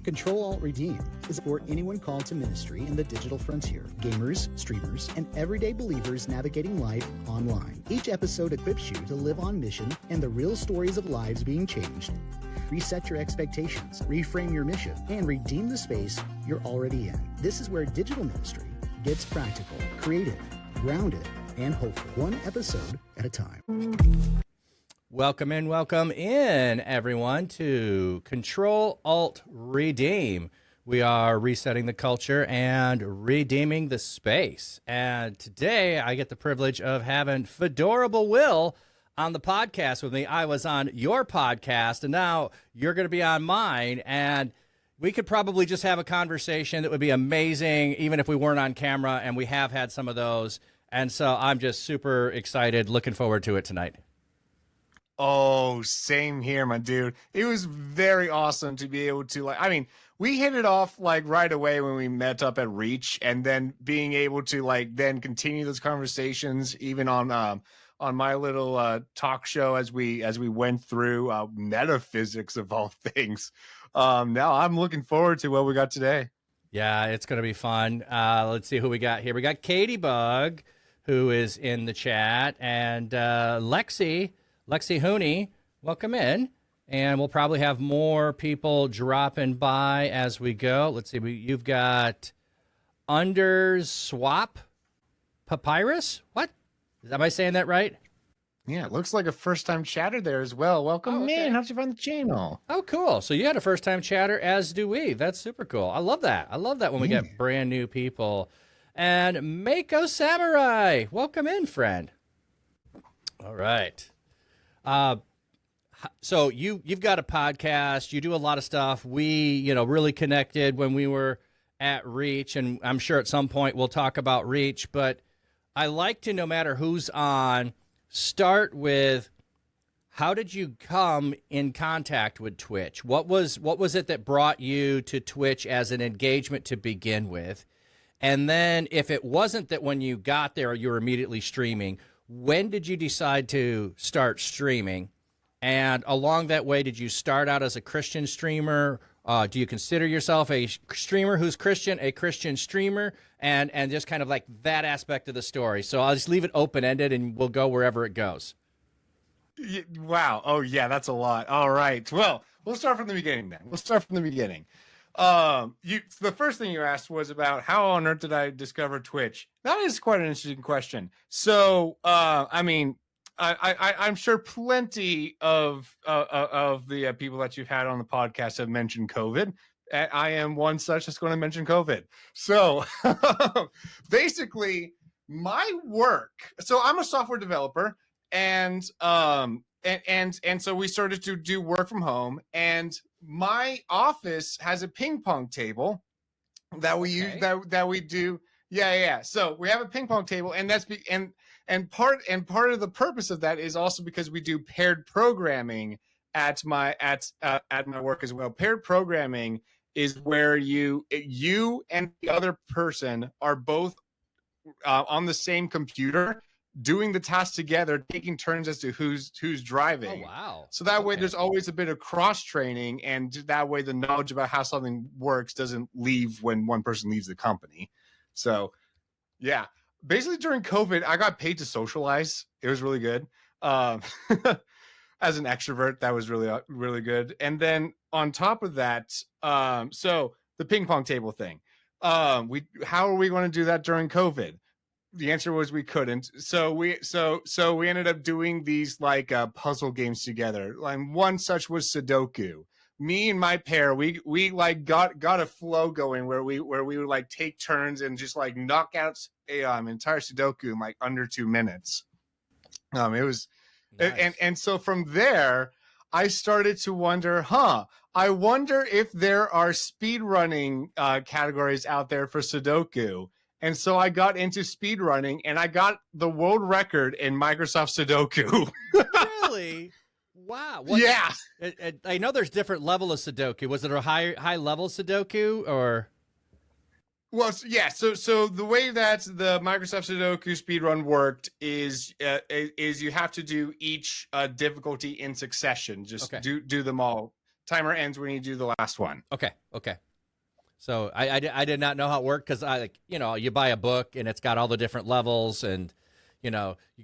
Control-Alt-Redeem is for anyone called to ministry in the digital frontier, gamers, streamers, and everyday believers navigating life online. Each episode equips you to live on mission and the real stories of lives being changed. Reset your expectations, reframe your mission, and redeem the space you're already in. This is where digital ministry gets practical, creative, grounded, and hopeful. One episode at a time. Welcome in, everyone, to Control-Alt-Redeem. We are resetting the culture and redeeming the space. And today, I get the privilege of having Fedorable Will on the podcast with me. I was on your podcast, and now you're going to be on mine. And we could probably just have a conversation that would be amazing, even if we weren't on camera, and we have had some of those. And so I'm just super excited, looking forward to it tonight. Oh, same here, my dude. It was very awesome to be able to, we hit it off right away when we met up at Reach, and then being able to then continue those conversations even on my little talk show as we went through metaphysics of all things. Now I'm looking forward to what we got today. Yeah, it's going to be fun. Let's see who we got here. We got Katie Bug, who is in the chat, and Lexi Hooney, welcome in. And we'll probably have more people dropping by as we go. Let's see, you've got Swap Papyrus? What? Am I saying that right? Yeah, it looks like a first-time chatter there as well. Welcome in. How'd you find the channel? Oh, cool. So you had a first-time chatter, as do we. That's super cool. I love that. I love that when we get brand new people. And Mako Samurai, welcome in, friend. All right. So you've got a podcast. You do a lot of stuff. We, really connected when we were at Reach, and I'm sure at some point we'll talk about Reach. But I like to, no matter who's on, start with how did you come in contact with Twitch? What was it that brought you to Twitch as an engagement to begin with? And then if it wasn't that when you got there you were immediately streaming, when did you decide to start streaming? And along that way, did you start out as a Christian streamer? Do you consider yourself a streamer who's Christian, a Christian streamer? And just kind of like that aspect of the story. So I'll just leave it open-ended, and we'll go wherever it goes. Wow. Oh, yeah, that's a lot. All right. Well, we'll start from the beginning then. The first thing you asked was about how on earth did I discover Twitch? That is quite an interesting question. So, I'm sure plenty of the people that you've had on the podcast have mentioned COVID. I am one such that's going to mention COVID. So, basically, my work. So, I'm a software developer, and so we started to do work from home, and my office has a ping pong table that we use that we do. Yeah. So we have a ping pong table, and that's and part of the purpose of that is also because we do paired programming at my work as well. Paired programming is where you and the other person are both on the same computer, doing the task together, taking turns as to who's driving. Oh, wow. So that way there's always a bit of cross-training, and that way the knowledge about how something works doesn't leave when one person leaves the company. So, yeah. Basically, during COVID, I got paid to socialize. It was really good. As an extrovert, that was really, really good. And then on top of that, so the ping pong table thing. How are we going to do that during COVID? The answer was we couldn't. So we ended up doing these puzzle games together. And one such was Sudoku. Me and my pair, we got a flow going where we would take turns and just knock out a entire Sudoku in under 2 minutes. It was nice. And so from there I started to wonder, I wonder if there are speedrunning categories out there for Sudoku. And so I got into speedrunning, and I got the world record in Microsoft Sudoku. Really? Wow. Yeah. I know there's different level of Sudoku. Was it a high level Sudoku or? Well, yeah. So the way that the Microsoft Sudoku speedrun worked is you have to do each difficulty in succession. Just do them all. Timer ends when you do the last one. Okay. So I did not know how it worked because you buy a book and it's got all the different levels and, you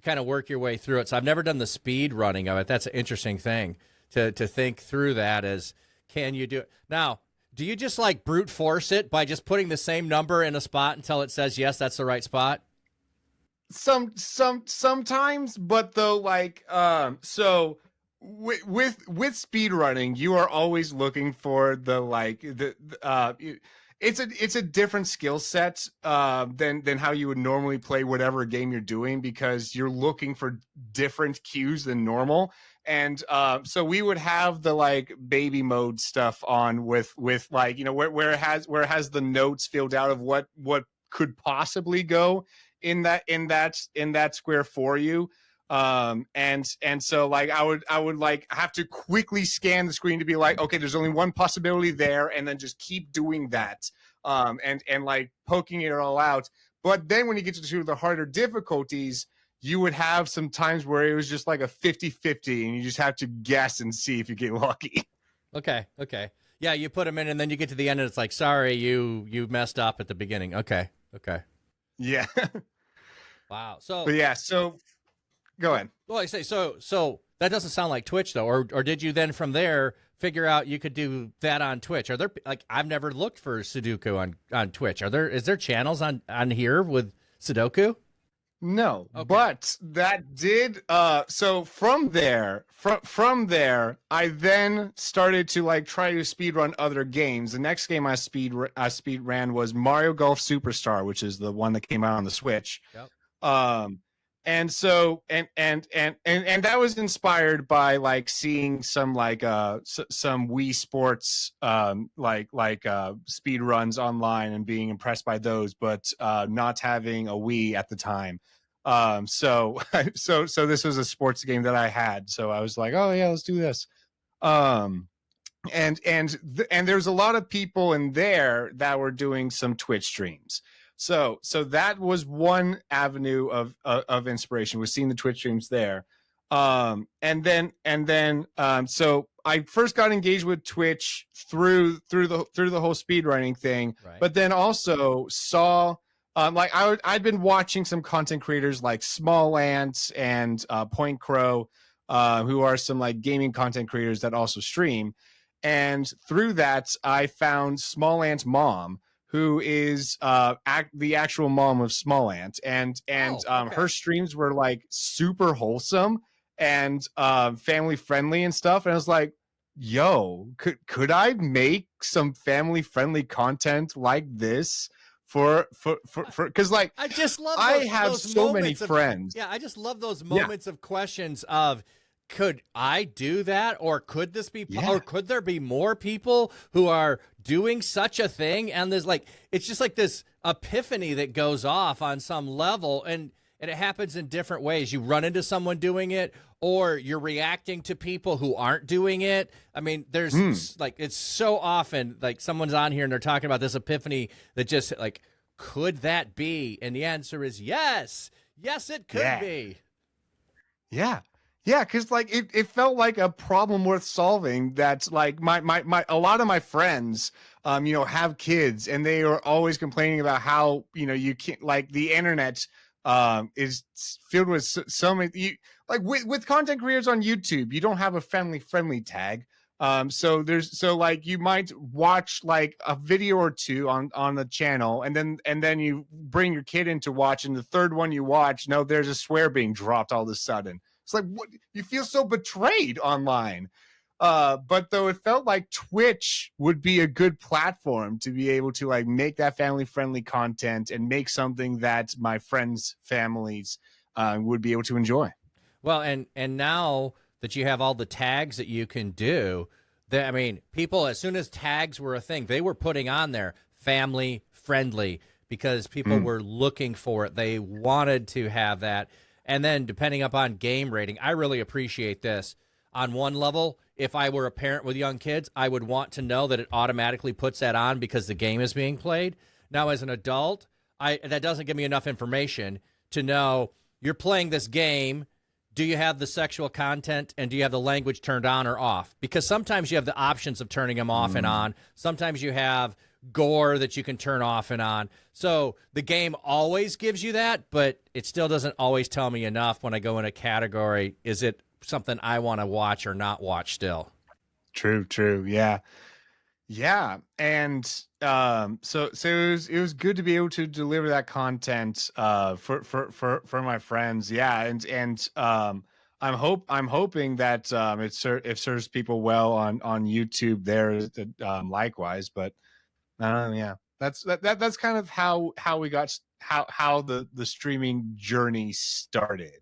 kind of work your way through it. So I've never done the speed running of it. That's an interesting thing to think through that as, can you do it? Now, do you just like brute force it by just putting the same number in a spot until it says, yes, that's the right spot? Sometimes, but though, like, so with speed running, you are always looking for it's a different skill set than how you would normally play whatever game you're doing, because you're looking for different cues than normal. And so we would have the like baby mode stuff on with like, where it has the notes filled out of what could possibly go in that square for you. And so like I would like have to quickly scan the screen to be like, okay, there's only one possibility there, and then just keep doing that. And like poking it all out. But then when you get to the harder difficulties, you would have some times where it was just like a 50-50 and you just have to guess and see if you get lucky. Okay. Yeah, you put them in and then you get to the end and it's like, sorry, you messed up at the beginning. Okay. Yeah. Wow. So go ahead. Well, I say so that doesn't sound like Twitch though, or did you then from there figure out you could do that on Twitch? Are there, like, I've never looked for Sudoku on Twitch. Is there channels on here with Sudoku? No, okay. But that did. So from there, I then started to like try to speedrun other games. The next game I speed ran was Mario Golf Superstar, which is the one that came out on the Switch. Yep. And so and that was inspired by like seeing some like some Wii Sports speed runs online and being impressed by those, but not having a Wii at the time. So this was a sports game that I had, so I was like, oh yeah, let's do this. And there's a lot of people in there that were doing some Twitch streams. So that was one avenue of inspiration, was seeing the Twitch streams there. So I first got engaged with Twitch through the whole speedrunning thing, right. But then also saw I'd been watching some content creators like Small Ant and Point Crow, who are some like gaming content creators that also stream. And through that, I found Small Ant's mom, who is the actual mom of Small Ant, and her streams were like super wholesome and family friendly and stuff. And I was like, yo, could I make some family friendly content like this? Because like I just love I have so many friends. Yeah, I just love those moments of questions of, could I do that, or could this be, or could there be more people who are doing such a thing? And there's like, it's just like this epiphany that goes off on some level, and it happens in different ways. You run into someone doing it, or you're reacting to people who aren't doing it. I mean, there's like, it's so often like someone's on here and they're talking about this epiphany that just like, could that be? And the answer is yes. Yes, it could be. Yeah. Yeah, because like it felt like a problem worth solving. That's like my a lot of my friends have kids, and they are always complaining about how you can't, like, the internet is filled with so many, like with content creators on YouTube, you don't have a family friendly tag. So you might watch like a video or two on the channel, and then you bring your kid in to watch, and the third one you watch, no, there's a swear being dropped all of a sudden. It's like, what, you feel so betrayed online. But though it felt like Twitch would be a good platform to be able to like make that family friendly content and make something that my friends' families would be able to enjoy. Well, and now that you have all the tags that you can do, I mean, people, as soon as tags were a thing, they were putting on there family friendly because people were looking for it. They wanted to have that. And then depending upon game rating, I really appreciate this. On one level, if I were a parent with young kids, I would want to know that it automatically puts that on because the game is being played. Now, as an adult, that doesn't give me enough information to know you're playing this game. do you have the sexual content and do you have the language turned on or off? Because sometimes you have the options of turning them off and on. Sometimes you have gore that you can turn off and on. So the game always gives you that, but it still doesn't always tell me enough when I go in a category. Is it something I want to watch or not watch still? True. Yeah. Yeah. And so it was good to be able to deliver that content for my friends. Yeah. And I'm hoping that it serves people well on YouTube there likewise. But yeah, that's kind of how we got how the streaming journey started.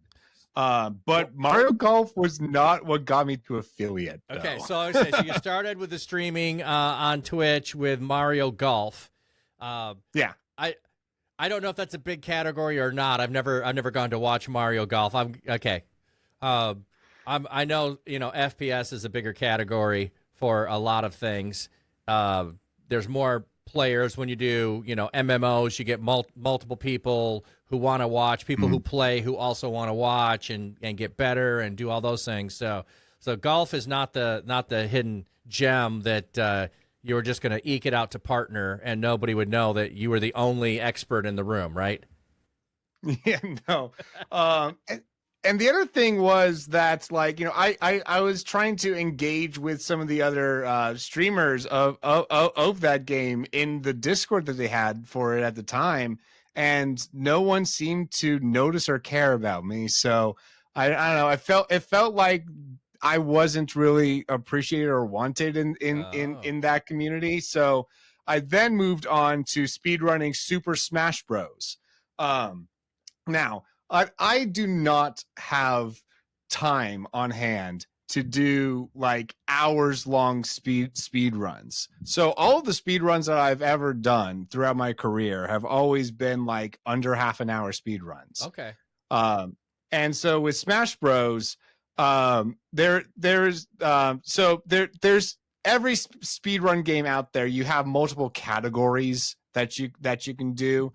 But Mario Golf was not what got me to affiliate, though. Okay, so I would say, so you started with the streaming on Twitch with Mario Golf. Yeah. I don't know if that's a big category or not. I've never gone to watch Mario Golf. I'm okay. I know, FPS is a bigger category for a lot of things. There's more players when you do, MMOs. You get multiple people who want to watch, people who play who also want to watch and get better and do all those things. So golf is not the hidden gem that you were just going to eke it out to partner and nobody would know that you were the only expert in the room, right? Yeah, no. And the other thing was that, I was trying to engage with some of the other streamers of that game in the Discord that they had for it at the time, and no one seemed to notice or care about me. So I don't know. It felt like I wasn't really appreciated or wanted in that community. So I then moved on to speedrunning Super Smash Bros. Now, I do not have time on hand to do hours long speed runs. So all of the speed runs that I've ever done throughout my career have always been under half an hour speed runs. Okay. And so with Smash Bros, there's every speedrun game out there. You have multiple categories that you can do.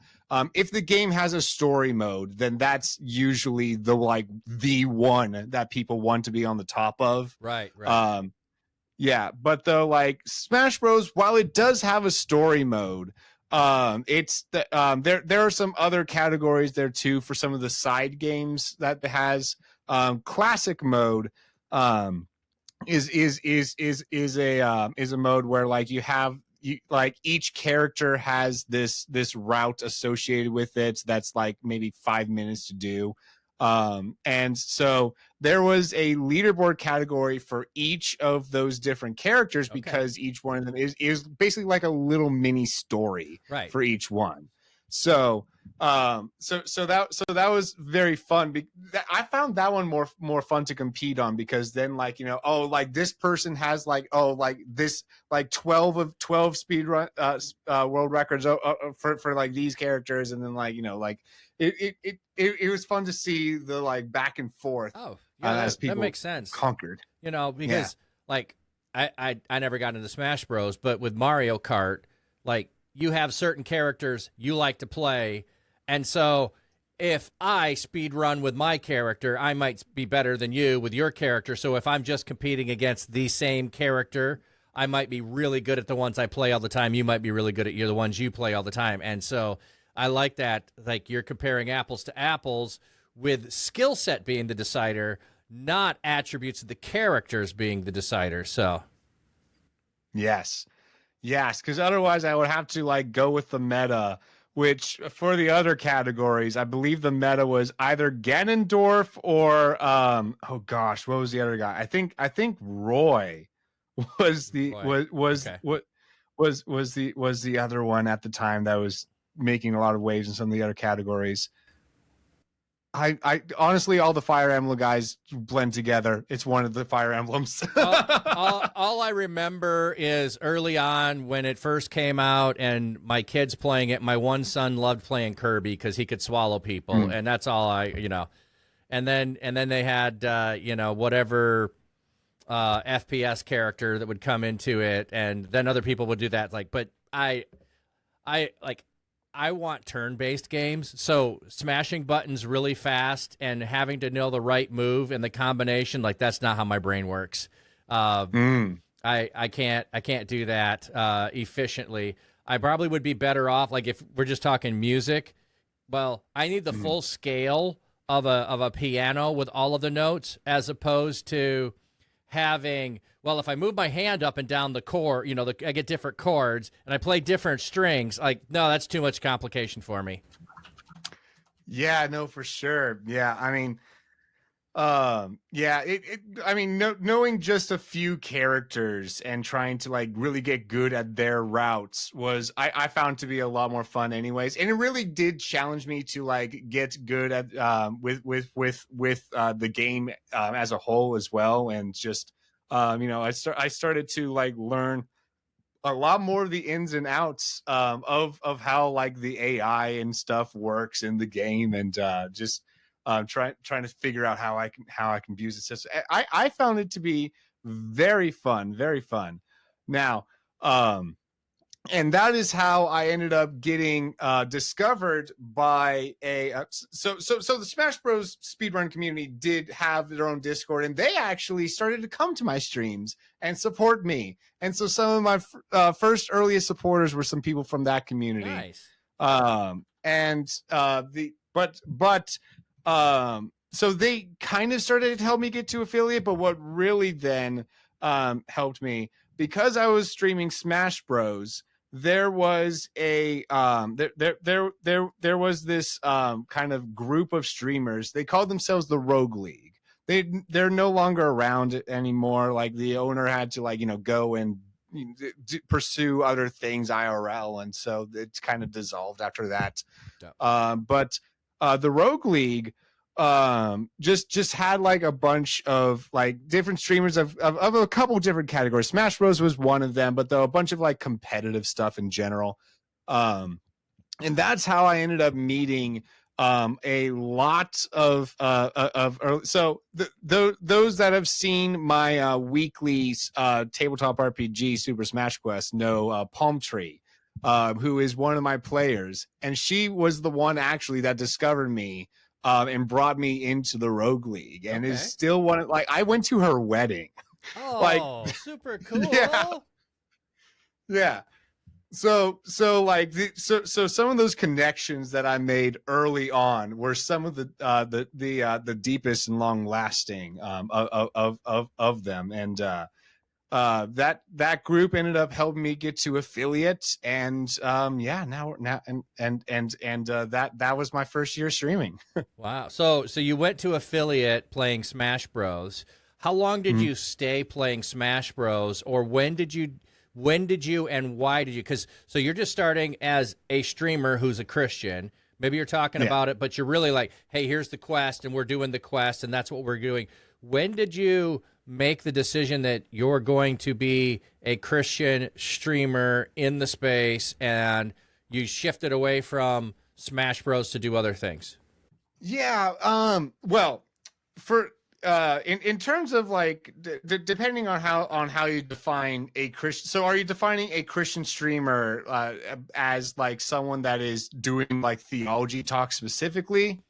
If the game has a story mode, then that's usually the one that people want to be on the top of. Right. Yeah, but though Smash Bros, while it does have a story mode, it's there are some other categories there too for some of the side games that it has. Classic mode is a mode where you have each character has this route associated with it that's maybe 5 minutes to do, and so there was a leaderboard category for each of those different characters because each one of them is basically like a little mini story for each one. So that was very fun. I found that one more fun to compete on because then this person has this 12 speed run world records for these characters, and then it was fun to see the back and forth. Oh, yeah, as people that makes sense. Conquered, because I never got into Smash Bros, but with Mario Kart, you have certain characters you like to play, and so if I speed run with my character, I might be better than you with your character. So if I'm just competing against the same character, I might be really good at the ones I play all the time. You might be really good at the ones you play all the time. And so I like that, you're comparing apples to apples with skill set being the decider, not attributes of the characters being the decider. So yes, because otherwise I would have to go with the meta, which for the other categories, I believe the meta was either Ganondorf or what was the other guy? I think Roy was the was the other one at the time that was making a lot of waves in some of the other categories. I honestly, all the Fire Emblem guys blend together. It's one of the Fire Emblems. all I remember is early on when it first came out and my kids playing it. My one son loved playing Kirby because he could swallow people, and that's all And then they had whatever FPS character that would come into it, and then other people would do that. But I I want turn-based games, so smashing buttons really fast and having to know the right move and the combination, like that's not how my brain works. I can't do that efficiently. I probably would be better off, like if we're just talking music. Well, I need the full scale of a piano with all of the notes, as opposed to having, well, if I move my hand up and down the chord, I get different chords and I play different strings. Like, no, that's too much complication for me. Yeah, no, for sure. Yeah, I mean, knowing just a few characters and trying to like really get good at their routes was I found to be a lot more fun anyways, and it really did challenge me to like get good at with the game as a whole as well, and just I started to like learn a lot more of the ins and outs of how like the AI and stuff works in the game, and just trying to figure out how I can abuse the system. I found it to be very fun, very fun. Now, and that is how I ended up getting discovered by so the Smash Bros. Speedrun community did have their own Discord, and they actually started to come to my streams and support me. And so some of my first earliest supporters were some people from that community. Nice. So they kind of started to help me get to affiliate, but what really then helped me, because I was streaming Smash Bros, there was a there was this kind of group of streamers. They called themselves the Rogue League. They're no longer around anymore. Like the owner had to go and pursue other things IRL, and so it's kind of dissolved after that. But the Rogue League just had like a bunch of like different streamers of a couple different categories. Smash Bros was one of them, but though a bunch of like competitive stuff in general. And that's how I ended up meeting a lot of those that have seen my weekly tabletop RPG Super Smash Quest know Palm Tree, who is one of my players, and she was the one actually that discovered me and brought me into the Rogue League, and is still one. Like, I went to her wedding. Oh, super cool. Yeah. So some of those connections that I made early on were some of the deepest and long lasting of them, and that group ended up helping me get to affiliate, and that was my first year streaming. Wow. So you went to affiliate playing Smash Bros. How long did you stay playing Smash Bros, or when did you and why did you? So you're just starting as a streamer who's a Christian. Maybe you're talking about it, but you're really like, hey, here's the quest, and we're doing the quest, and that's what we're doing. When did you make the decision that you're going to be a Christian streamer in the space, and you shifted away from Smash Bros to do other things? Yeah. Well, for in terms of like depending on how you define a Christian. So are you defining a Christian streamer as like someone that is doing like theology talk specifically?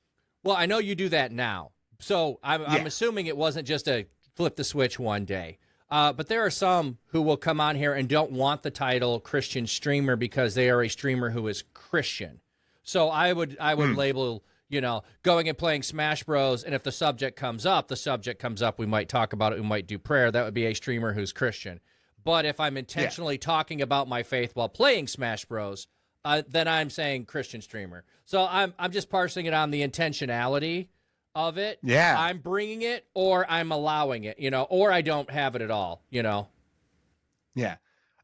Well, I know you do that now. So I'm assuming it wasn't just a flip the switch one day. But there are some who will come on here and don't want the title Christian streamer because they are a streamer who is Christian. So I would label, going and playing Smash Bros, and if the subject comes up, we might talk about it, we might do prayer. That would be a streamer who's Christian. But if I'm intentionally talking about my faith while playing Smash Bros, then I'm saying Christian streamer. So I'm just parsing it on the intentionality of it. Yeah. I'm bringing it, or I'm allowing it, or I don't have it at all, Yeah.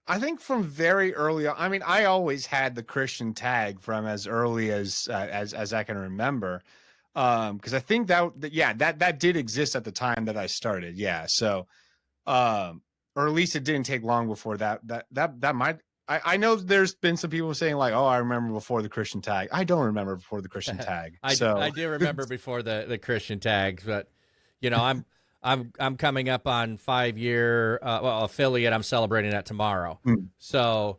I think from very early on, I mean, I always had the Christian tag from as early as I can remember. Because I think that did exist at the time that I started. Yeah. So, or at least it didn't take long before that might, I know there's been some people saying like, oh, I remember before the Christian tag. I don't remember before the Christian tag. I do remember before the Christian tag, but I'm coming up on 5-year affiliate. I'm celebrating that tomorrow. So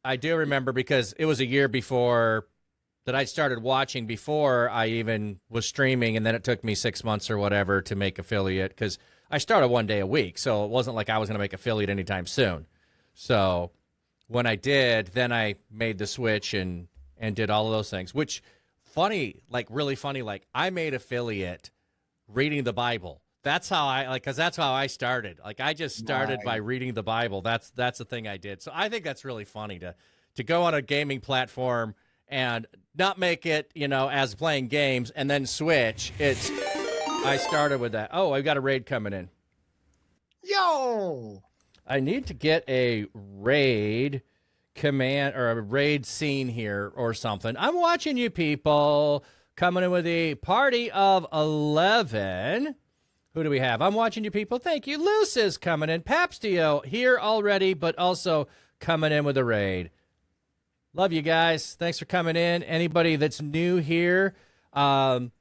I do remember because it was a year before that I started watching before I even was streaming, and then it took me 6 months or whatever to make affiliate because I started 1 day a week, so it wasn't like I was going to make affiliate anytime soon. So when I did, then I made the switch and did all of those things, which really funny, like I made affiliate reading the Bible. That's how because that's how I started. Like I just started by reading the Bible. That's the thing I did. So I think that's really funny to go on a gaming platform and not make it, as playing games and then switch. I started with that. Oh, I've got a raid coming in. Yo! I need to get a raid command or a raid scene here or something. I'm watching you people coming in with a party of 11. Who do we have? I'm watching you people. Thank you. Luce is coming in. Papstio here already, but also coming in with a raid. Love you guys. Thanks for coming in. Anybody that's new here, you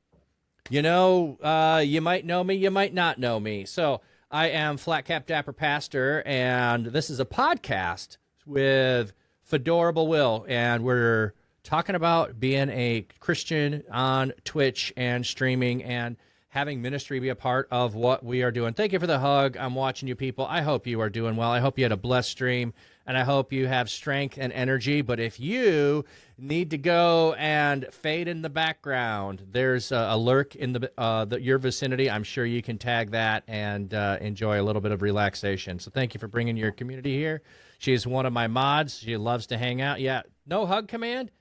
might know me, you might not know me. So I am Flat Cap Dapper Pastor, and this is a podcast with Fedorable Will, and we're talking about being a Christian on Twitch and streaming and having ministry be a part of what we are doing. Thank you for the hug. I'm watching you people. I hope you are doing well. I hope you had a blessed stream, and I hope you have strength and energy. But if you need to go and fade in the background, there's a lurk in your vicinity. I'm sure you can tag that and enjoy a little bit of relaxation. So thank you for bringing your community here. She's one of my mods. She loves to hang out. Yeah, no hug command?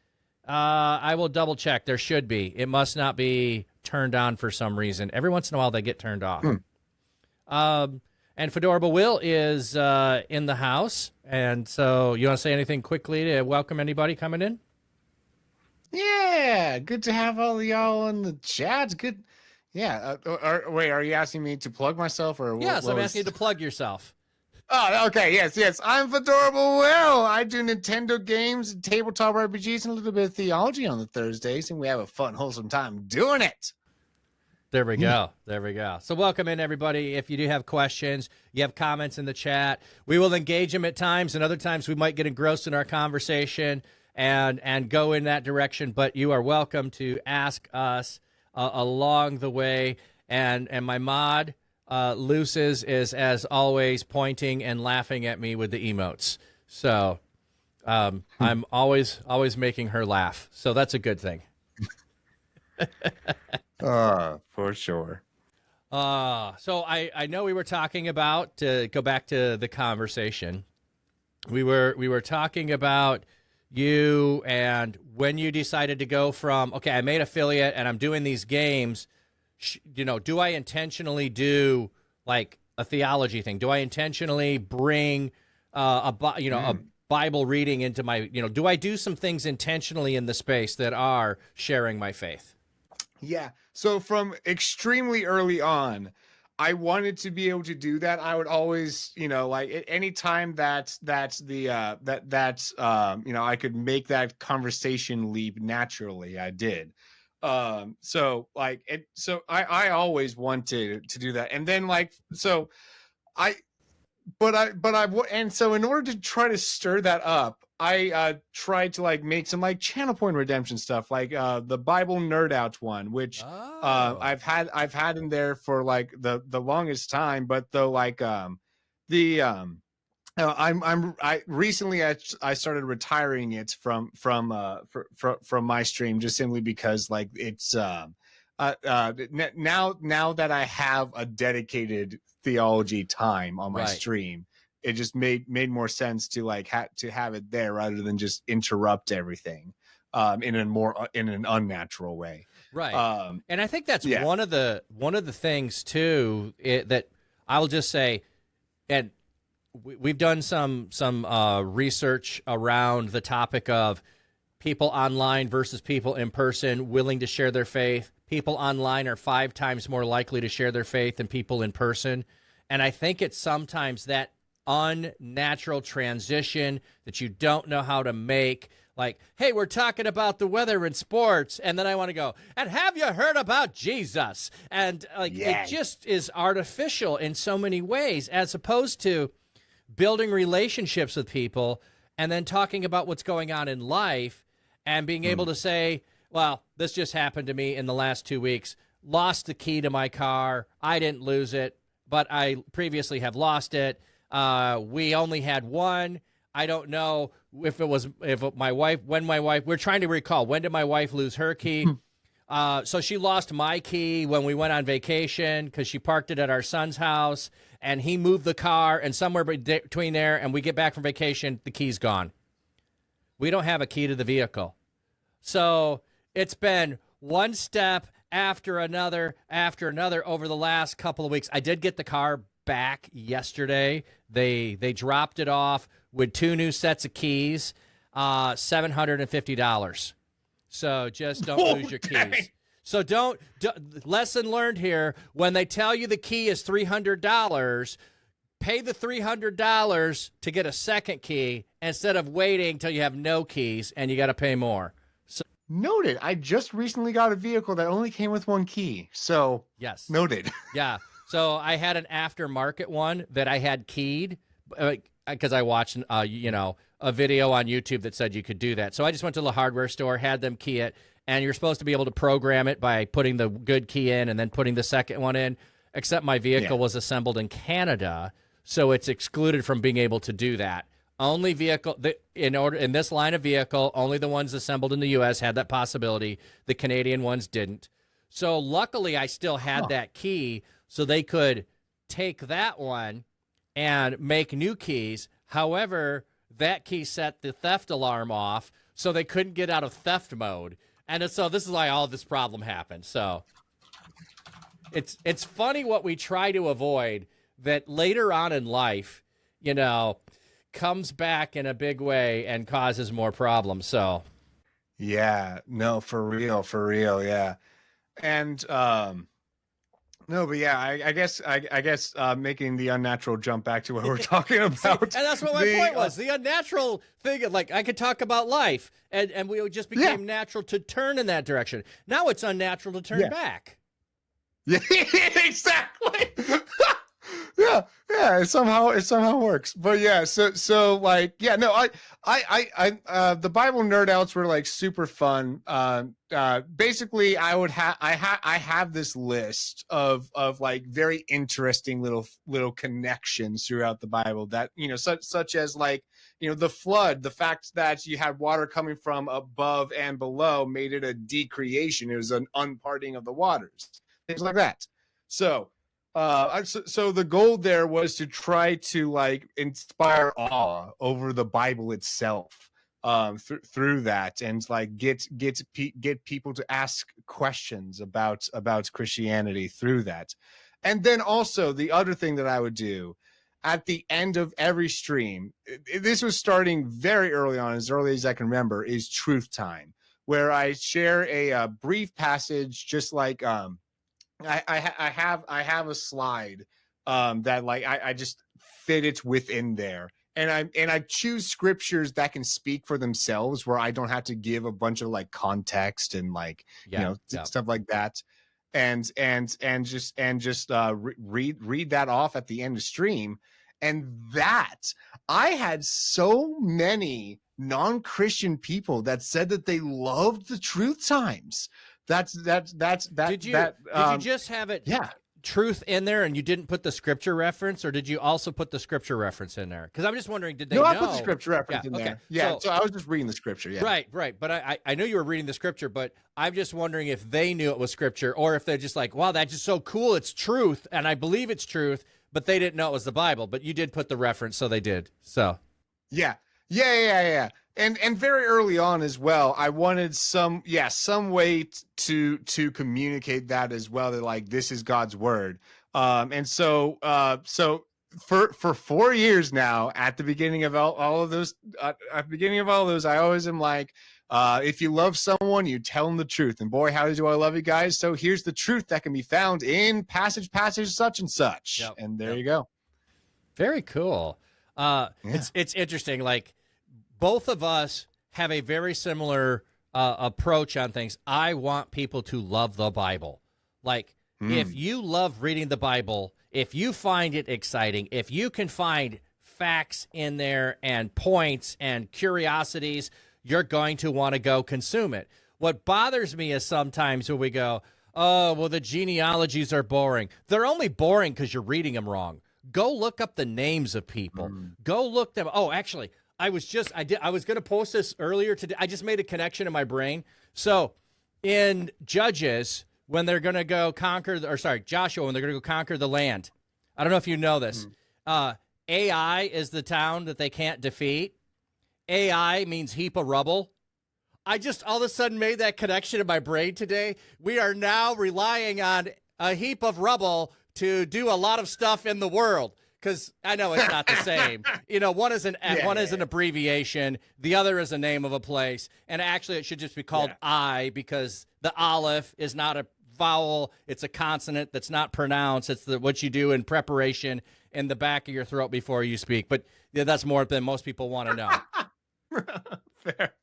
I will double check. There should be. It must not be turned on for some reason. Every once in a while they get turned off. And Fedorable Will is in the house. And so you want to say anything quickly to welcome anybody coming in? Yeah, good to have all of y'all in the chat. Good. Yeah. Wait, are you asking me to plug myself or Yes, I'm asking you to plug yourself. Oh, okay. Yes. I'm Fedorable Will. I do Nintendo games, tabletop RPGs, and a little bit of theology on the Thursdays, and we have a fun, wholesome time doing it. There we go. There we go. So welcome in, everybody. If you do have questions, you have comments in the chat, we will engage them at times, and other times we might get engrossed in our conversation and go in that direction. But you are welcome to ask us along the way. And my mod, Luce's, is, as always, pointing and laughing at me with the emotes. So I'm always making her laugh. So that's a good thing. For sure. So I know we were talking about, to go back to the conversation, we were talking about you and when you decided to go from, okay, I made affiliate and I'm doing these games, do I intentionally do like a theology thing? Do I intentionally bring a Bible reading into my, do I do some things intentionally in the space that are sharing my faith? Yeah. So from extremely early on, I wanted to be able to do that. I would always, like any time I could make that conversation leap naturally, I did. So I always wanted to do that. And then so in order to try to stir that up, I tried to make some channel point redemption stuff, like the Bible Nerdouts one, which I've had in there for the longest time. But though recently I started retiring it from my stream, just simply because it's now that I have a dedicated theology time on my stream, it just made more sense to have it there rather than just interrupt everything in an unnatural way. Right. And I think that's one of the things too, that I'll just say, and we've done some research around the topic of people online versus people in person willing to share their faith. People online are 5 times more likely to share their faith than people in person. And I think it's sometimes that unnatural transition that you don't know how to make. Like, hey, we're talking about the weather and sports, and then I want to go, and have you heard about Jesus? And it just is artificial in so many ways, as opposed to building relationships with people and then talking about what's going on in life and being able to say, well, this just happened to me in the last 2 weeks. Lost the key to my car. I didn't lose it, but I previously have lost it. We only had one. I don't know if my wife, we're trying to recall, when did my wife lose her key? So she lost my key when we went on vacation because she parked it at our son's house, and he moved the car, and somewhere between there and we get back from vacation, the key's gone. We don't have a key to the vehicle. So it's been one step after another over the last couple of weeks. I did get the car back yesterday. They dropped it off with 2 new sets of keys, $750. So just don't lose your keys. So don't lesson learned here, when they tell you the key is $300, pay the $300 to get a second key instead of waiting till you have no keys and you got to pay more. So, Noted. I just recently got a vehicle that only came with 1 key. So yes. Noted. Yeah. So I had an aftermarket one that I had keyed because I watched, a video on YouTube that said you could do that. So I just went to the hardware store, had them key it, and you're supposed to be able to program it by putting the good key in and then putting the second one in, except my vehicle was assembled in Canada, so it's excluded from being able to do that. Only vehicle, in this line of vehicle, only the ones assembled in the U.S. had that possibility. The Canadian ones didn't. So luckily I still had that key, so they could take that one and make new keys. However, that key set the theft alarm off, so they couldn't get out of theft mode. And so this is why all this problem happened. So it's funny what we try to avoid that later on in life, comes back in a big way and causes more problems. So yeah, no, for real. Yeah. And, no, but yeah, I guess making the unnatural jump back to what we're talking about. And that's what my point was. The unnatural thing, like I could talk about life, and we just became natural to turn in that direction. Now it's unnatural to turn back. Yeah, exactly. yeah, it somehow works. But yeah, so like, yeah, no, I the Bible Nerdouts were like super fun. Basically I have this list of like very interesting little connections throughout the Bible that, such as like, the flood, the fact that you had water coming from above and below made it a decreation. It was an unparting of the waters, things like that. So the goal there was to try to like inspire awe over the Bible itself, through that, and like get people to ask questions about Christianity through that. And then also the other thing that I would do at the end of every stream, this was starting very early on, as early as I can remember, is Truth Time, where I share a brief passage, just like I have a slide that like I just fit it within there, and I choose scriptures that can speak for themselves, where I don't have to give a bunch of like context and like stuff like that, and just read that off at the end of stream. And that I had so many non-Christian people that said that they loved the Truth Times. Did you just have it truth in there and you didn't put the scripture reference, or did you also put the scripture reference in there? Because I'm just wondering, did they know? I put the scripture reference in there. Yeah, so I was just reading the scripture. Yeah, right. But I knew you were reading the scripture, but I'm just wondering if they knew it was scripture, or if they're just like, wow, that's just so cool, it's truth, and I believe it's truth, but they didn't know it was the Bible. But you did put the reference, so they did. So yeah. And very early on as well, I wanted some way to communicate that as well, that like, this is God's word. And so for 4 years now, at the beginning of all of those, I always am like, if you love someone, you tell them the truth. And boy, how do I love you guys. So here's the truth that can be found in passage such and such. Yep. And there you go. Very cool. It's interesting. Like, both of us have a very similar approach on things. I want people to love the Bible. Like, if you love reading the Bible, if you find it exciting, if you can find facts in there and points and curiosities, you're going to want to go consume it. What bothers me is sometimes when we go, oh, well, the genealogies are boring. They're only boring because you're reading them wrong. Go look up the names of people. Go look them. Oh, actually, I was going to post this earlier today. I just made a connection in my brain. So in Judges, when they're going to go Joshua, when they're going to go conquer the land. I don't know if you know this. Ai is the town that they can't defeat. Ai means heap of rubble. I just all of a sudden made that connection in my brain today. We are now relying on a heap of rubble to do a lot of stuff in the world. Because I know it's not the same. One is an abbreviation. The other is a name of a place. And actually, it should just be called I, because the aleph is not a vowel. It's a consonant that's not pronounced. It's what you do in preparation in the back of your throat before you speak. But that's more than most people want to know. Fair.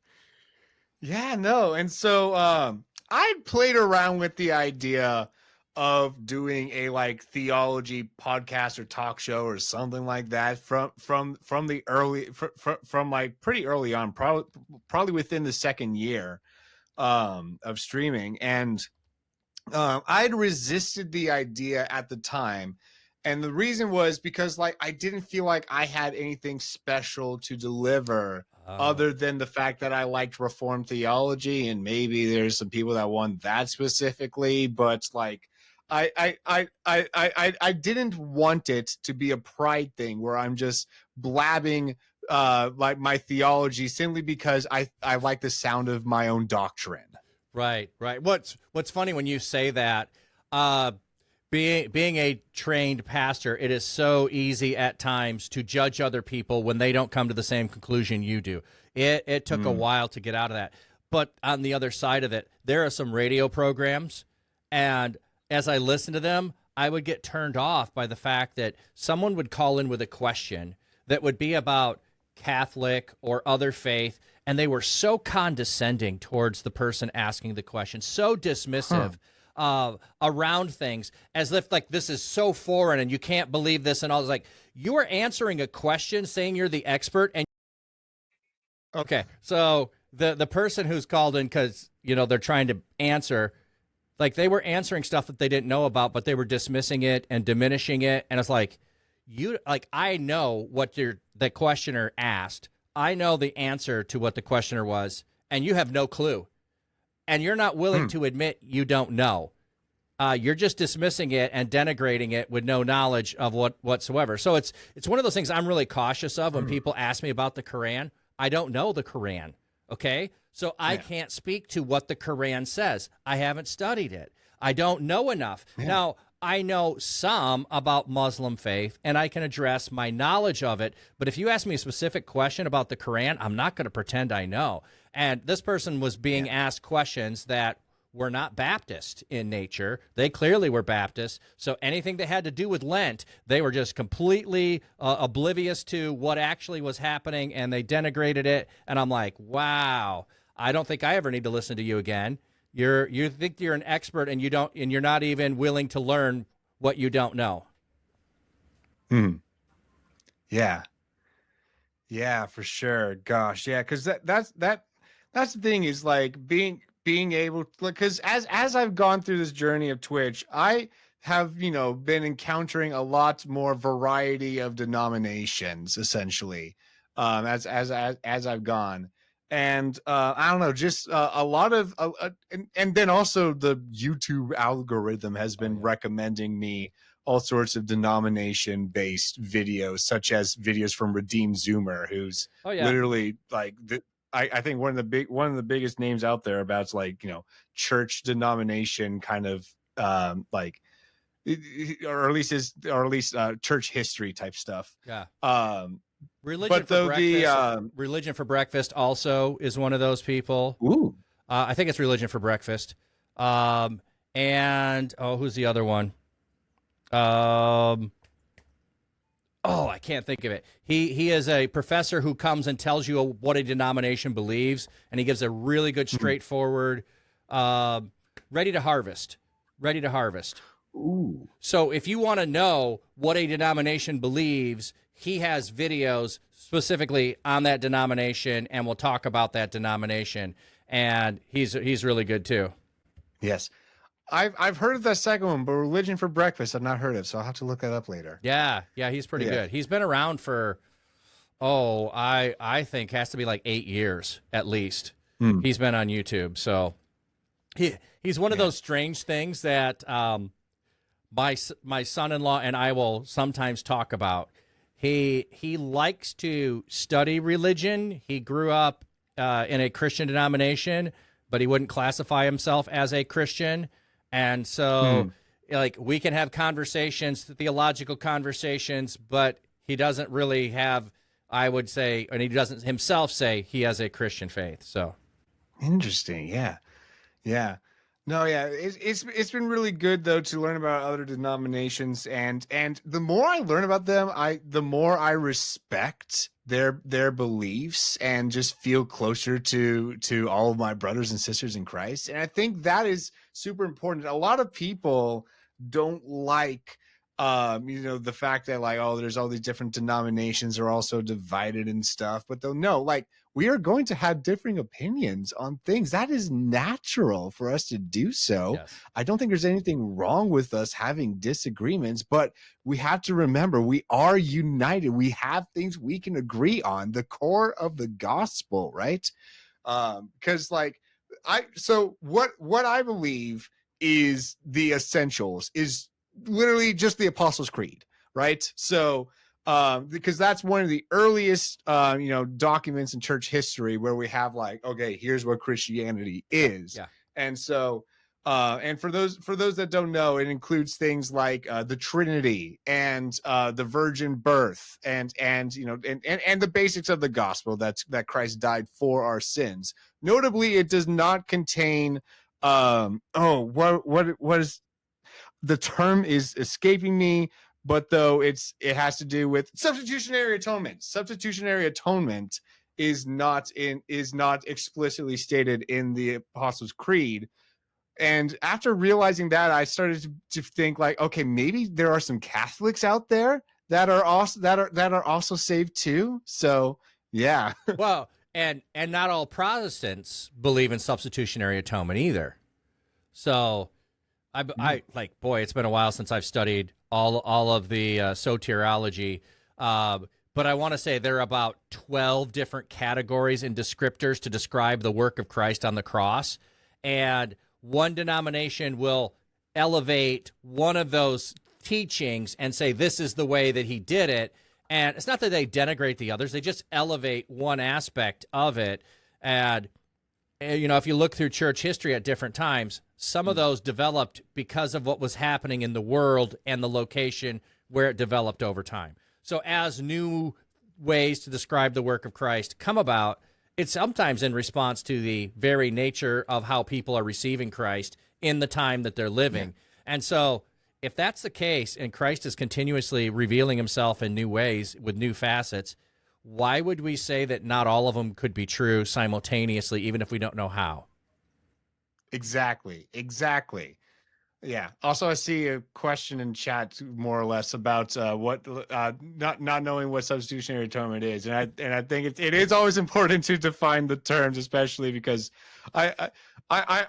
Yeah, no. And so I played around with the idea of doing a theology podcast or talk show or something like that from the early from pretty early on, probably within the second year of streaming. And I'd resisted the idea at the time. And the reason was because I didn't feel like I had anything special to deliver other than the fact that I liked Reformed theology, and maybe there's some people that want that specifically, but I didn't want it to be a pride thing where I'm just blabbing my theology simply because I like the sound of my own doctrine. Right. What's funny when you say that, being a trained pastor, it is so easy at times to judge other people when they don't come to the same conclusion you do. It took a while to get out of that. But on the other side of it, there are some radio programs, and as I listened to them, I would get turned off by the fact that someone would call in with a question that would be about Catholic or other faith, and they were so condescending towards the person asking the question, so dismissive around things, as if this is so foreign and you can't believe this and all. It's you are answering a question saying you're the expert. And okay, so the person who's called in because they're trying to answer, they were answering stuff that they didn't know about, but they were dismissing it and diminishing it. And it's I know what the questioner asked. I know the answer to what the questioner was, and you have no clue. And you're not willing to admit you don't know. You're just dismissing it and denigrating it with no knowledge of whatsoever. So it's one of those things I'm really cautious of when people ask me about the Quran. I don't know the Quran, okay? So I can't speak to what the Quran says. I haven't studied it. I don't know enough. Yeah. Now, I know some about Muslim faith, and I can address my knowledge of it. But if you ask me a specific question about the Quran, I'm not going to pretend I know. And this person was being asked questions that were not Baptist in nature. They clearly were Baptist. So anything that had to do with Lent, they were just completely oblivious to what actually was happening, and they denigrated it. And I'm like, wow, I don't think I ever need to listen to you again. You think you're an expert, and you're not even willing to learn what you don't know. Yeah, for sure. Gosh, yeah, because that's the thing is being able to, because as I've gone through this journey of Twitch, I have been encountering a lot more variety of denominations essentially as I've gone. And I don't know, just a lot of, and then also the YouTube algorithm has been recommending me all sorts of denomination-based videos, such as videos from Redeemed Zoomer, who's literally I think one of the biggest names out there about church denomination kind of or at least church history type stuff. Yeah. Religion for Breakfast also is one of those people. Ooh. I think it's Religion for Breakfast. And who's the other one? I can't think of it. He is a professor who comes and tells you what a denomination believes, and he gives a really good, straightforward, Ready to Harvest. Ooh. So if you want to know what a denomination believes, he has videos specifically on that denomination and will talk about that denomination. And he's really good too. Yes. I've heard of that second one, but Religion for Breakfast I've not heard of, so I'll have to look that up later. Yeah, he's pretty good. He's been around for, I think has to be like 8 years at least. He's been on YouTube, so he's one of those strange things that my son-in-law and I will sometimes talk about. He likes to study religion. He grew up in a Christian denomination, but he wouldn't classify himself as a Christian. And so, like, we can have conversations, theological conversations, but he doesn't really have, I would say, and he doesn't himself say he has a Christian faith. So interesting. Yeah. No, yeah, it's been really good though to learn about other denominations, and the more I learn about them, the more I respect their beliefs and just feel closer to all of my brothers and sisters in Christ. And I think that is super important. A lot of people don't like the fact that like, oh, there's all these different denominations are also divided and stuff, but they'll know, like, we are going to have differing opinions on things. That is natural for us to do so. Yes. I don't think there's anything wrong with us having disagreements, but we have to remember we are united. We have things we can agree on, the core of the gospel, right? Because like what I believe is the essentials is literally just the Apostles' Creed, right? So because that's one of the earliest documents in church history where we have like, okay, here's what Christianity is. Yeah. And so and for those that don't know, it includes things like the Trinity and the virgin birth and the basics of the gospel, that Christ died for our sins. Notably, it does not contain what is the term is escaping me, but though it has to do with substitutionary atonement. Substitutionary atonement is not explicitly stated in the Apostles' Creed. And after realizing that, I started to think like, okay, maybe there are some Catholics out there that are also saved too. So yeah. Well, and not all Protestants believe in substitutionary atonement either. So I like, boy, it's been a while since I've studied all of the soteriology, but I want to say there are about 12 different categories and descriptors to describe the work of Christ on the cross, and one denomination will elevate one of those teachings and say this is the way that he did it, and it's not that they denigrate the others, they just elevate one aspect of it. And if you look through church history at different times, some of those developed because of what was happening in the world and the location where it developed over time. So as new ways to describe the work of Christ come about, it's sometimes in response to the very nature of how people are receiving Christ in the time that they're living. Yeah. And so if that's the case, and Christ is continuously revealing himself in new ways with new facets, why would we say that not all of them could be true simultaneously, even if we don't know how? Exactly. Yeah. Also, I see a question in chat, more or less, about what not knowing what substitutionary atonement is, and I think it is always important to define the terms, especially because I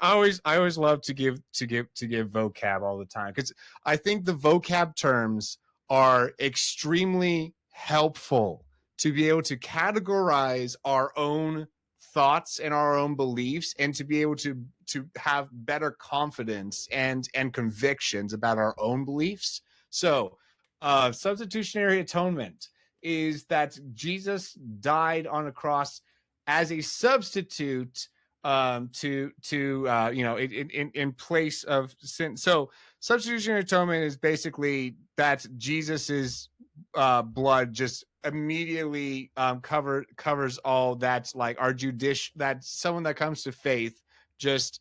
always love to give vocab all the time, because I think the vocab terms are extremely helpful to be able to categorize our own thoughts and our own beliefs, and to be able to have better confidence and convictions about our own beliefs. So substitutionary atonement is that Jesus died on a cross as a substitute in place of sin. So substitutionary atonement is basically that Jesus's blood just immediately covers all that's like our that someone that comes to faith just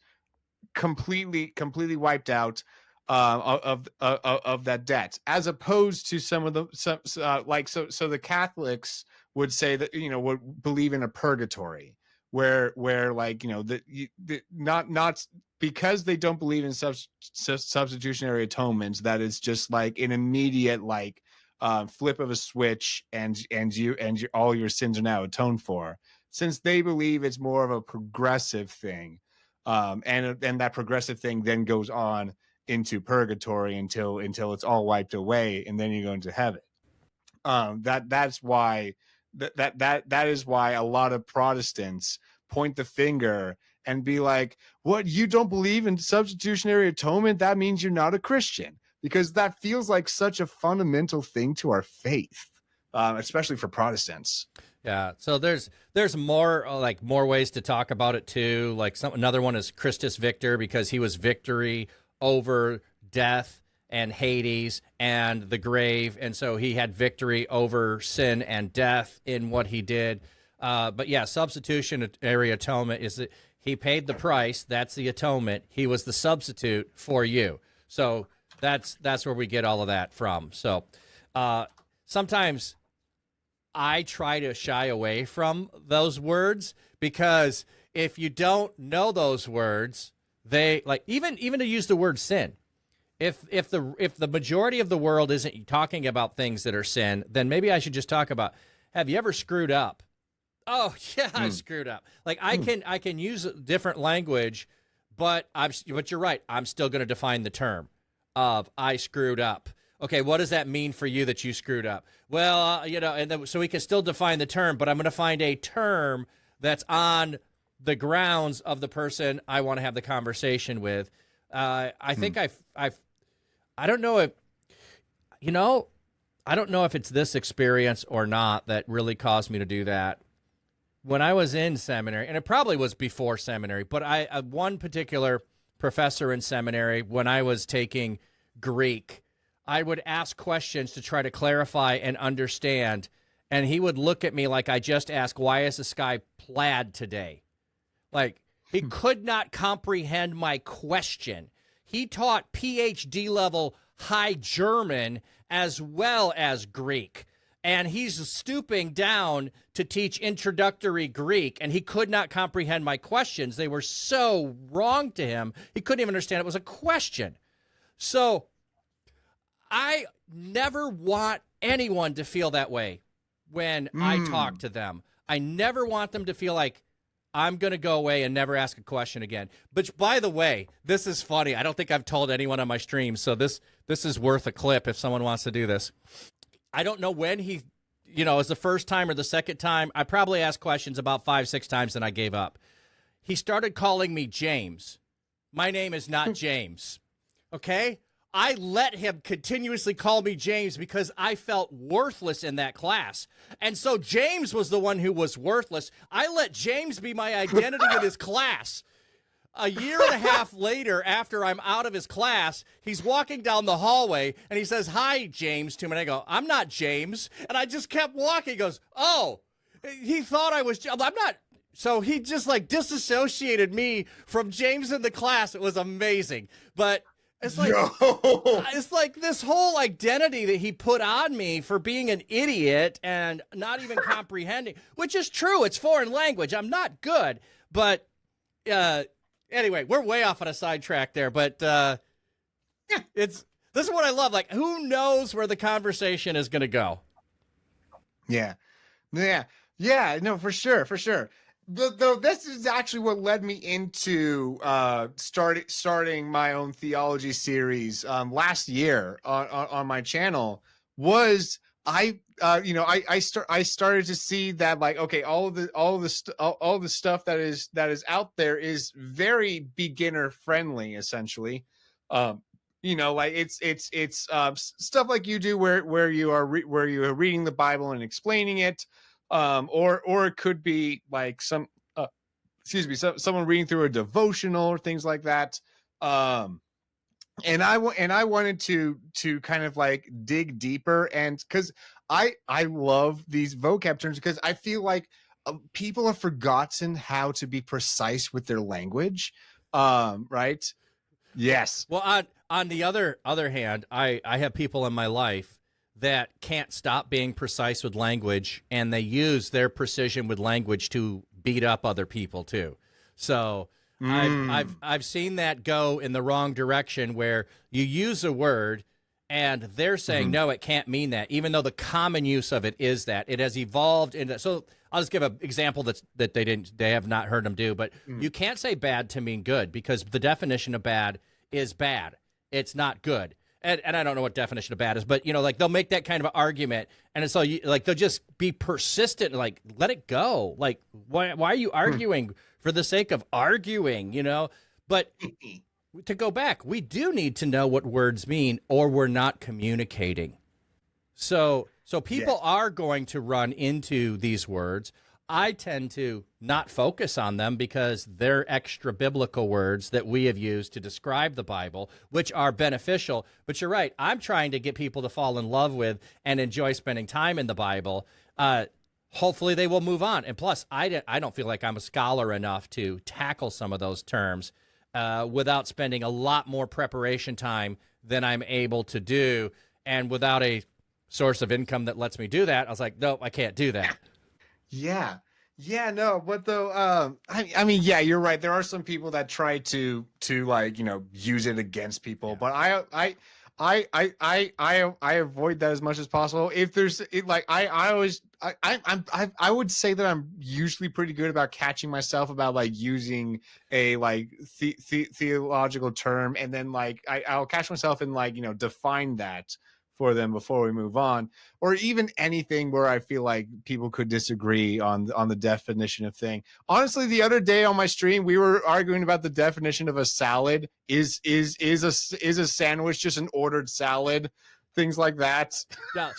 completely wiped out of that debt, as opposed to some of the so the Catholics would say that would believe in a purgatory where like not because they don't believe in substitutionary atonements, that is just like an immediate like flip of a switch, and all your sins are now atoned for. Since they believe it's more of a progressive thing, and that progressive thing then goes on into purgatory until it's all wiped away, and then you go into heaven. That's why that is why a lot of Protestants point the finger and be like, "What, you don't believe in substitutionary atonement? That means you're not a Christian," because that feels like such a fundamental thing to our faith, especially for Protestants. Yeah, so there's more more ways to talk about it too. Like another one is Christus Victor, because he was victory over death and Hades and the grave, and so he had victory over sin and death in what he did. But yeah, substitutionary atonement is that he paid the price. That's the atonement. He was the substitute for you. So that's where we get all of that from. So sometimes I try to shy away from those words, because if you don't know those words, they even to use the word sin. If the majority of the world isn't talking about things that are sin, then maybe I should just talk about, have you ever screwed up? Oh yeah, I screwed up. I can use different language, but you're right. I'm still going to define the term of I screwed up. Okay, what does that mean for you that you screwed up? Well, and then, so we can still define the term, but I'm going to find a term that's on the grounds of the person I want to have the conversation with. I think I don't know if, I don't know if it's this experience or not that really caused me to do that. When I was in seminary, and it probably was before seminary, but one particular professor in seminary, when I was taking Greek, I would ask questions to try to clarify and understand, and he would look at me like I just asked, why is the sky plaid today? He could not comprehend my question. He taught PhD level high German as well as Greek, and he's stooping down to teach introductory Greek, and he could not comprehend my questions. They were so wrong to him, he couldn't even understand it was a question. So I never want anyone to feel that way when I talk to them. I never want them to feel like I'm going to go away and never ask a question again. But by the way, this is funny. I don't think I've told anyone on my stream, so this is worth a clip if someone wants to do this. I don't know when he, it was the first time or the second time. I probably asked questions about 5-6 times and I gave up. He started calling me James. My name is not James. Okay? I let him continuously call me James because I felt worthless in that class. And so James was the one who was worthless. I let James be my identity in his class. A year and a half later, after I'm out of his class, he's walking down the hallway and he says, "Hi, James," to me. And I go, "I'm not James." And I just kept walking. He goes, "Oh, he thought I was, I'm not." So he just disassociated me from James in the class. It was amazing. But it's it's like this whole identity that he put on me for being an idiot and not even comprehending, which is true. It's foreign language. I'm not good. But anyway, we're way off on a sidetrack there. But this is what I love. Who knows where the conversation is going to go? Yeah. No, for sure. Though this is actually what led me into starting my own theology series last year on my channel. Was I started to see that all the stuff that is out there is very beginner friendly, essentially. It's stuff like you do where you are reading the Bible and explaining it. Or it could be someone reading through a devotional or things like that. And I wanted to kind of dig deeper, and because I love these vocab terms, because I feel like people have forgotten how to be precise with their language. Right? Yes. Well, on the other hand, I have people in my life that can't stop being precise with language, and they use their precision with language to beat up other people too. So I've seen that go in the wrong direction, where you use a word And they're saying, no, it can't mean that, even though the common use of it is that. It has evolved into. So I'll just give an example that they have not heard them do. But you can't say bad to mean good, because the definition of bad is bad. It's not good. And I don't know what definition of bad is, but, like, they'll make that kind of an argument. And it's so, like, they'll just be persistent, like, let it go. Like, why are you arguing for the sake of arguing, But to go back, we do need to know what words mean, or we're not communicating. So people are going to run into these words. I tend to not focus on them because they're extra biblical words that we have used to describe the Bible, which are beneficial. But you're right. I'm trying to get people to fall in love with and enjoy spending time in the Bible. Hopefully they will move on. And plus, I don't feel like I'm a scholar enough to tackle some of those terms without spending a lot more preparation time than I'm able to do. And without a source of income that lets me do that, I was like, nope, I can't do that. Yeah. Yeah, no, but though, I mean, yeah, you're right. There are some people that try to like, use it against people, but I avoid that as much as possible. If there's I would say that I'm usually pretty good about catching myself about like using a like theological term, and then like I'll catch myself and like, define that for them before we move on, or even anything where I feel like people could disagree on the definition of thing. Honestly, the other day on my stream, we were arguing about the definition of a salad. Is a sandwich just an ordered salad? Things like that. Now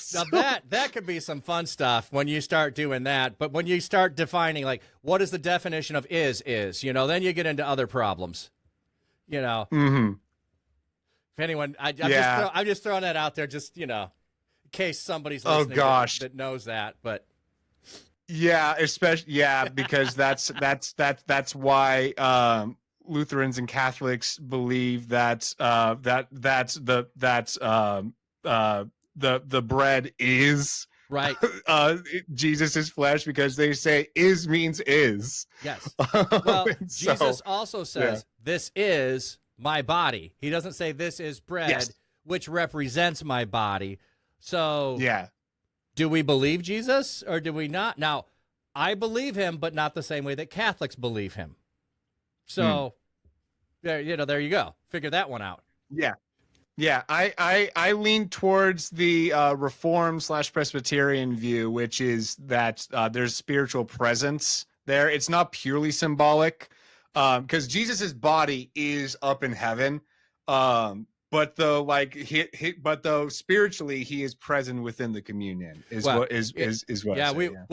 that could be some fun stuff when you start doing that. But when you start defining like what is the definition of is, then you get into other problems. Mm-hmm. If anyone, I'm just throwing that out there, just in case somebody's listening that knows that. But yeah, especially because that's why Lutherans and Catholics believe that the bread is right. Jesus's flesh, because they say is means is. Yes. Well, Jesus also says this is my body. He doesn't say this is bread, which represents my body. So do we believe Jesus or do we not? Now, I believe him, but not the same way that Catholics believe him. So there you go. Figure that one out. Yeah. Yeah, I lean towards the Reformed/Presbyterian view, which is that there's spiritual presence there. It's not purely symbolic, because Jesus's body is up in heaven, but though though spiritually he is present within the communion. What I say,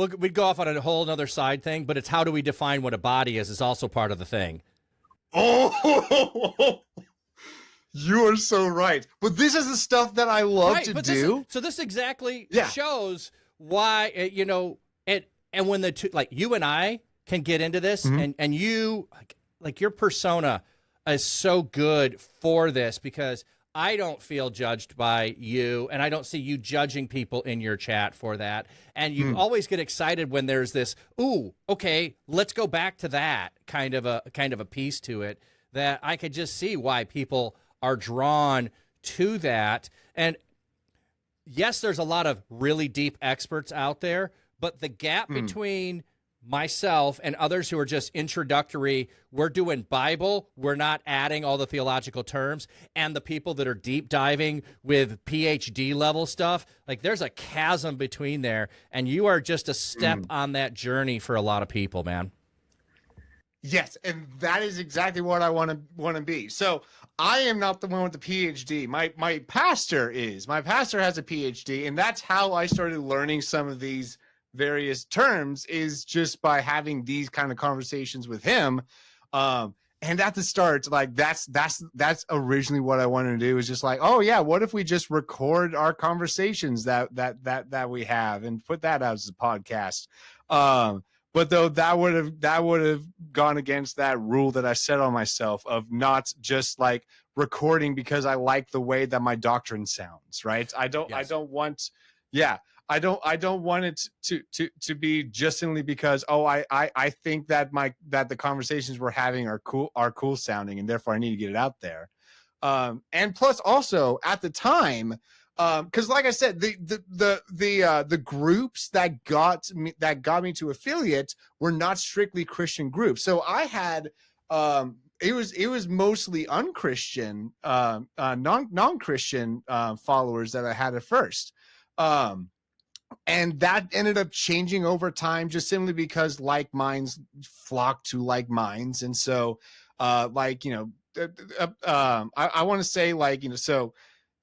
we'd go off on a whole other side thing, but it's how do we define what a body is also part of the thing. Oh. You are so right. But this is the stuff that I love to do. This exactly shows why, and when the two, like you and I can get into this, and you, like your persona is so good for this, because I don't feel judged by you, and I don't see you judging people in your chat for that. And you always get excited when there's this, ooh, okay, let's go back to that kind of a piece to it, that I could just see why people are drawn to that. And yes, there's a lot of really deep experts out there, but the gap between myself and others who are just introductory, we're doing Bible, we're not adding all the theological terms, and the people that are deep diving with PhD level stuff, like there's a chasm between there, and you are just a step on that journey for a lot of people, man. Yes, and that is exactly what I want to be. So I am not the one with the PhD. My pastor is. My pastor has a PhD, and that's how I started learning some of these various terms, is just by having these kind of conversations with him. And at the start, like that's originally what I wanted to do, is just like, oh yeah, what if we just record our conversations that we have and put that out as a podcast? But though that would have gone against that rule that I set on myself of not just like recording because I like the way that my doctrine sounds, right? I don't want it to be just simply because I think that the conversations we're having are cool sounding, and therefore I need to get it out there. And plus also at the time, because like I said, the groups that got me to affiliate were not strictly Christian groups. So I had it was mostly unchristian, non-Christian followers that I had at first. And that ended up changing over time, just simply because like minds flock to like minds. And so like, you know, I want to say, like, you know, so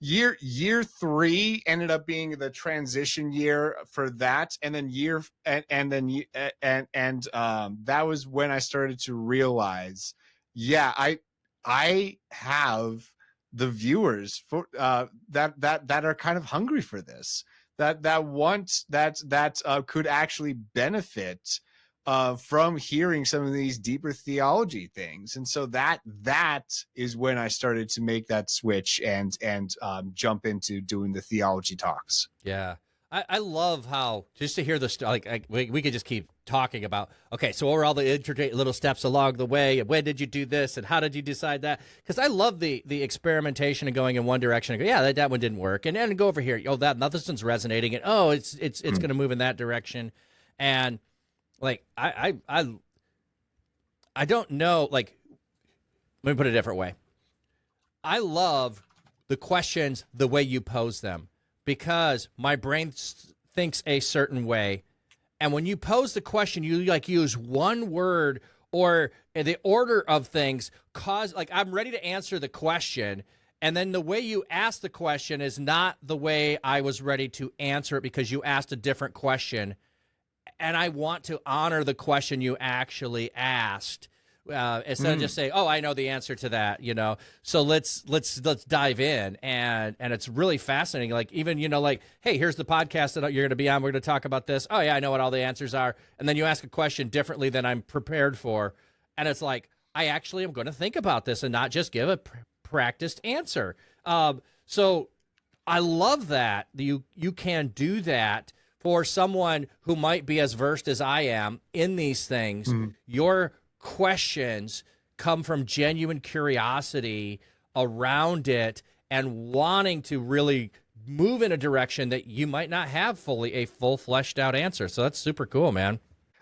year 3 ended up being the transition year for that, and then that was when I started to realize, yeah, I have the viewers for that are kind of hungry for this, that could actually benefit from hearing some of these deeper theology things. And so that is when I started to make that switch and jump into doing the theology talks. Yeah. I love how, just to hear the we could just keep talking about, okay, so what were all the intricate little steps along the way, and when did you do this, and how did you decide that? Because I love the experimentation and going in one direction and go, yeah, that one didn't work, and then go over here, oh, that nothing's resonating, and oh, it's going to move in that direction. And like I don't know, like, let me put it a different way. I love the questions the way you pose them, because my brain thinks a certain way. And when you pose the question, you like use one word or the order of things like I'm ready to answer the question. And then the way you ask the question is not the way I was ready to answer it, because you asked a different question. And I want to honor the question you actually asked. Instead of just saying, "Oh, I know the answer to that," you know. So let's dive in, and it's really fascinating. Like, even, you know, like, hey, here's the podcast that you're going to be on. We're going to talk about this. Oh yeah, I know what all the answers are. And then you ask a question differently than I'm prepared for, and it's like, I actually am going to think about this and not just give a practiced answer. So I love that you can do that for someone who might be as versed as I am in these things. Your questions come from genuine curiosity around it and wanting to really move in a direction that you might not have a full fleshed out answer. So that's super cool, man.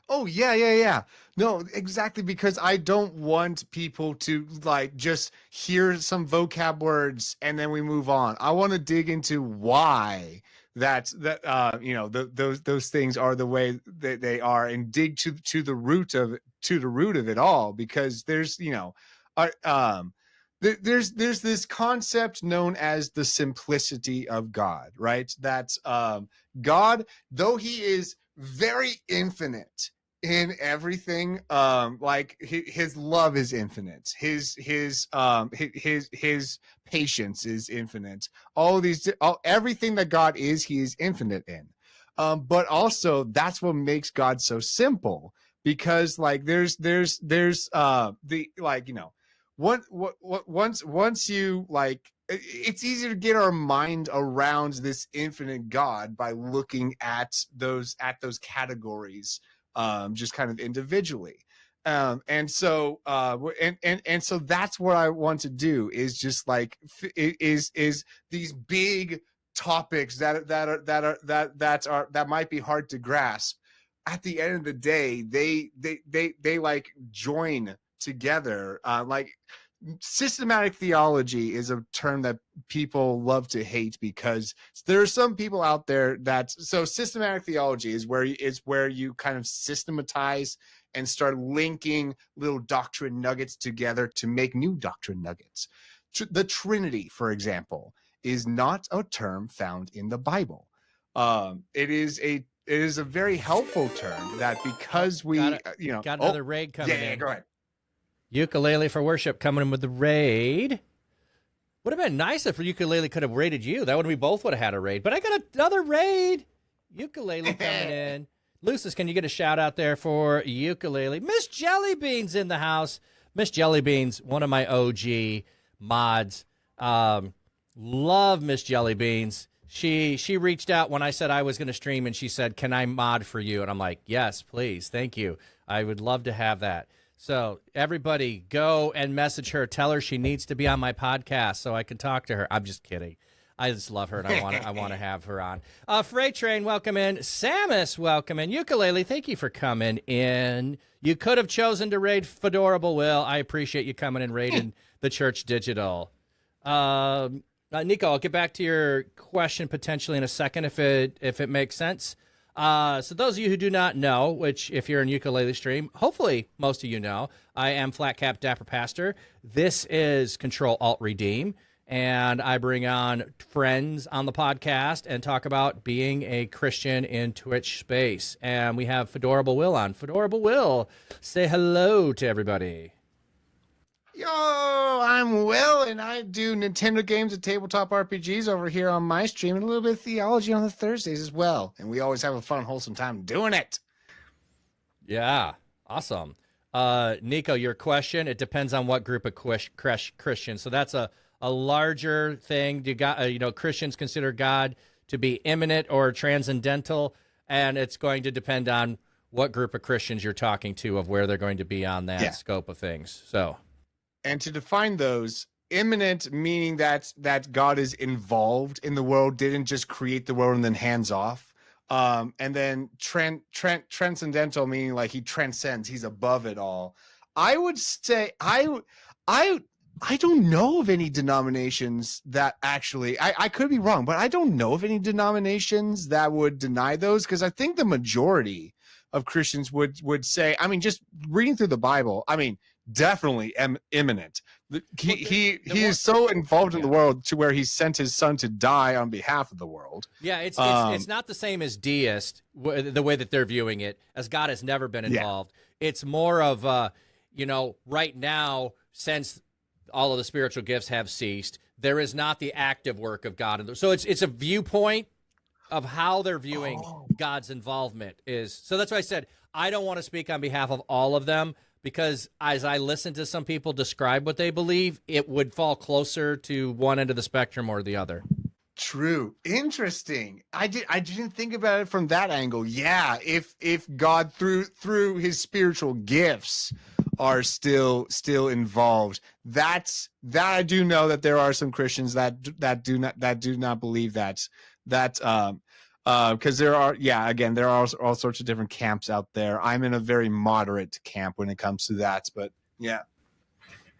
Oh, yeah. No, exactly, because I don't want people to like just hear some vocab words and then we move on. I want to dig into why you know, those things are the way that they are, and dig to the root of it all, because there's, you know, there's this concept known as the simplicity of God, right? That God, though he is very infinite in everything, like his love is infinite, his patience is infinite, everything that God is, he is infinite in, but also that's what makes God so simple, because like there's the, like, you know, once you, like, it's easier to get our mind around this infinite God by looking at those categories, just kind of individually. And so so that's what I want to do, is just like is these big topics that might be hard to grasp. At the end of the day, they like join together. Like, systematic theology is a term that people love to hate, because there are some people out there so systematic theology is where you kind of systematize and start linking little doctrine nuggets together to make new doctrine nuggets. The Trinity, for example, is not a term found in the Bible. It is a very helpful term that, because we, you know, got another raid coming in. Yeah, go ahead. Ukulele for Worship coming in with the raid. Would have been nice if Ukulele could have raided you. That would we both would have had a raid. But I got another raid. Ukulele coming in. Lucis, can you get a shout out there for Ukulele? Miss Jellybeans in the house. Miss Jellybeans, one of my OG mods. Love Miss Jellybeans. She reached out when I said I was going to stream, and she said, "Can I mod for you?" And I'm like, "Yes, please. Thank you. I would love to have that." So everybody go and message her. Tell her she needs to be on my podcast so I can talk to her. I'm just kidding. I just love her, and I want to have her on. Freight Train, welcome in. Samus, welcome in. Ukulele, thank you for coming in. You could have chosen to raid Fedorable Will. I appreciate you coming and raiding the Church Digital. Nico, I'll get back to your question potentially in a second if it makes sense. So those of you who do not know, which if you're in ukulele stream, hopefully most of you know, I am Flat Cap Dapper Pastor. This is Control Alt Redeem, and I bring on friends on the podcast and talk about being a Christian in Twitch space. And we have Fedorable Will on. Fedorable Will, say hello to everybody. Yo, I'm Will, and I do Nintendo games and tabletop RPGs over here on my stream, and a little bit of theology on the Thursdays as well. And we always have a fun, wholesome time doing it. Yeah, awesome. Nico, your question, it depends on what group of Christians. So that's a larger thing. Christians consider God to be imminent or transcendental, and it's going to depend on what group of Christians you're talking to of where they're going to be on that scope of things. So. And to define those, imminent meaning that God is involved in the world, didn't just create the world and then hands off. And then transcendental meaning like he transcends, he's above it all. I would say I don't know of any denominations that actually I could be wrong, but I don't know of any denominations that would deny those, because I think the majority of Christians would say, I mean, just reading through the Bible, I mean, definitely imminent. He is so involved in the world to where he sent his son to die on behalf of the world. Yeah, it's not the same as deist, the way that they're viewing it, as God has never been involved. Yeah. It's more of, right now, since all of the spiritual gifts have ceased, there is not the active work of God. So it's a viewpoint of how they're viewing God's involvement is. So that's why I said I don't want to speak on behalf of all of them, because as I listen to some people describe what they believe, it would fall closer to one end of the spectrum or the other. True. Interesting. I didn't think about it from that angle. Yeah, if God through his spiritual gifts are still involved, that I do know that there are some Christians that do not believe that because there are all sorts of different camps out there. I'm in a very moderate camp when it comes to that, but yeah.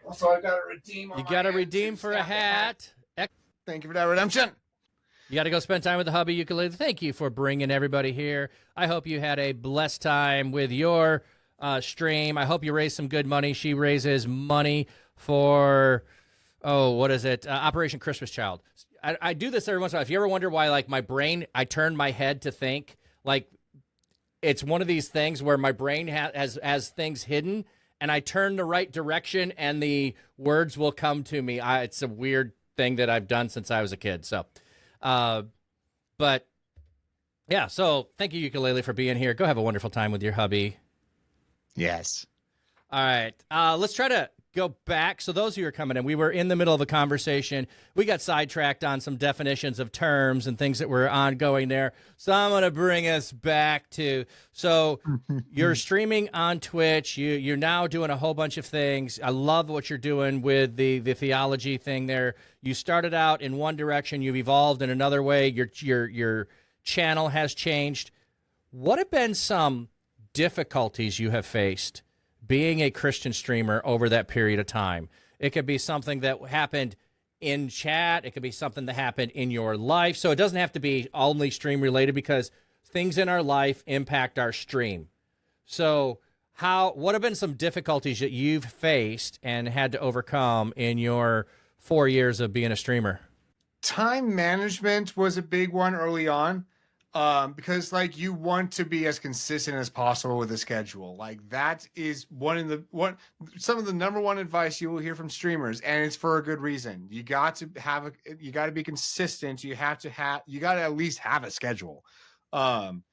Also, I got to redeem. You got to redeem for a hat. Thank you for that redemption. You got to go spend time with the hubby ukulele. Thank you for bringing everybody here. I hope you had a blessed time with your stream. I hope you raised some good money. She raises money for, Operation Christmas Child. I do this every once in a while. If you ever wonder why, like, my brain, I turn my head to think, like, it's one of these things where my brain has things hidden, and I turn the right direction, and the words will come to me. It's a weird thing that I've done since I was a kid. So, but, yeah, so thank you, Ukulele, for being here. Go have a wonderful time with your hubby. Yes. All right. Let's try to go back. So those of you who are coming in, we were in the middle of a conversation. We got sidetracked on some definitions of terms and things that were ongoing there. So I'm going to bring us back to, so you're streaming on Twitch. You're now doing a whole bunch of things. I love what you're doing with the theology thing there. You started out in one direction. You've evolved in another way. Your channel has changed. What have been some difficulties you have faced being a Christian streamer over that period of time? It could be something that happened in chat. It could be something that happened in your life. So it doesn't have to be only stream related, because things in our life impact our stream. So what have been some difficulties that you've faced and had to overcome in your 4 years of being a streamer? Time management was a big one early on. Because like you want to be as consistent as possible with the schedule. Like that is some of the number one advice you will hear from streamers, and it's for a good reason. You got to be consistent. You got to at least have a schedule. And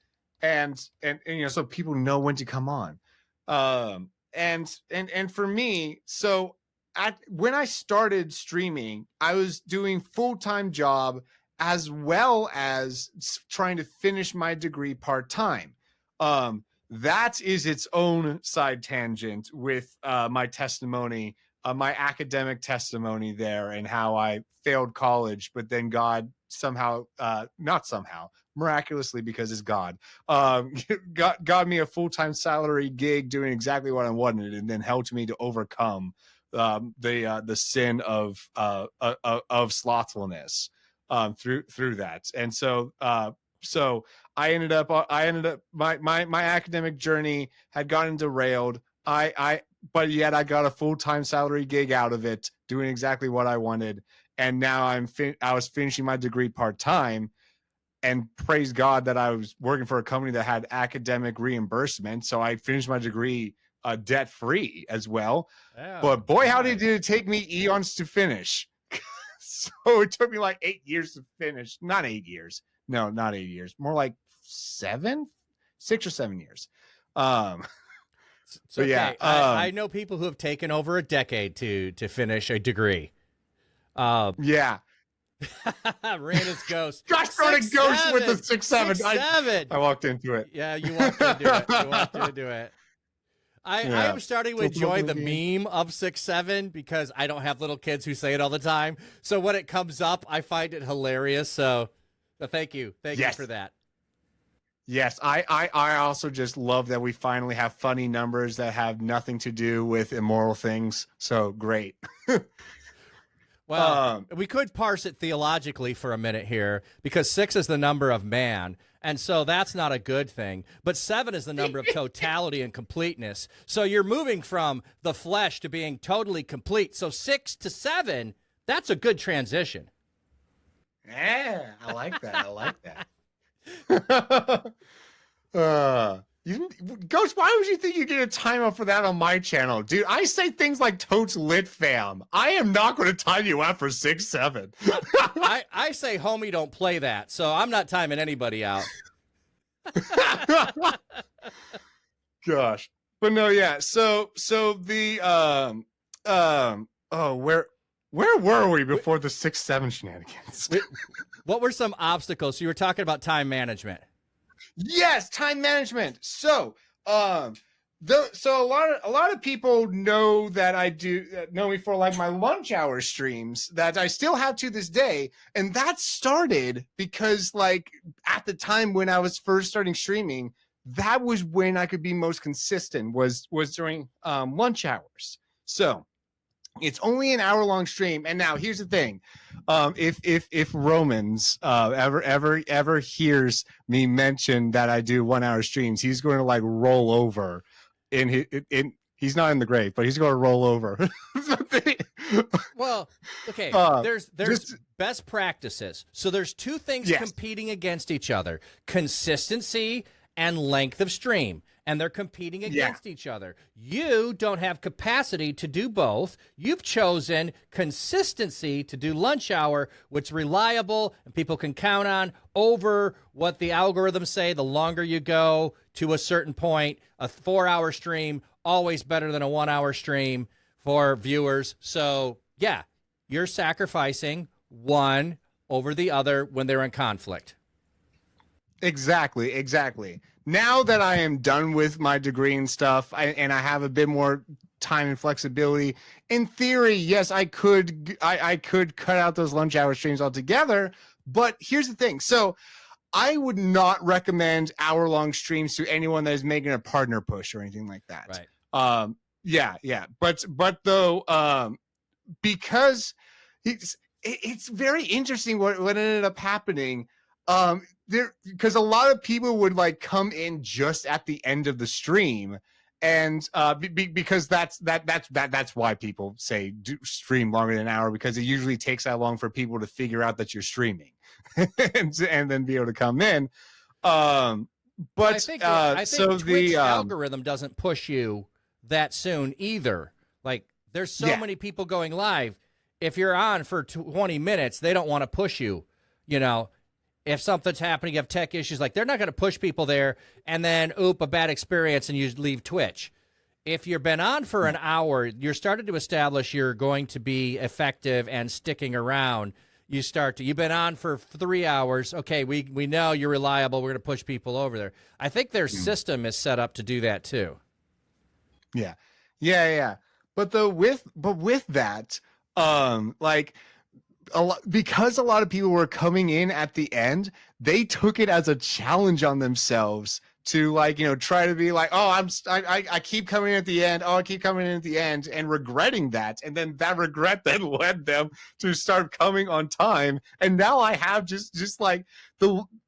so people know when to come on. And for me, so when I started streaming, I was doing full-time job as well as trying to finish my degree part-time. that is its own side tangent with my testimony, my academic testimony there, and how I failed college, but then God somehow, not somehow, miraculously, because it's God, got me a full-time salary gig doing exactly what I wanted, and then helped me to overcome the sin of slothfulness through that. And so I ended up my academic journey had gotten derailed. But yet I got a full-time salary gig out of it, doing exactly what I wanted. And now I was finishing my degree part-time, and praise God that I was working for a company that had academic reimbursement. So I finished my degree debt-free as well. Oh, but boy, nice. How did it take me eons to finish? So it took me like 8 years to finish. Not 8 years. No, not 8 years. More like 6 or 7 years. So yeah, I know people who have taken over a decade to finish a degree. Yeah. Randall's ghost. Gosh, got a ghost with the 6'7". I walked into it. Yeah, you walked into it. I am starting to enjoy the meme of 6'7" because I don't have little kids who say it all the time. So when it comes up, I find it hilarious. So thank you. Thank you for that. Yes, I also just love that we finally have funny numbers that have nothing to do with immoral things. So great. Well, we could parse it theologically for a minute here, because 6 is the number of man, and so that's not a good thing. But 7 is the number of totality and completeness. So you're moving from the flesh to being totally complete. So 6 to 7, that's a good transition. Yeah, I like that. Ghost, why would you think you get a timeout for that on my channel? Dude, I say things like totes lit fam. I am not going to time you out for 6'7". I say homie don't play that, so I'm not timing anybody out. Gosh. But no, yeah. So the where were we before the 6'7" shenanigans? What were some obstacles? So you were talking about time management. Yes, time management. So, a lot of people know that I know me for like my lunch hour streams that I still have to this day, and that started because like at the time when I was first starting streaming, that was when I could be most consistent was during lunch hours. So it's only an hour-long stream, and now here's the thing: if Romans ever hears me mention that I do 1 hour streams, he's going to like roll over. He's not in the grave, but he's going to roll over. Well, okay. There's best practices. So there's two things competing against each other: consistency and length of stream. And they're competing against each other. You don't have capacity to do both. You've chosen consistency to do lunch hour, which is reliable and people can count on, over what the algorithms say. The longer you go to a certain point, a 4-hour stream, always better than a 1 hour stream for viewers. So yeah, you're sacrificing one over the other when they're in conflict. Exactly. Now that I am done with my degree and stuff, and I have a bit more time and flexibility, in theory, yes, I could cut out those lunch hour streams altogether. But here's the thing. So I would not recommend hour-long streams to anyone that is making a partner push or anything like that. Right. Yeah. But though, because it's very interesting what ended up happening. Because a lot of people would like come in just at the end of the stream, and because that's why people say do stream longer than an hour, because it usually takes that long for people to figure out that you're streaming and then be able to come in. But I think Twitch algorithm doesn't push you that soon either. Like there's so many people going live. If you're on for 20 minutes, they don't want to push you, you know. If something's happening, you have tech issues, like they're not going to push people there and then, a bad experience and you leave Twitch. If you've been on for an hour, you're starting to establish you're going to be effective and sticking around. you've been on for 3 hours. Okay, we know you're reliable. We're going to push people over there. I think their system is set up to do that too. Yeah. But with that, like because a lot of people were coming in at the end, they took it as a challenge on themselves to try to be like, oh, I keep coming in at the end. Oh, I keep coming in at the end, and regretting that. And then that regret then led them to start coming on time. And now I have just like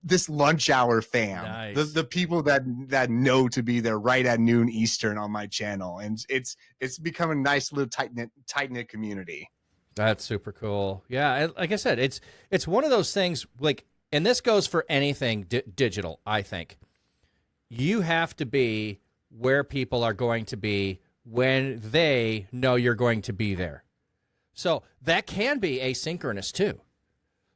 this lunch hour fam, Nice. the people that know to be there right at noon Eastern on my channel. And it's become a nice little tight knit community. That's super cool. Yeah, like I said, it's one of those things, like, and this goes for anything digital, I think. You have to be where people are going to be when they know you're going to be there. So that can be asynchronous too.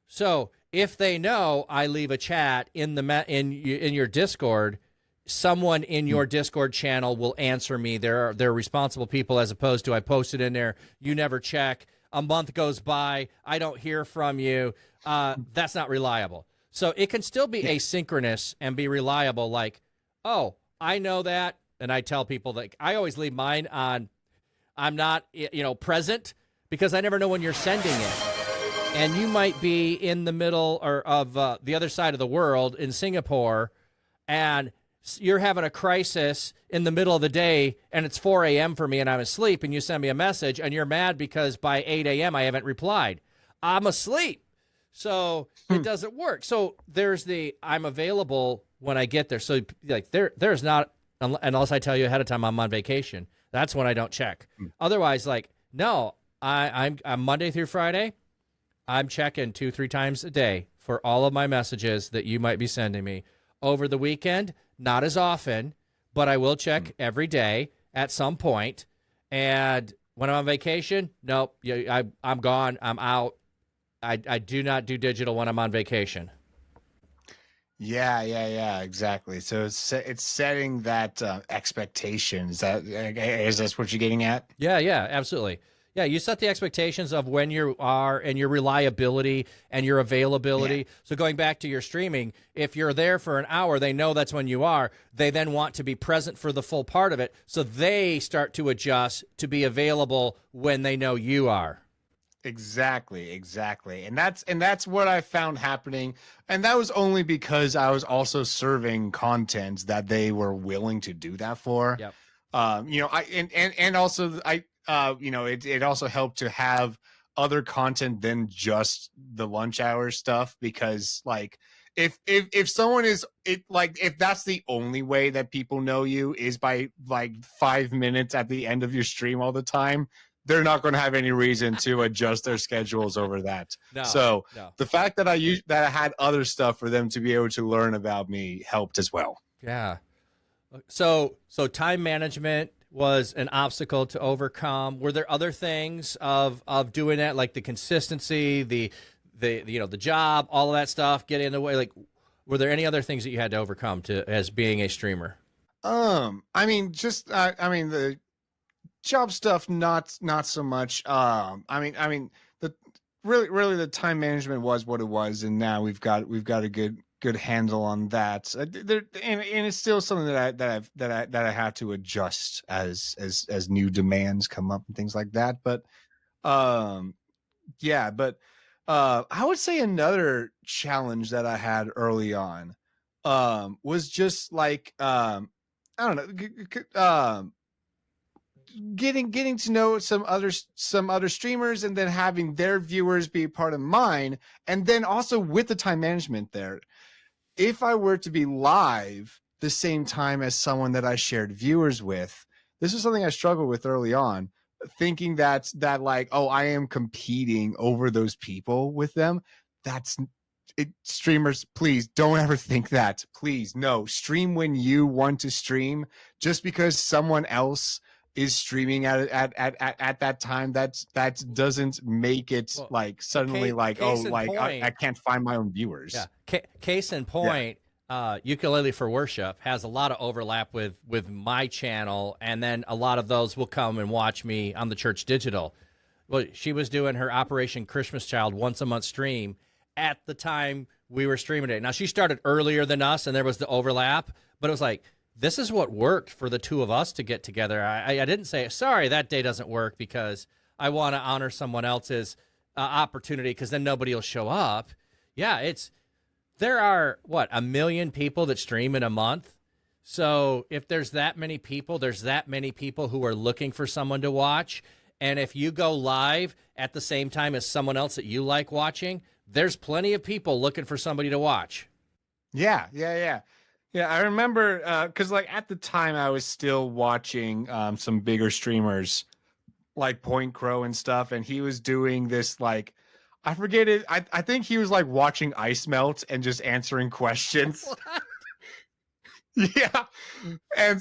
So if they know I leave a chat in your Discord, someone in your Discord channel will answer me. They're responsible people, as opposed to I posted in there, you never check. A month goes by, I don't hear from you. That's not reliable. So it can still be asynchronous and be reliable. Like, oh, I know that, and I tell people that I always leave mine on. I'm not, present, because I never know when you're sending it, and you might be in the middle of the other side of the world in Singapore, and you're having a crisis in the middle of the day, and it's 4 a.m. for me, and I'm asleep, and you send me a message, and you're mad because by 8 a.m. I haven't replied. I'm asleep, so it doesn't work. So there's the I'm available when I get there. So like there's not, unless I tell you ahead of time I'm on vacation. That's when I don't check. Otherwise, like, no, I'm Monday through Friday. I'm checking 2-3 times a day for all of my messages that you might be sending me. Over the weekend, not as often, but I will check every day at some point. And when I'm on vacation, nope, I'm gone. I'm out. I do not do digital when I'm on vacation. Yeah, exactly. So it's setting that expectation. Is that what you're getting at? Yeah, absolutely. Yeah, you set the expectations of when you are and your reliability and your availability. Yeah. So going back to your streaming, if you're there for an hour, they know that's when you are. They then want to be present for the full part of it. So they start to adjust to be available when they know you are. Exactly. And that's what I found happening. And that was only because I was also serving content that they were willing to do that for. Yep. It also helped to have other content than just the lunch hour stuff, because like if someone is if that's the only way that people know you is by like 5 minutes at the end of your stream all the time, they're not going to have any reason to adjust their schedules over that. No. The fact that I had other stuff for them to be able to learn about me helped as well. Yeah. So time management was an obstacle to overcome. Were there other things of doing that, like the consistency, the job, all of that stuff getting in the way? Like, were there any other things that you had to overcome as being a streamer? The job stuff, not so much. Really the time management was what it was, and now we've got a good handle on that. And it's still something that I have to adjust as new demands come up and things like that. But I would say another challenge that I had early on was just like getting to know some other streamers, and then having their viewers be a part of mine. And then also with the time management there, if I were to be live the same time as someone that I shared viewers with, this is something I struggled with early on, thinking that like, oh, I am competing over those people with them. That's it. Streamers, please don't ever think that. Please, no. Stream when you want to stream. Just because someone else is streaming at that time, that doesn't make it like suddenly I can't find my own viewers. Yeah. Case in point, Ukulele for Worship has a lot of overlap with my channel, and then a lot of those will come and watch me on the Church Digital. Well, she was doing her Operation Christmas Child once a month stream at the time we were streaming it. Now, she started earlier than us, and there was the overlap, but it was like, this is what worked for the two of us to get together. I didn't say, sorry, that day doesn't work because I want to honor someone else's opportunity because then nobody will show up. Yeah, there are, 1 million people that stream in a month. So if there's that many people, there's that many people who are looking for someone to watch. And if you go live at the same time as someone else that you like watching, there's plenty of people looking for somebody to watch. Yeah. I remember because like at the time I was still watching some bigger streamers like Point Crow and stuff, and he was doing this like I forget it. I think he was like watching ice melt and just answering questions. Yeah, and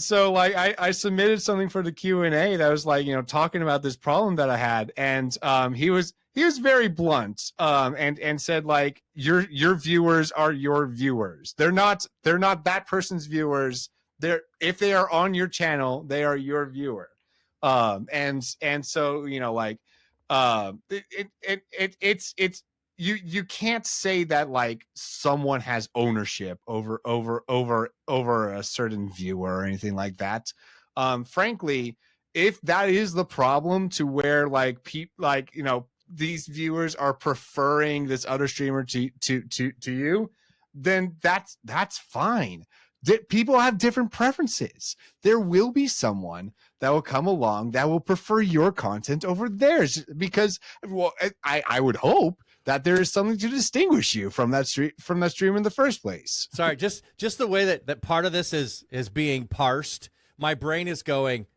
so like I submitted something for the Q&A that was like, you know, talking about this problem that I had, and he was very blunt and said like your viewers are your viewers. They're not that person's viewers. If they are on your channel, they are your viewer. And so, you know, like it's you can't say that like someone has ownership over a certain viewer or anything like that. Frankly, if that is the problem to where like you know, these viewers are preferring this other streamer to you, then that's fine. People have different preferences. There will be someone that will come along that will prefer your content over theirs because, well, I would hope that there is something to distinguish you from that stream in the first place. Sorry, just the way that part of this is being parsed, my brain is going,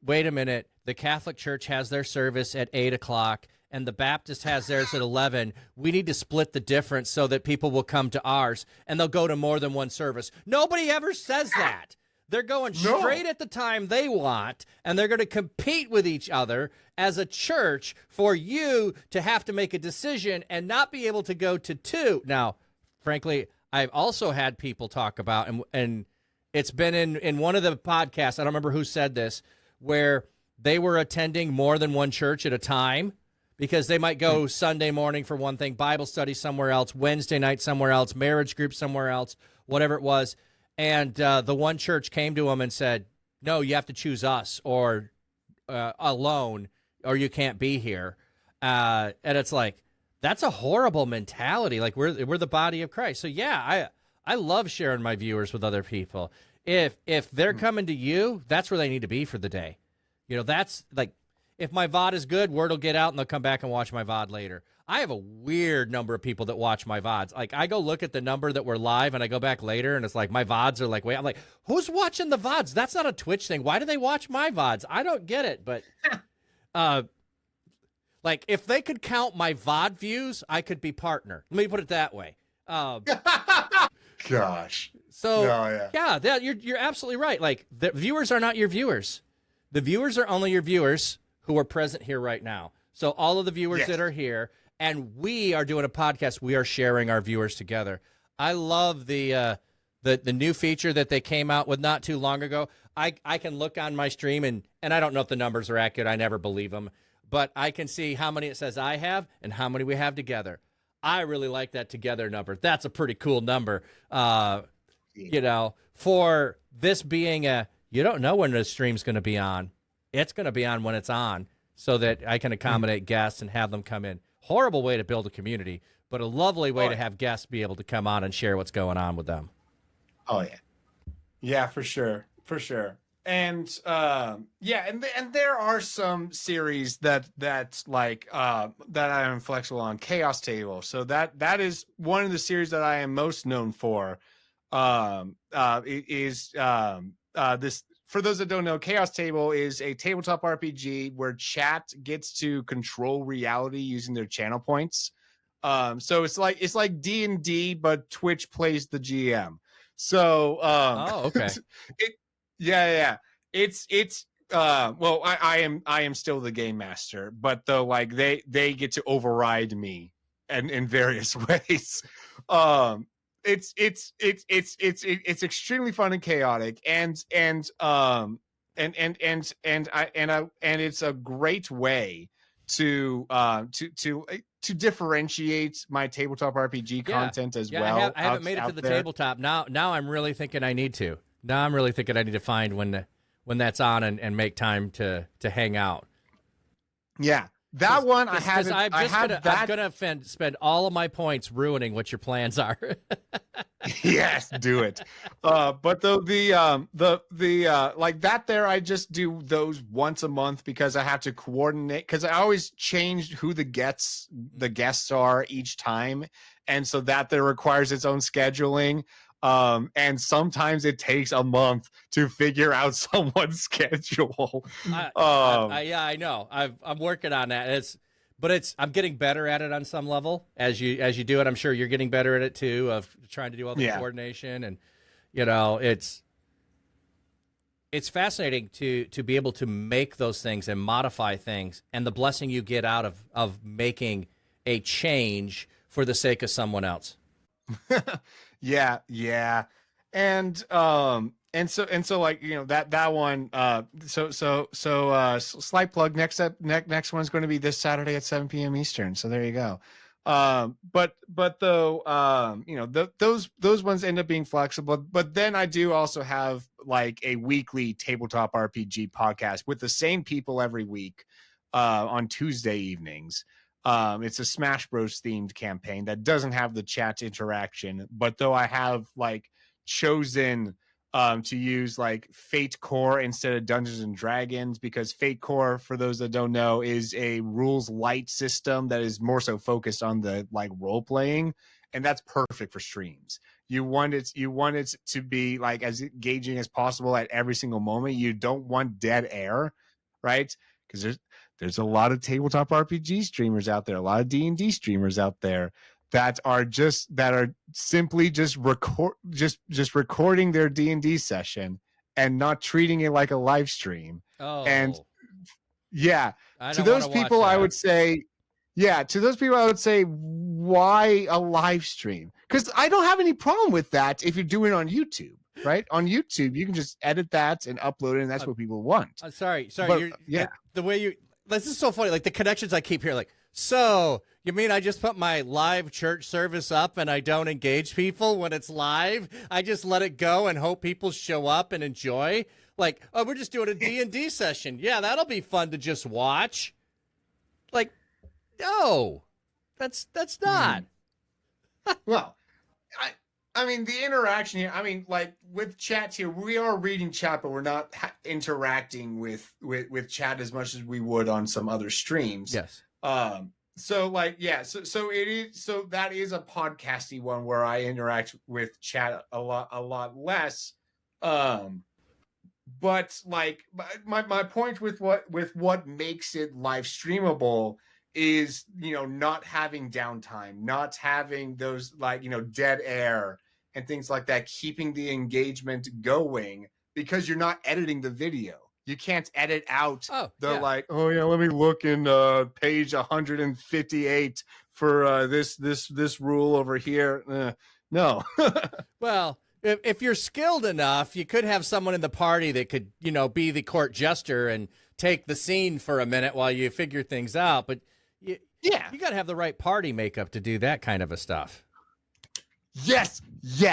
wait a minute, the Catholic Church has their service at 8:00 and the Baptist has theirs at 11. We need to split the difference so that people will come to ours and they'll go to more than one service. Nobody ever says that. They're going straight at the time they want, and they're going to compete with each other as a church for you to have to make a decision and not be able to go to two. Now, frankly, I've also had people talk about, and it's been in one of the podcasts, I don't remember who said this, where they were attending more than one church at a time because they might go Sunday morning for one thing, Bible study somewhere else, Wednesday night somewhere else, marriage group somewhere else, whatever it was. And the one church came to them and said, no, you have to choose us or alone or you can't be here. And it's like, that's a horrible mentality. Like we're the body of Christ. So yeah, I love sharing my viewers with other people. If they're coming to you, that's where they need to be for the day. You know, that's like, if my VOD is good, word will get out and they'll come back and watch my VOD later. I have a weird number of people that watch my VODs. Like, I go look at the number that were live and I go back later and it's like my VODs are like, wait, I'm like, who's watching the VODs? That's not a Twitch thing. Why do they watch my VODs? I don't get it. But, like, if they could count my VOD views, I could be partner. Let me put it that way. Gosh. So, yeah, you're absolutely right. Like, the viewers are not your viewers. The viewers are only your viewers who are present here right now. So all of the viewers that are here, and we are doing a podcast, we are sharing our viewers together. I love the new feature that they came out with not too long ago. I can look on my stream, and I don't know if the numbers are accurate. I never believe them. But I can see how many it says I have and how many we have together. I really like that together number. That's a pretty cool number. You know, for this being you don't know when the stream's going to be on. It's going to be on when it's on so that I can accommodate guests and have them come in. Horrible way to build a community, but a lovely way to have guests be able to come on and share what's going on with them. Oh, yeah. Yeah, for sure. For sure. And and there are some series that like that I am flexible on. Chaos Table. So that is one of the series that I am most known for. This, for those that don't know, Chaos Table is a tabletop RPG where chat gets to control reality using their channel points. So it's like D&D, but Twitch plays the GM. So okay. It's well, I am still the game master, but though like they get to override me and in various ways. It's extremely fun and chaotic, and it's a great way to differentiate my tabletop RPG content as well. I haven't made it to the tabletop. Now I'm really thinking I need to. Now I'm really thinking I need to find when that's on and make time to hang out. Yeah. That one I haven't. I'm gonna spend all of my points ruining what your plans are. Yes, do it. But the like that there, I just do those once a month because I have to coordinate. Because I always change who the guests are each time, and so that there requires its own scheduling. And sometimes it takes a month to figure out someone's schedule. Yeah, I know. I'm working on that. I'm getting better at it on some level as you do it. I'm sure you're getting better at it too, of trying to do all the coordination, and it's fascinating to be able to make those things and modify things, and the blessing you get out of making a change for the sake of someone else. Yeah. And so like, that one, slight plug, next one's going to be this Saturday at 7 p.m. Eastern. So there you go. But though, those ones end up being flexible, but then I do also have like a weekly tabletop RPG podcast with the same people every week, on Tuesday evenings. It's a Smash Bros themed campaign that doesn't have the chat interaction, but though I have like chosen to use like Fate Core instead of Dungeons and Dragons, because Fate Core, for those that don't know, is a rules light system that is more so focused on the like role playing, and that's perfect for streams. You want it to be like as engaging as possible at every single moment. You don't want dead air, right? Because there's a lot of tabletop RPG streamers out there, a lot of D&D streamers out there that are simply just recording their D&D session and not treating it like a live stream. Oh. And yeah, to those people I would say, why a live stream? Because I don't have any problem with that if you're doing it on YouTube. Right, on YouTube, you can just edit that and upload it, and that's what people want. Sorry, but, the way you. This is so funny. Like the connections I keep here. Like, so you mean I just put my live church service up and I don't engage people when it's live? I just let it go and hope people show up and enjoy. Like, oh, we're just doing a D&D session. Yeah, that'll be fun to just watch. Like, no, that's not. Well, I mean, the interaction here, I mean, like with chats here, we are reading chat, but we're not interacting with chat as much as we would on some other streams. Yes. So like, yeah, so it is, so that is a podcasty one where I interact with chat a lot less. But like my point with what makes it live streamable is, not having downtime, not having those like, dead air and things like that, keeping the engagement going, because you're not editing the video. You can't edit out let me look in page 158 for this rule over here. No. Well, if you're skilled enough, you could have someone in the party that could, be the court jester and take the scene for a minute while you figure things out. But you got to have the right party makeup to do that kind of a stuff. Yes. You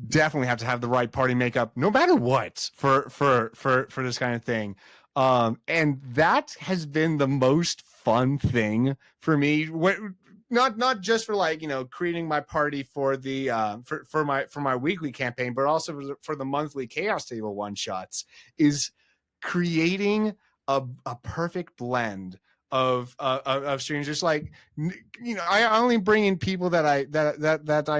definitely have to have the right party makeup, no matter what, for this kind of thing. And that has been the most fun thing for me. Not just for like, creating my party for the for my weekly campaign, but also for the monthly Chaos Table one shots, is creating a perfect blend of streams. Just like, I only bring in people that I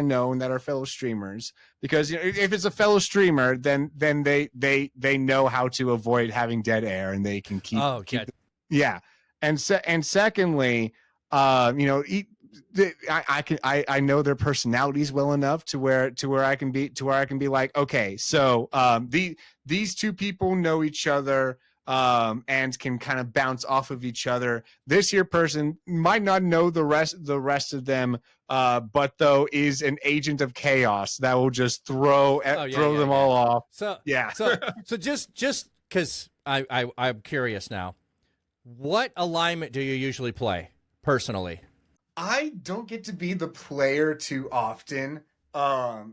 know and that are fellow streamers, because if it's a fellow streamer, then they know how to avoid having dead air, and they can keep and secondly, I know their personalities well enough to where I can be like, okay, so these two people know each other. and can kind of bounce off of each other. This here person might not know the rest of them, but though is an agent of chaos that will just throw them all off. So yeah. so just because I'm curious now, what alignment do you usually play personally? I don't get to be the player too often. I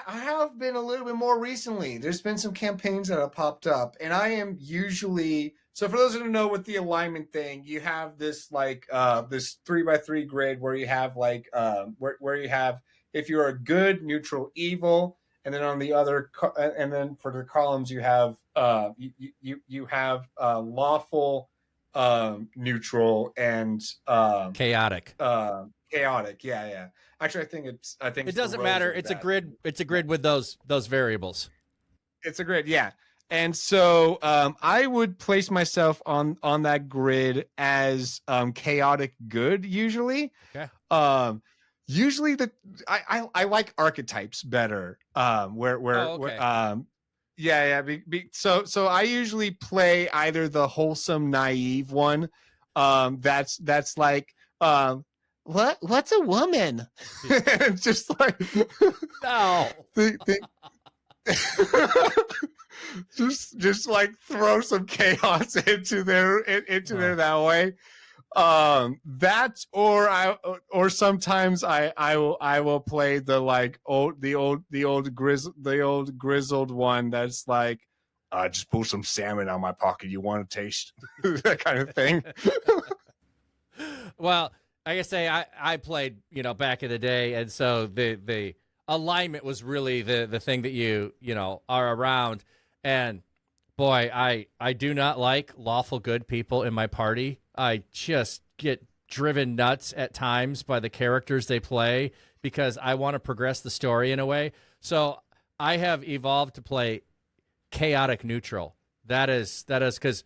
have been a little bit more recently. There's been some campaigns that have popped up, and I am usually, so for those who don't know with the alignment thing, you have this like this 3x3 grid where you have like where you have, if you're a good, neutral, evil, and then on the other and then for the columns you have you have lawful, neutral, and Chaotic. Chaotic. Yeah. Actually, I think It doesn't matter. It's a grid. It's a grid with those variables. It's a grid, yeah. And so I would place myself on that grid as chaotic good usually. Okay. Usually I like archetypes better. So I usually play either the wholesome naive one. That's like what's a woman? Just like No. just like throw some chaos into there that way. That or sometimes I will play the like the old grizzled one that's like just pull some salmon out of my pocket. You want to taste that kind of thing. Well, like I say, I played, back in the day, and so the alignment was really the thing that you are around. And boy, I do not like lawful good people in my party. I just get driven nuts at times by the characters they play because I want to progress the story in a way. So I have evolved to play chaotic neutral. That is because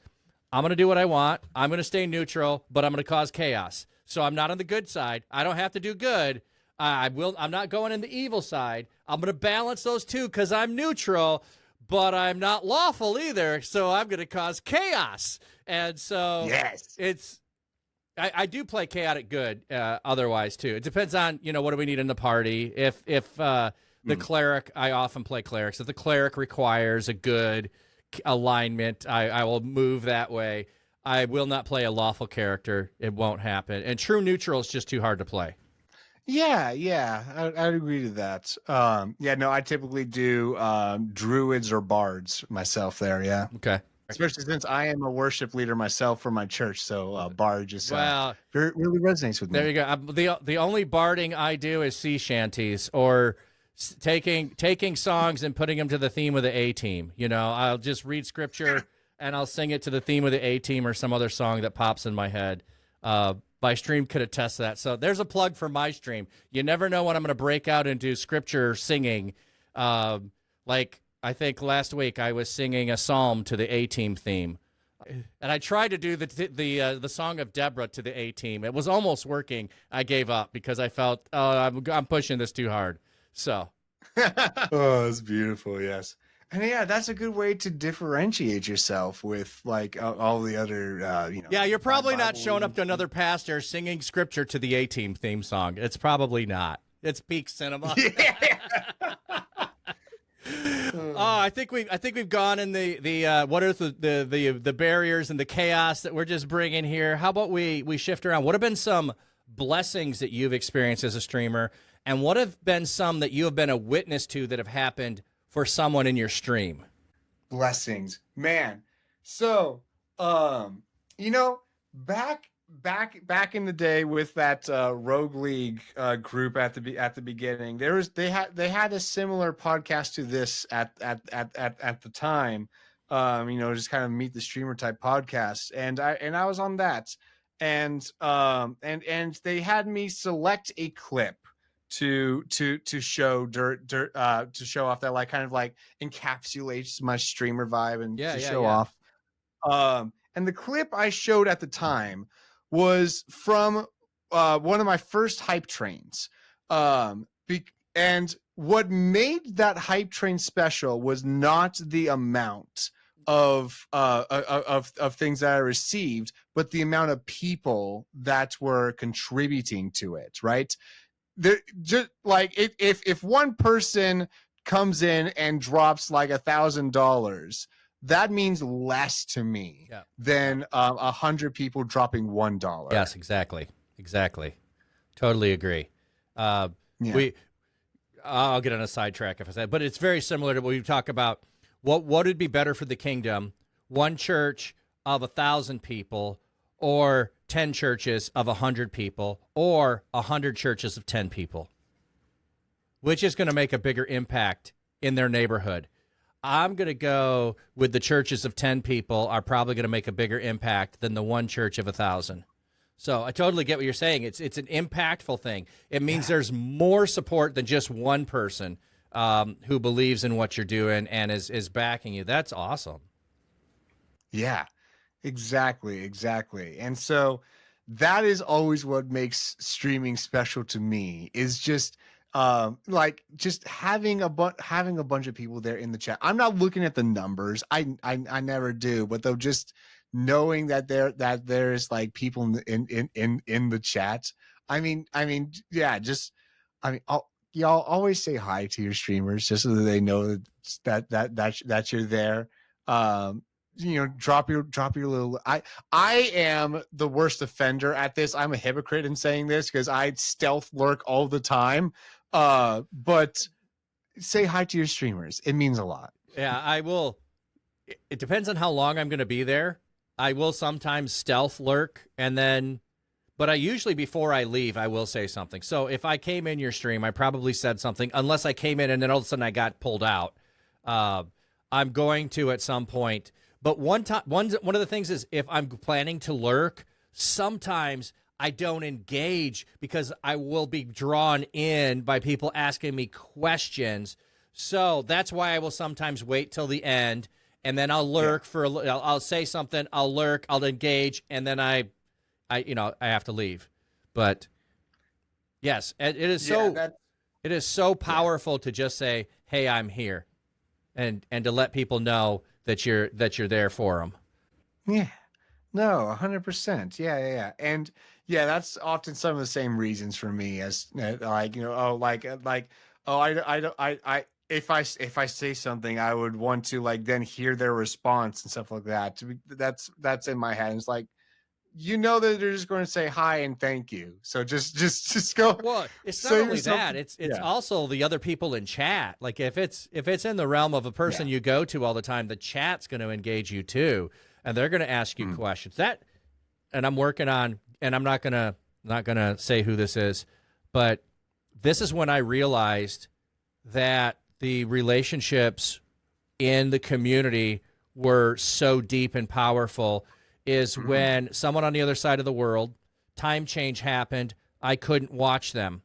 I'm going to do what I want. I'm going to stay neutral, but I'm going to cause chaos. So I'm not on the good side. I don't have to do good. I'm not going in the evil side. I'm going to balance those two because I'm neutral, but I'm not lawful either. So I'm going to cause chaos. And so yes, I do play chaotic good. Otherwise too, it depends on what do we need in the party. If the cleric, I often play clerics. If the cleric requires a good alignment, I will move that way. I will not play a lawful character. It won't happen. And true neutral is just too hard to play. Yeah, I'd agree to that. I typically do druids or bards myself there. Yeah. Okay. Especially since I am a worship leader myself for my church, so bard just really resonates with me. There you go. The only barding I do is sea shanties or taking songs and putting them to the theme of the A Team. I'll just read scripture and I'll sing it to the theme of the A Team or some other song that pops in my head. My stream could attest to that. So there's a plug for my stream. You never know when I'm going to break out into scripture singing. Like I think last week I was singing a psalm to the A Team theme, and I tried to do the Song of Deborah to the A Team. It was almost working. I gave up because I felt I'm pushing this too hard. So, oh, it's beautiful. Yes. And yeah, that's a good way to differentiate yourself with like all the other, Yeah, you're probably not showing up to another pastor singing scripture to the A Team theme song. It's probably not. It's peak cinema. Yeah. I think we've gone in the what are the barriers and the chaos that we're just bringing here. How about we shift around? What have been some blessings that you've experienced as a streamer, and what have been some that you have been a witness to that have happened for someone in your stream? Blessings, man. So, back in the day with that Rogue League group at the beginning, they had a similar podcast to this at the time. Just kind of meet the streamer type podcast, and I was on that, and they had me select a clip to show to show off that like kind of like encapsulates my streamer vibe and show off. And the clip I showed at the time was from one of my first hype trains. And what made that hype train special was not the amount of things that I received, but the amount of people that were contributing to it, right? There, just like if one person comes in and drops like $1,000, that means less to me than 100 people dropping $1. Yes, exactly. Totally agree. I'll get on a sidetrack if I say, but it's very similar to what we talk about. What would be better for the kingdom? One church of 1,000 people, or 10 churches of 100 people, or 100 churches of 10 people? Which is going to make a bigger impact in their neighborhood? I'm going to go with the churches of 10 people are probably going to make a bigger impact than the one church of 1,000. So I totally get what you're saying. It's an impactful thing. It means there's more support than just one person who believes in what you're doing and is backing you. That's awesome. Yeah, exactly. And so that is always what makes streaming special to me, is just like just having a bunch of people there in the chat. I'm not looking at the numbers. I never do, but though just knowing that there's like people in the chat. I mean, yeah, just y'all always say hi to your streamers just so that they know that you're there. Drop your little. I am the worst offender at this. I'm a hypocrite in saying this because I stealth lurk all the time. But say hi to your streamers. It means a lot. Yeah, I will. It depends on how long I'm going to be there. I will sometimes stealth lurk, but I usually, before I leave, I will say something. So if I came in your stream, I probably said something, unless I came in and then all of a sudden I got pulled out. I'm going to at some point. But one of the things is, if I'm planning to lurk, sometimes I don't engage because I will be drawn in by people asking me questions. So that's why I will sometimes wait till the end. And then I'll lurk I'll say something, I'll lurk, I'll engage, and then I have to leave. But yes, it is so powerful to just say, "Hey, I'm here," and to let people know that you're there for them. Yeah, no, 100%. Yeah, and yeah, that's often some of the same reasons for me as if I say something, I would want to like then hear their response and stuff like that. That's in my head. It's like, that they're just going to say hi and thank you. So just go. Well, it's not only that; it's also the other people in chat. Like if it's in the realm of a person you go to all the time, the chat's going to engage you too, and they're going to ask you questions. And I'm working on, and I'm not gonna say who this is, but this is when I realized that the relationships in the community were so deep and powerful, is when someone on the other side of the world, time change happened, I couldn't watch them.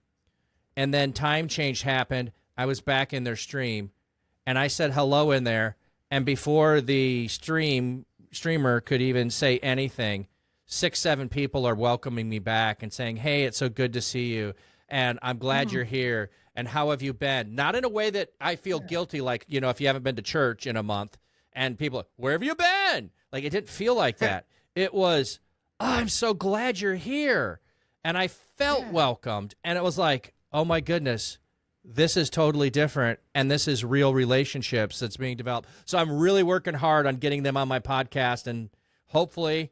And then time change happened, I was back in their stream, and I said hello in there, and before the streamer could even say anything, 6-7 people are welcoming me back and saying, "Hey, it's so good to see you, and I'm glad you're here. And how have you been?" Not in a way that I feel guilty, like, if you haven't been to church in a month and people, "Where have you been?" Like, it didn't feel like that. It was, "Oh, I'm so glad you're here." And I felt welcomed. And it was like, oh my goodness, this is totally different. And this is real relationships that's being developed. So I'm really working hard on getting them on my podcast. And hopefully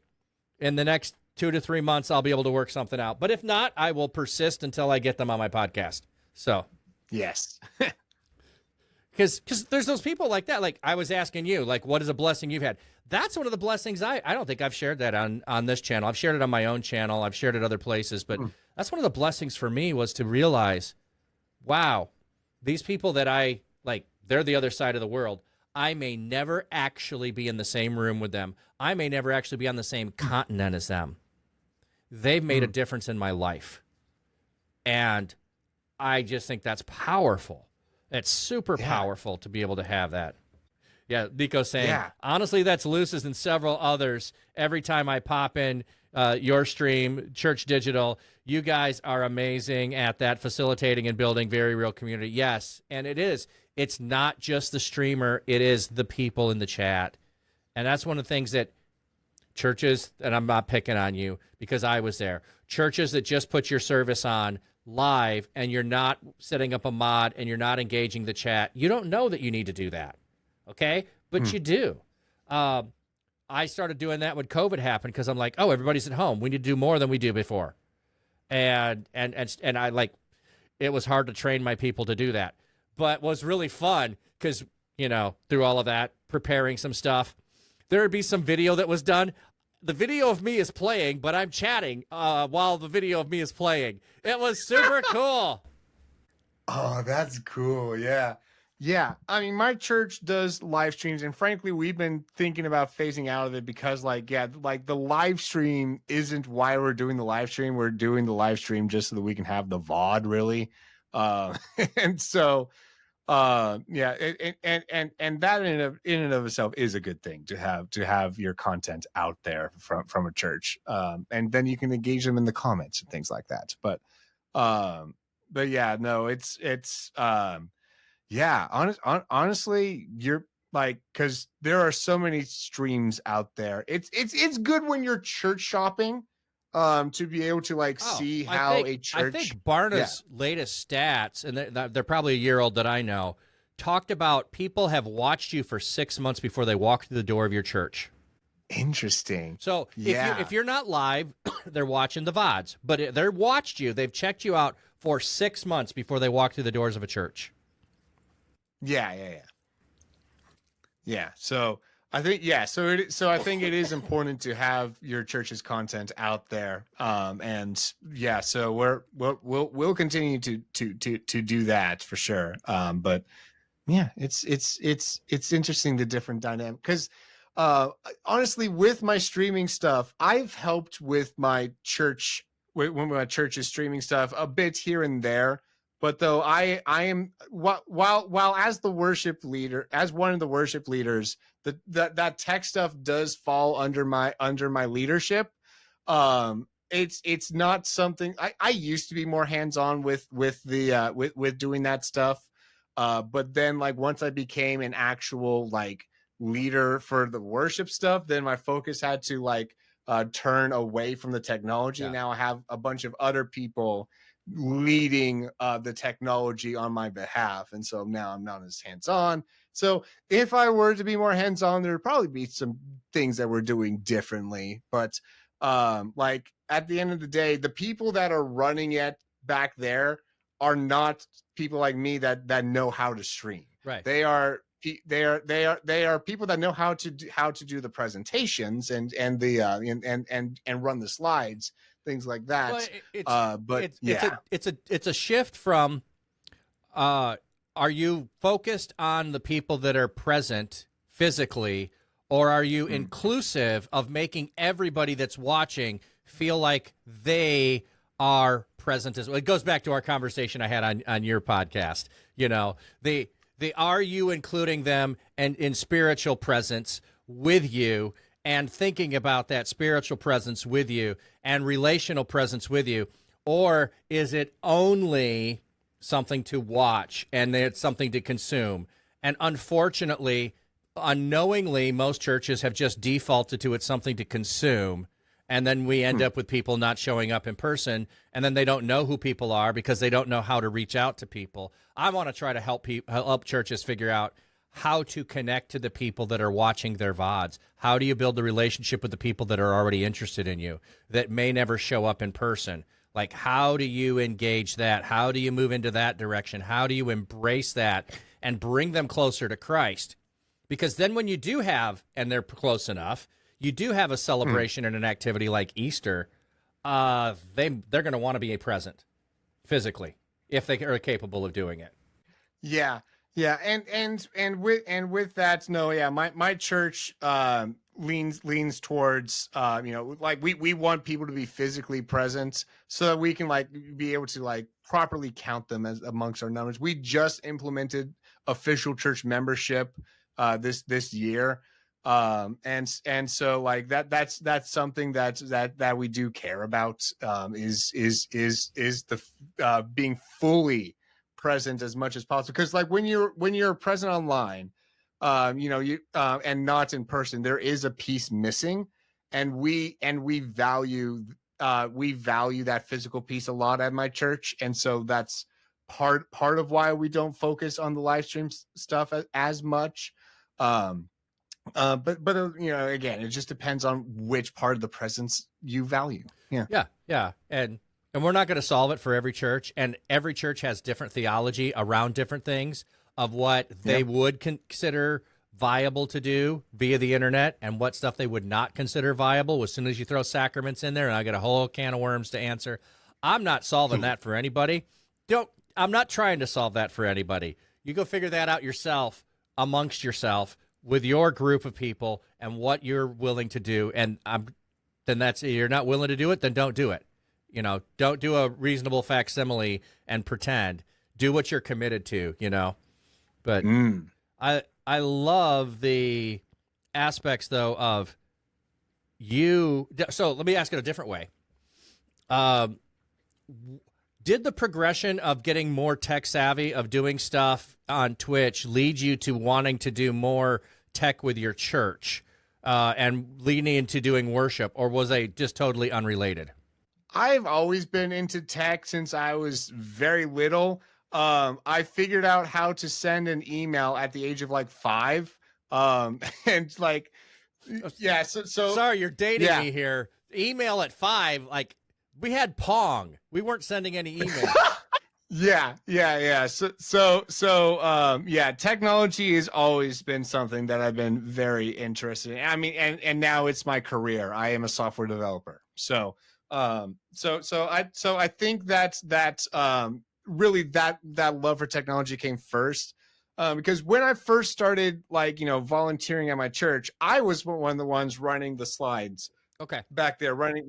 in the next 2 to 3 months, I'll be able to work something out. But if not, I will persist until I get them on my podcast. So, yes. Because there's those people like that. Like I was asking you, like, what is a blessing you've had? That's one of the blessings I don't think I've shared that on this channel. I've shared it on my own channel. I've shared it other places. But that's one of the blessings for me, was to realize, wow, these people that I like, they're the other side of the world. I may never actually be in the same room with them. I may never actually be on the same continent as them. They've made a difference in my life. And I just think that's powerful. It's super powerful to be able to have that. Yeah, Nico's saying, honestly, that's Luce's and several others. Every time I pop in your stream, Church.digital, you guys are amazing at that, facilitating and building very real community. Yes, and it is. It's not just the streamer. It is the people in the chat. And that's one of the things that churches, and I'm not picking on you because I was there, churches that just put your service on live and you're not setting up a mod and you're not engaging the chat, you don't know that you need to do that, okay? But you do. I started doing that when COVID happened because I'm like, oh, everybody's at home. We need to do more than we do before. And I like, it was hard to train my people to do that. But was really fun because, you know, through all of that, preparing some stuff, there would be some video that was done. The video of me is playing, but I'm chatting while the video of me is playing. It was super cool. Oh, that's cool. Yeah. Yeah. I mean, my church does live streams, and frankly, we've been thinking about phasing out of it because, like, yeah, like the live stream isn't why we're doing the live stream. We're doing the live stream just so that we can have the VOD, really. And so, yeah, and that in and of itself is a good thing to have your content out there from a church. And then you can engage them in the comments and things like that. But yeah, no, it's yeah, honestly, you're like, because there are so many streams out there. It's good when you're church shopping, to be able to like see how a church. I think Barna's latest stats, and they're probably a year old that I know, talked about people have watched you for 6 months before they walk through the door of your church. Interesting. So if you're not live, they're watching the VODs, but they're watched you. They've checked you out for 6 months before they walk through the doors of a church. Yeah. So I think, so I think it is important to have your church's content out there. And yeah, so we'll continue to do that for sure. But yeah, it's interesting, the different dynamic, because honestly, with my streaming stuff, I've helped with my church when my church is streaming stuff a bit here and there. But though I am, while as the worship leader, as one of the worship leaders, that tech stuff does fall under my leadership. It's not something I used to be more hands-on with doing that stuff. But then, like, once I became an actual like leader for the worship stuff, then my focus had to like turn away from the technology. Yeah. Now I have a bunch of other people leading the technology on my behalf, and so now I'm not as hands-on. So if I were to be more hands-on, there would probably be some things that we're doing differently. But like at the end of the day, the people that are running it back there are not people like me that know how to stream. Right. They are people that know how to do the presentations and run the slides, things like that. It's a shift from are you focused on the people that are present physically, or are you inclusive of making everybody that's watching feel like they are present as well? It goes back to our conversation I had on your podcast. You know, the are you including them and in spiritual presence with you, and thinking about that spiritual presence with you and relational presence with you? Or is it only something to watch and it's something to consume? And unfortunately, unknowingly, most churches have just defaulted to it's something to consume. And then we end up with people not showing up in person, and then they don't know who people are because they don't know how to reach out to people. I want to try to help churches figure out how to connect to the people that are watching their VODs. How do you build a relationship with the people that are already interested in you that may never show up in person? Like, how do you engage that? How do you move into that direction? How do you embrace that and bring them closer to Christ? Because then when you do have, and they're close enough, you do have a celebration and an activity like Easter, they're going to want to be present physically if they are capable of doing it. Yeah. And with that, no, yeah, my church leans towards like we want people to be physically present so that we can like be able to like properly count them as amongst our numbers. We just implemented official church membership this year. And so like that's something that we do care about, is the being fully present as much as possible. Because like when you're present online, and not in person, there is a piece missing, and we value that physical piece a lot at my church, and so that's part of why we don't focus on the live stream stuff as much. But again, it just depends on which part of the presence you value. Yeah. And we're not going to solve it for every church, and every church has different theology around different things of what they would consider viable to do via the internet and what stuff they would not consider viable. As soon as you throw sacraments in there, and I got a whole can of worms to answer. I'm not solving that for anybody. I'm not trying to solve that for anybody. You go figure that out yourself, amongst yourself, with your group of people, and what you're willing to do. And then that's, you're not willing to do it, then don't do it. Don't do a reasonable facsimile and pretend. Do what you're committed to, But I love the aspects, though, of you. So let me ask it a different way. Did the progression of getting more tech savvy, of doing stuff on Twitch, lead you to wanting to do more tech with your church and leading into doing worship, or was they just totally unrelated? I've always been into tech since I was very little. I figured out how to send an email at the age of like 5. And like, yeah. So sorry, you're dating me here. Email at 5, like we had Pong. We weren't sending any email. Yeah. So, technology has always been something that I've been very interested in. I mean, and now it's my career. I am a software developer. So I think that really that love for technology came first, because when I first started, volunteering at my church, I was one of the ones running the slides. Okay. Back there, running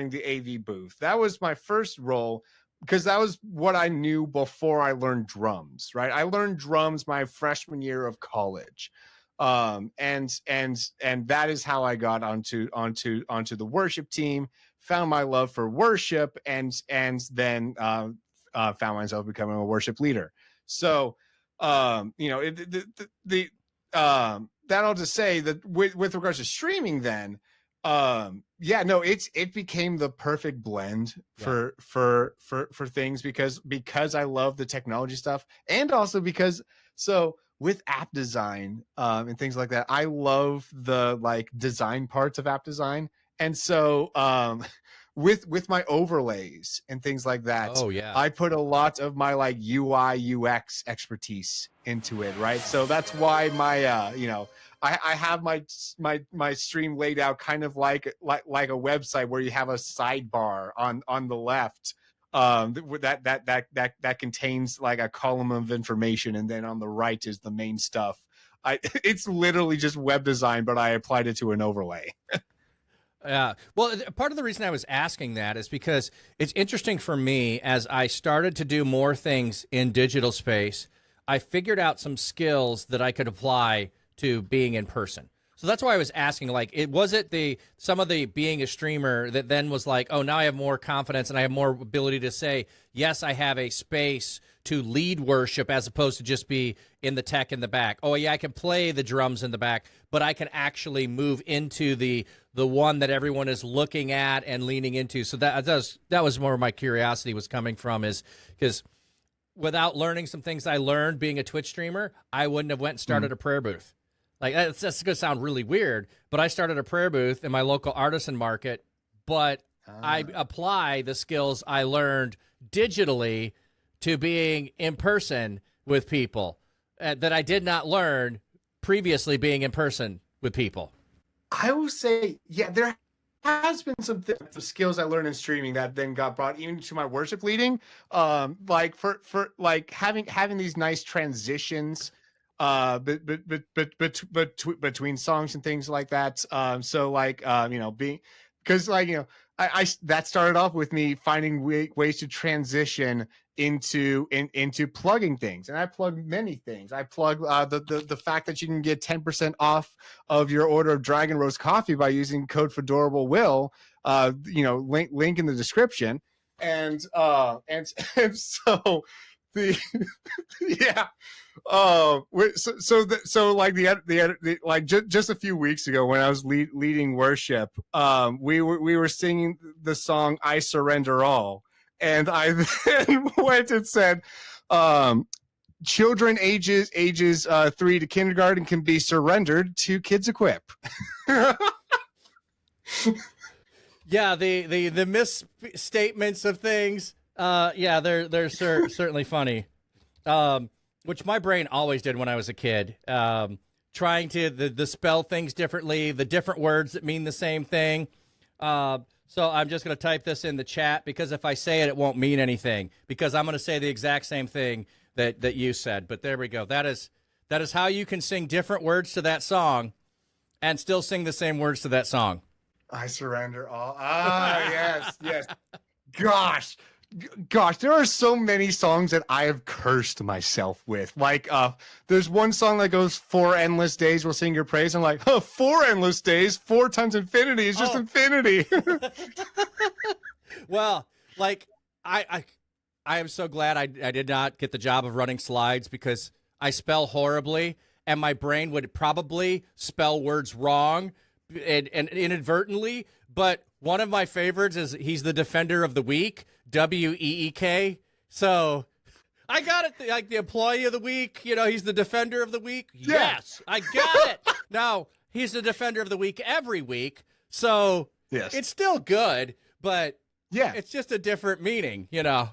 the AV booth. That was my first role, because that was what I knew before I learned drums. Right, I learned drums my freshman year of college. And that is how I got onto the worship team, found my love for worship, and then found myself becoming a worship leader. So, that all to say that with regards to streaming, then, it became the perfect blend for things, because I love the technology stuff, and also because with app design and things like that, I love the design parts of app design. And so with my overlays and things like that, I put a lot of my UI UX expertise into it, right? So that's why my I have my stream laid out kind of like a website, where you have a sidebar on the left that contains a column of information, and then on the right is the main stuff. It's literally just web design, but I applied it to an overlay. Yeah. Well, part of the reason I was asking that is because it's interesting for me, as I started to do more things in digital space, I figured out some skills that I could apply to being in person. So that's why I was asking, was it some of the being a streamer that then was like, oh, now I have more confidence and I have more ability to say, yes, I have a space to lead worship, as opposed to just be in the tech in the back. Oh, yeah, I can play the drums in the back, but I can actually move into the one that everyone is looking at and leaning into. So that was more of my curiosity was coming from, is because without learning some things I learned being a Twitch streamer, I wouldn't have went and started a prayer booth. That's going to sound really weird, but I started a prayer booth in my local artisan market, but I apply the skills I learned digitally to being in person with people that I did not learn previously being in person with people. I will say, there has been some skills I learned in streaming that then got brought even to my worship leading, for having these nice transitions between songs and things like that. Being, because I that started off with me finding ways to transition into plugging things, and I plug many things. I plug the fact that you can get 10% off of your order of Dragon Roast coffee by using code Fedorable Will. Link in the description, and so the yeah. So like just a few weeks ago when I was leading worship, we were singing the song "I Surrender All," and I then went and said, children ages 3 to kindergarten can be surrendered to Kids Equip. Yeah, the misstatements of things. Yeah, they're certainly funny. Which my brain always did when I was a kid. Trying to the spell things differently, the different words that mean the same thing. So I'm just going to type this in the chat because if I say it, it won't mean anything because I'm going to say the exact same thing that you said. But there we go. That is how you can sing different words to that song and still sing the same words to that song. I surrender all. Yes. Gosh, there are so many songs that I have cursed myself with. Like, there's one song that goes 4 endless days will sing your praise. I'm like, 4 endless days, 4 times infinity is just infinity. Well, like I am so glad I did not get the job of running slides because I spell horribly and my brain would probably spell words wrong and inadvertently. But one of my favorites is he's the defender of the week, WEEK. So I got it, like the employee of the week. You know, he's the defender of the week. Yeah. Yes, I got it. Now, he's the defender of the week every week. So yes, it's still good, but yeah, it's just a different meaning, you know.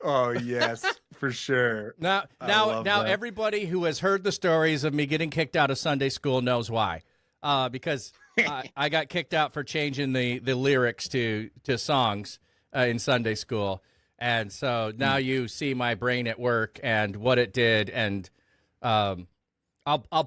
Oh, yes, for sure. Now, everybody who has heard the stories of me getting kicked out of Sunday school knows why. Because I got kicked out for changing the lyrics to songs in Sunday school. And so now you see my brain at work and what it did. And I'll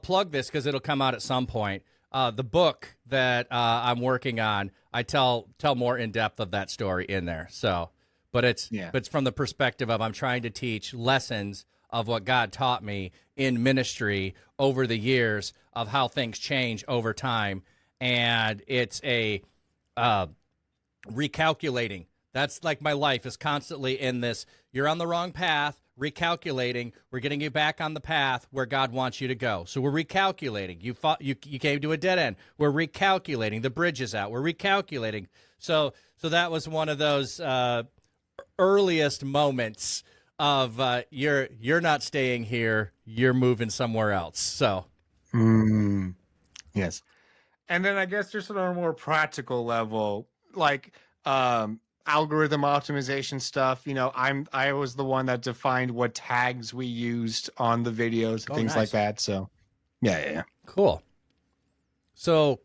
plug this because it'll come out at some point. The book that I'm working on, I tell more in depth of that story in there. So, but it's from the perspective of I'm trying to teach lessons of what God taught me in ministry over the years of how things change over time. And it's a recalculating. That's like my life is constantly in this. You're on the wrong path, recalculating. We're getting you back on the path where God wants you to go. So we're recalculating. You came to a dead end. We're recalculating. The bridge is out. We're recalculating. So that was one of those earliest moments of you're not staying here. You're moving somewhere else. So yes. And then I guess just on a more practical level, like algorithm optimization stuff, you know, I was the one that defined what tags we used on the videos, things like that. So yeah. Cool. So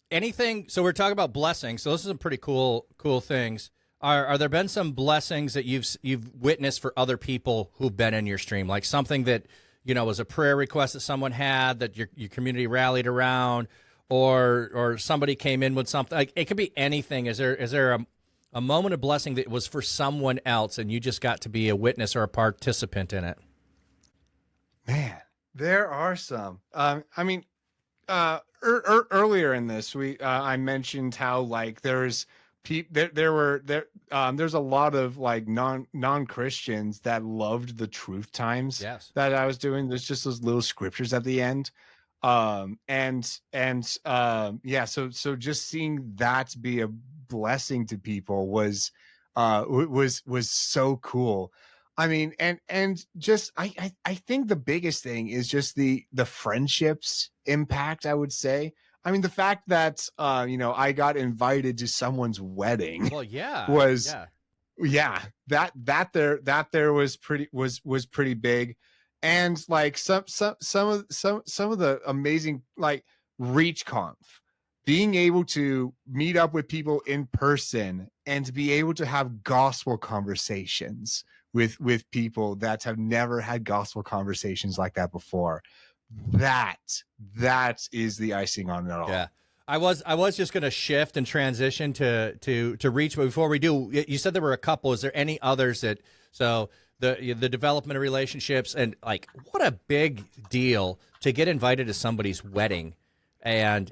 so we're talking about blessings. So this is some pretty cool things. Are there been some blessings that you've witnessed for other people who've been in your stream? Like something that, you know, was a prayer request that someone had that your community rallied around, or somebody came in with something. Like it could be anything. Is there a moment of blessing that was for someone else and you just got to be a witness or a participant in it? Man, there are some. I mean, earlier in this, I mentioned how like there's there's a lot of like non-Christians that loved the truth times that I was doing. There's just those little scriptures at the end. So just seeing that be a blessing to people was so cool. I mean, and just I think the biggest thing is just the friendships impact, I would say. I mean, the fact that I got invited to someone's wedding. Well, yeah, that there was pretty big, and like some of the amazing like ReachConf, being able to meet up with people in person and to be able to have gospel conversations with people that have never had gospel conversations like that before. That is the icing on it all. Yeah. I was just going to shift and transition to Reach, but before we do, you said there were a couple. Is there any others the development of relationships, and like what a big deal to get invited to somebody's wedding and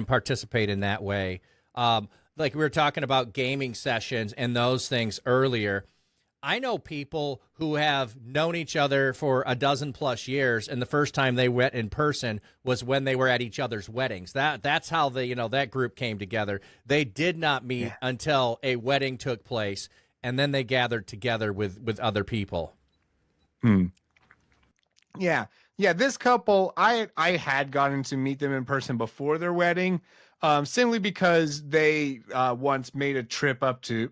participate in that way. Like we were talking about gaming sessions and those things earlier. I know people who have known each other for a dozen plus years, and the first time they went in person was when they were at each other's weddings. That's how that group came together. They did not meet until a wedding took place, and then they gathered together with other people. Yeah. This couple, I had gotten to meet them in person before their wedding, simply because they once made a trip up to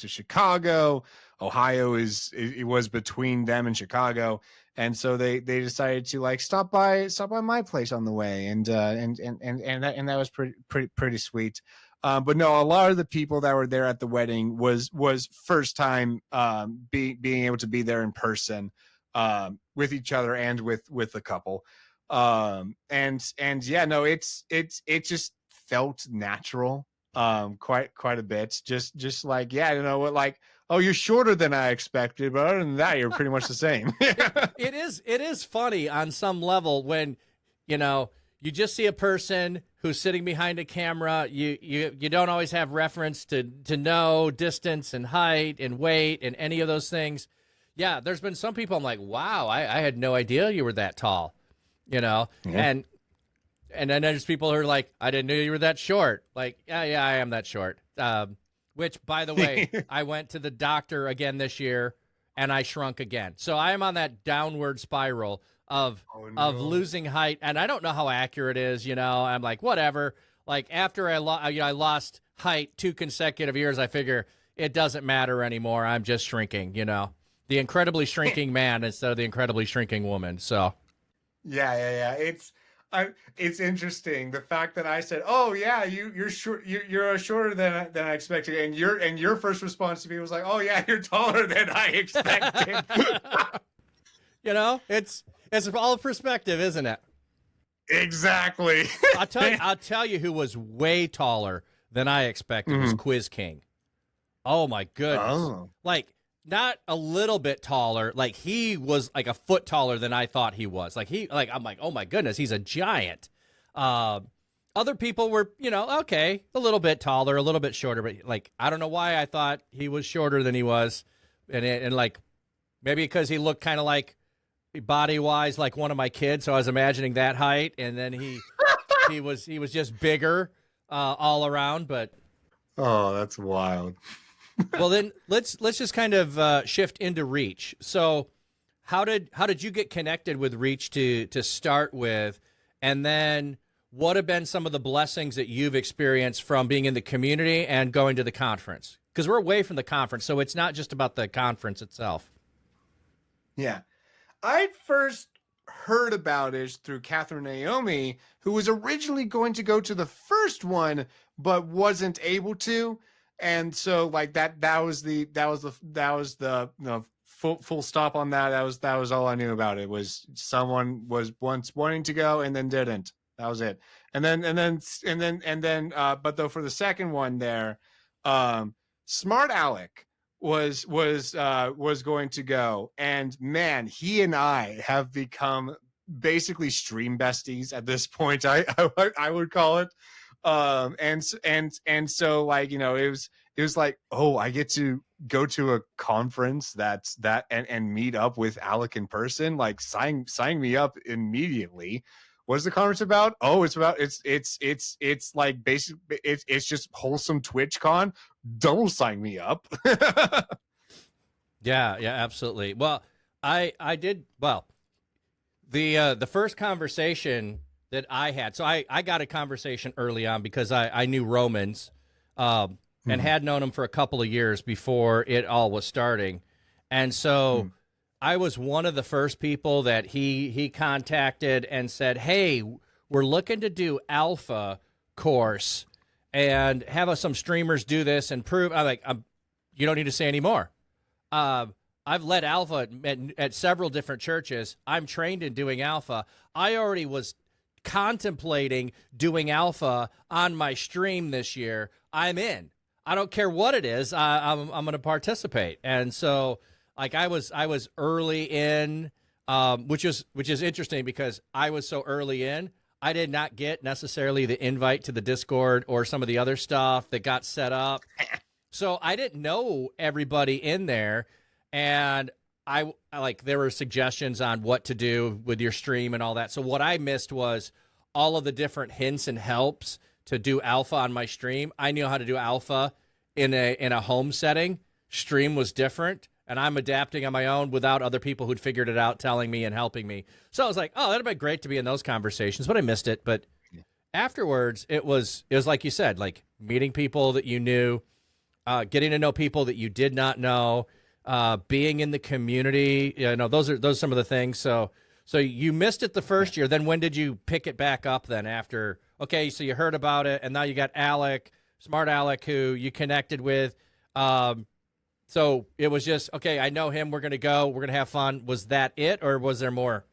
Chicago. Ohio it was between them and Chicago, and so they decided to like stop by my place on the way, and that was pretty sweet. But no, a lot of the people that were there at the wedding was first time being able to be there in person with each other and with the couple. And yeah, no, it just felt natural quite a bit. Just like, yeah, you know what, like, oh, you're shorter than I expected, but other than that, you're pretty much the same. It is funny on some level when, you know, you just see a person who's sitting behind a camera. You don't always have reference to know distance and height and weight and any of those things. Yeah, there's been some people I'm like, wow, I had no idea you were that tall, you know? Yeah. And then there's people who are like, I didn't know you were that short. Like, yeah, I am that short. Which, by the way, I went to the doctor again this year, and I shrunk again. So I am on that downward spiral of losing height, and I don't know how accurate it is. You know, I'm like, whatever. Like after I lost height 2 consecutive years, I figure it doesn't matter anymore. I'm just shrinking. You know, the incredibly shrinking man instead of the incredibly shrinking woman. So, yeah. It's interesting the fact that I said, "Oh yeah, you're short, you're shorter than I expected," and your first response to me was like, "Oh yeah, you're taller than I expected." You know, it's all perspective, isn't it? Exactly. I'll tell you who was way taller than I expected was Quiz King. Oh my goodness! Like. Not a little bit taller, like he was like a foot taller than I thought he was. I'm like, oh my goodness, he's a giant. Other people were, you know, okay, a little bit taller, a little bit shorter, but like I don't know why I thought he was shorter than he was, and like maybe because he looked kind of like body wise like one of my kids, so I was imagining that height, and then he was just bigger all around, but oh, that's wild. Well, then let's just kind of shift into Reach. So, how did you get connected with Reach to start with, and then what have been some of the blessings that you've experienced from being in the community and going to the conference? Because we're away from the conference, so it's not just about the conference itself. Yeah, I first heard about it through Catherine Naomi, who was originally going to go to the first one but wasn't able to. And so like that was the full stop on that. That was all I knew about it, was someone was once wanting to go and then didn't. That was it. And then but though for the second one there, Smart Alec was going to go, and man, he and I have become basically stream besties at this point. I would call it. And so like, you know, it was like, oh, I get to go to a conference and meet up with Alec in person. Like sign me up immediately. What's the conference about? Oh, it's like basic. It's just Wholesome TwitchCon. Don't sign me up. Yeah, absolutely. Well, I did. Well, the first conversation that I had. So I got a conversation early on because I knew Romans and had known him for a couple of years before it all was starting. And so I was one of the first people that he contacted and said, hey, we're looking to do alpha course and have some streamers do this and prove. I'm like, you don't need to say any more. I've led alpha at several different churches. I'm trained in doing alpha. I already was contemplating doing alpha on my stream this year. I'm in. I don't care what it is. I'm going to participate. And so, like, I was early in, which is interesting because I was so early in. I did not get necessarily the invite to the Discord or some of the other stuff that got set up. So I didn't know everybody in there. and I like there were suggestions on what to do with your stream and all that. So what I missed was all of the different hints and helps to do alpha on my stream. I knew how to do alpha in a home setting. Stream was different, and I'm adapting on my own without other people who'd figured it out telling me and helping me. So I was like, oh, that'd be great to be in those conversations, but I missed it. But afterwards, it was like you said, like meeting people that you knew, getting to know people that you did not know, being in the community. You know, those are some of the things. So you missed it the first year. Then when did you pick it back up then after? Okay, so you heard about it, and now you got Alec, Smart Alec, who you connected with. So it was just, okay, I know him. We're going to go. We're going to have fun. Was that it, or was there more?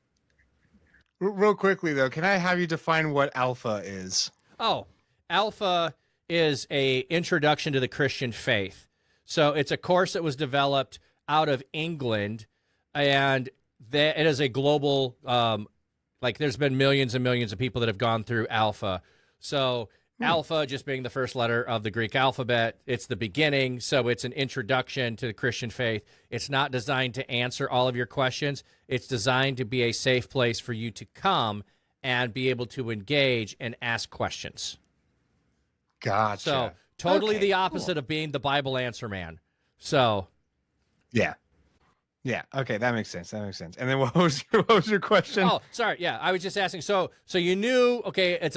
Real quickly, though, can I have you define what alpha is? Oh, alpha is a introduction to the Christian faith. So it's a course that was developed out of England, and it is a global, like there's been millions and millions of people that have gone through alpha. So alpha just being the first letter of the Greek alphabet, it's the beginning, so it's an introduction to the Christian faith. It's not designed to answer all of your questions. It's designed to be a safe place for you to come and be able to engage and ask questions. Gotcha. So totally the opposite of being the Bible answer man. So yeah. Okay, that makes sense. And then what was your question? Oh, sorry. Yeah, I was just asking. So you knew, okay, it's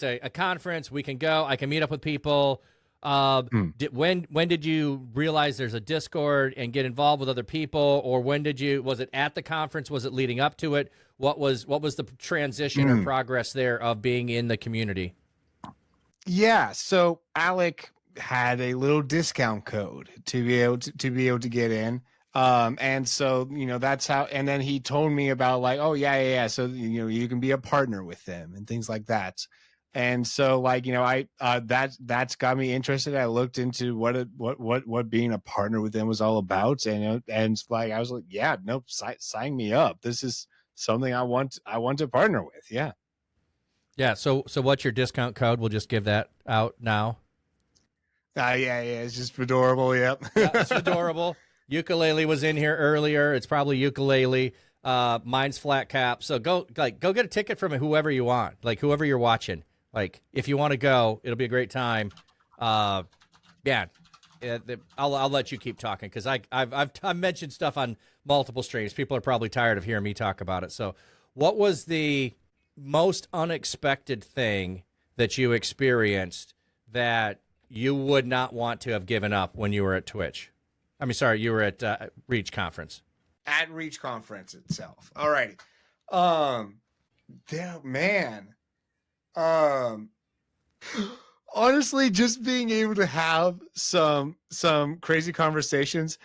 a conference. We can go. I can meet up with people. When did you realize there's a Discord and get involved with other people, or was it at the conference? Was it leading up to it? What was the transition or progress there of being in the community? Yeah, so Alec had a little discount code to be able to get in. And so, that's how, and then he told me about like, oh yeah. So, you can be a partner with them and things like that. And so like, that's got me interested. I looked into what being a partner with them was all about. And like, I was like, yeah, nope, sign me up. This is something I want to partner with. Yeah. Yeah. So what's your discount code? We'll just give that out now. Yeah. It's just Fedorable. Yep. Yeah, it's Fedorable. Ukulele was in here earlier. It's probably ukulele. Mine's Flat Cap. So go get a ticket from whoever you want, like whoever you're watching. Like if you want to go, it'll be a great time. I'll let you keep talking because I've mentioned stuff on multiple streams. People are probably tired of hearing me talk about it. So, what was the most unexpected thing that you experienced that you would not want to have given up when you were at Twitch? I mean, sorry, you were at Reach Conference. At Reach Conference itself. All righty. Man. Honestly, just being able to have some crazy conversations.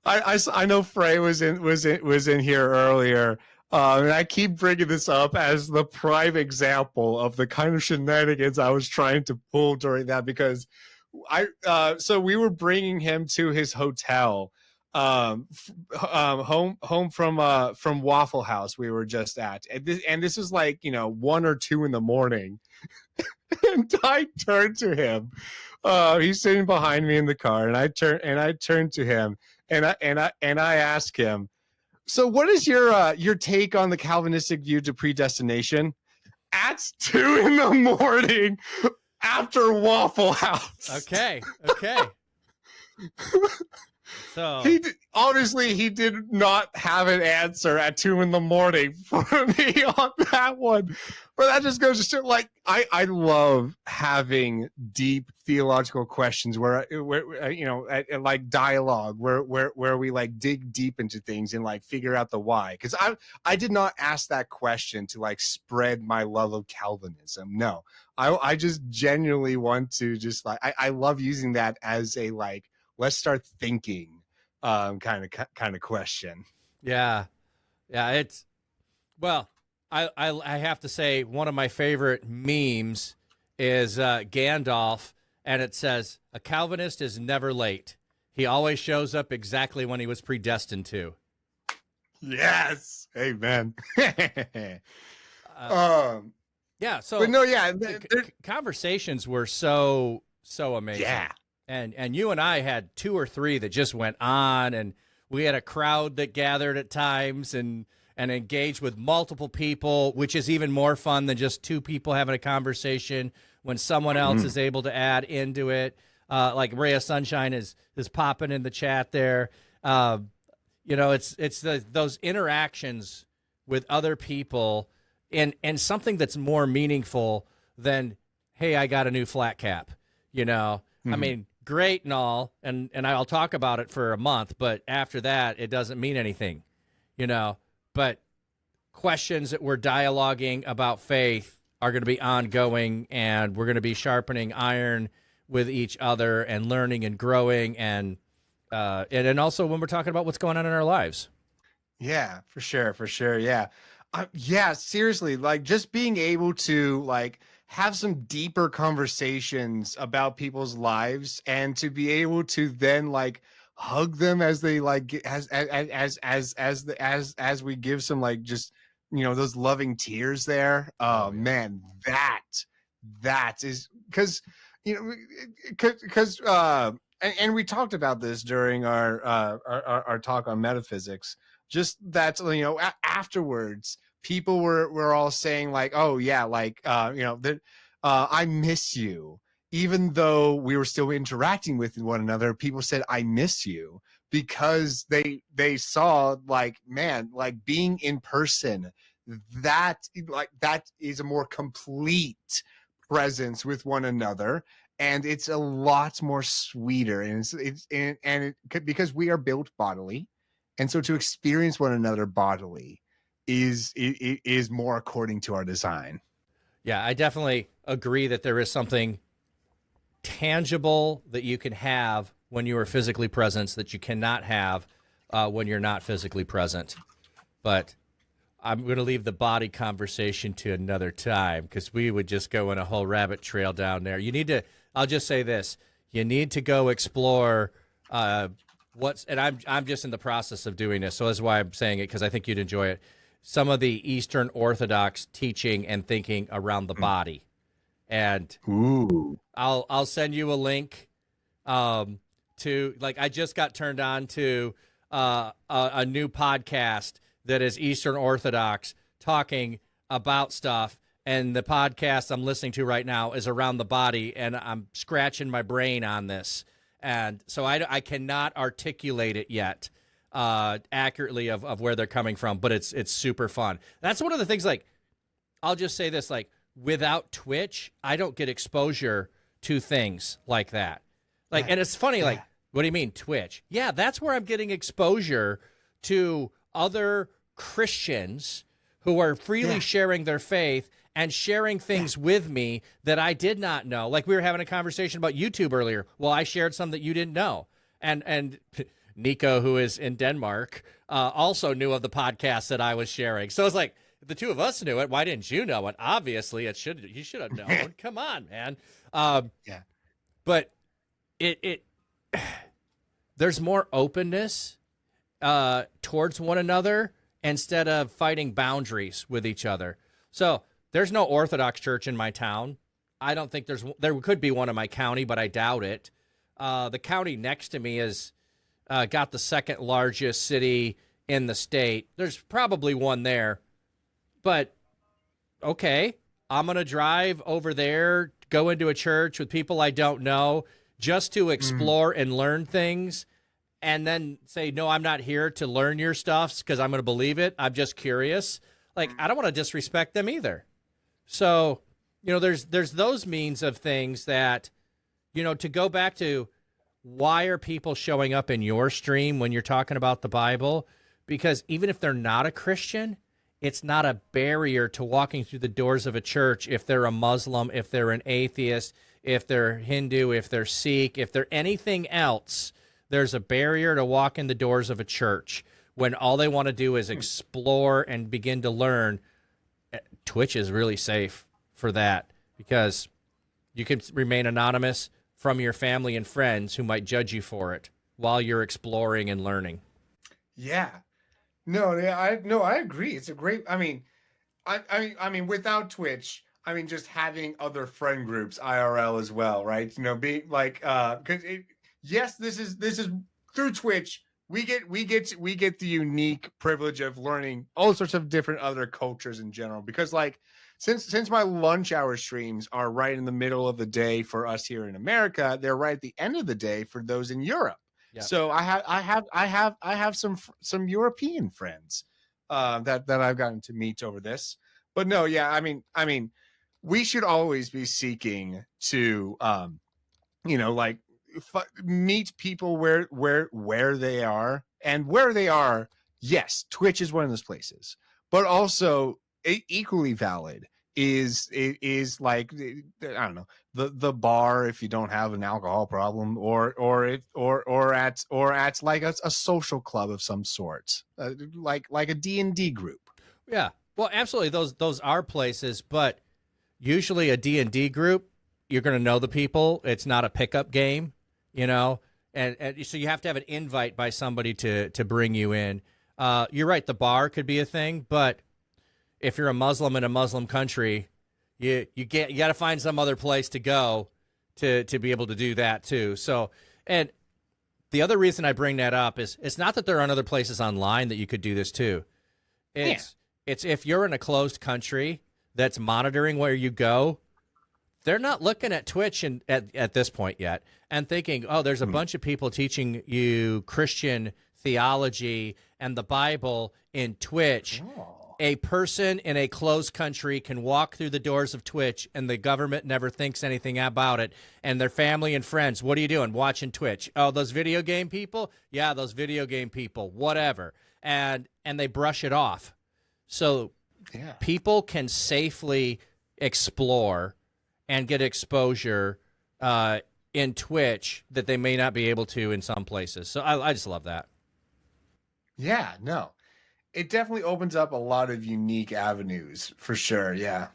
I know Frey was in here earlier. And I keep bringing this up as the prime example of the kind of shenanigans I was trying to pull during that because so we were bringing him to his hotel, home from Waffle House we were just at, and this was like 1 or 2 in the morning, and I turned to him. He's sitting behind me in the car, and I turned to him, and I asked him, so what is your take on the Calvinistic view to predestination? At 2 in the morning. After Waffle House. Okay. So he did not have an answer at 2 in the morning for me on that one. But that just goes to show, like, I love having deep theological questions where like dialogue where we like dig deep into things and like figure out the why. Because I did not ask that question to like spread my love of Calvinism. No, I just genuinely want to just like I love using that as a like let's start thinking kind of question. Yeah. It's I have to say one of my favorite memes is Gandalf, and it says, "A Calvinist is never late. He always shows up exactly when he was predestined to." Yes, amen. Yeah. So, but no, yeah, conversations were so amazing. Yeah. And you and I had 2 or 3 that just went on, and we had a crowd that gathered at times and engaged with multiple people, which is even more fun than just 2 people having a conversation when someone else is able to add into it. Like Ray of Sunshine is popping in the chat there. It's those interactions with other people and something that's more meaningful than, hey, I got a new flat cap, I mean, great and all, and I'll talk about it for a month, but after that, it doesn't mean anything, But questions that we're dialoguing about faith are going to be ongoing, and we're going to be sharpening iron with each other and learning and growing, and also when we're talking about what's going on in our lives. Yeah, for sure. Yeah. Yeah, seriously, like just being able to like have some deeper conversations about people's lives and to be able to then like hug them as they like as we give some like just those loving tears there. Oh yeah. Man, that is because and we talked about this during our talk on metaphysics. Just that, afterwards, people were all saying like, oh yeah, like, that I miss you. Even though we were still interacting with one another, people said, I miss you, because they saw like, man, like being in person, that is a more complete presence with one another. And it's a lot more sweeter. And because we are built bodily. And so to experience one another bodily is more according to our design. Yeah, I definitely agree that there is something tangible that you can have when you are physically present that you cannot have when you're not physically present. But I'm going to leave the body conversation to another time, because we would just go in a whole rabbit trail down there. I'll just say this. You need to go explore and I'm just in the process of doing this, so that's why I'm saying it, because I think you'd enjoy it. Some of the Eastern Orthodox teaching and thinking around the body, and I'll send you a link to, like, I just got turned on to a new podcast that is Eastern Orthodox talking about stuff, and the podcast I'm listening to right now is around the body, and I'm scratching my brain on this. And so I cannot articulate it yet accurately of where they're coming from, but it's super fun. That's one of the things, like, I'll just say this, like, without Twitch, I don't get exposure to things like that. Like, and it's funny, like, what do you mean Twitch? Yeah, that's where I'm getting exposure to other Christians who are freely sharing their faith and sharing things with me that I did not know. Like, we were having a conversation about YouTube earlier. Well, I shared some that you didn't know. And Nico, who is in Denmark, also knew of the podcast that I was sharing. So it's like, the two of us knew it. Why didn't you know it? Obviously, you should have known. Come on, man. But it there's more openness towards one another instead of fighting boundaries with each other. So there's no Orthodox church in my town. I don't think there could be one in my county, but I doubt it. The county next to me is got the second largest city in the state. There's probably one there, but okay, I'm going to drive over there, go into a church with people I don't know just to explore and learn things, and then say, no, I'm not here to learn your stuff because I'm going to believe it. I'm just curious. Like, I don't want to disrespect them either. So, there's those means of things that, to go back to, why are people showing up in your stream when you're talking about the Bible? Because even if they're not a Christian, it's not a barrier to walking through the doors of a church if they're a Muslim, if they're an atheist, if they're Hindu, if they're Sikh, if they're anything else. There's a barrier to walk in the doors of a church when all they want to do is explore and begin to learn. Twitch is really safe for that, because you can remain anonymous from your family and friends who might judge you for it while you're exploring and learning. Yeah. No, I agree. It's a great, I mean, without Twitch, I mean, just having other friend groups IRL as well, right? You know, being like, because yes, this is through Twitch. We get the unique privilege of learning all sorts of different other cultures in general. Because like, since my lunch hour streams are right in the middle of the day for us here in America, they're right at the end of the day for those in Europe. Yeah. So I have some European friends that I've gotten to meet over this. But no, yeah, I mean, we should always be seeking to, you know, like meet people where they are, and where they are. Yes, Twitch is one of those places, but also equally valid is like, I don't know, the bar if you don't have an alcohol problem, or at like a social club of some sort, like a D&D group. Yeah. Well, absolutely. Those are places, but usually a D&D group, you're going to know the people. It's not a pickup game, you know, and so you have to have an invite by somebody to bring you in. You're right. The bar could be a thing, but if you're a Muslim in a Muslim country, you got to find some other place to go to be able to do that too. So, and the other reason I bring that up is it's not that there aren't other places online that you could do this too. It's if you're in a closed country that's monitoring where you go, they're not looking at Twitch at this point yet and thinking, oh, there's a bunch of people teaching you Christian theology and the Bible in Twitch. Oh. A person in a closed country can walk through the doors of Twitch and the government never thinks anything about it. And their family and friends, what are you doing? Watching Twitch. Oh, those video game people? Yeah, those video game people, whatever. And they brush it off. So people can safely explore and get exposure in Twitch that they may not be able to in some places. So I just love that. Yeah, no. It definitely opens up a lot of unique avenues for sure. Yeah.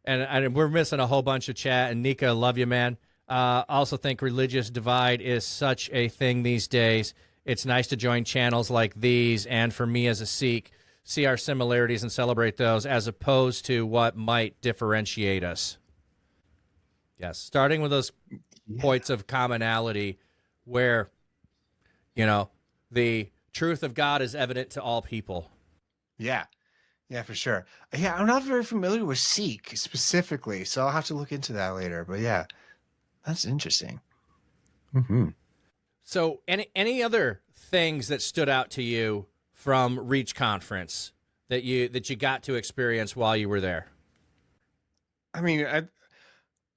And we're missing a whole bunch of chat. And Nika, love you, man. Also think religious divide is such a thing these days. It's nice to join channels like these, and for me as a Sikh, see our similarities and celebrate those as opposed to what might differentiate us. Yes, starting with those points of commonality where, you know, the truth of God is evident to all people. Yeah. Yeah, for sure. Yeah, I'm not very familiar with Sikh specifically, so I'll have to look into that later. But yeah, that's interesting. Mm-hmm. So any other things that stood out to you from Reach Conference that you got to experience while you were there? I mean,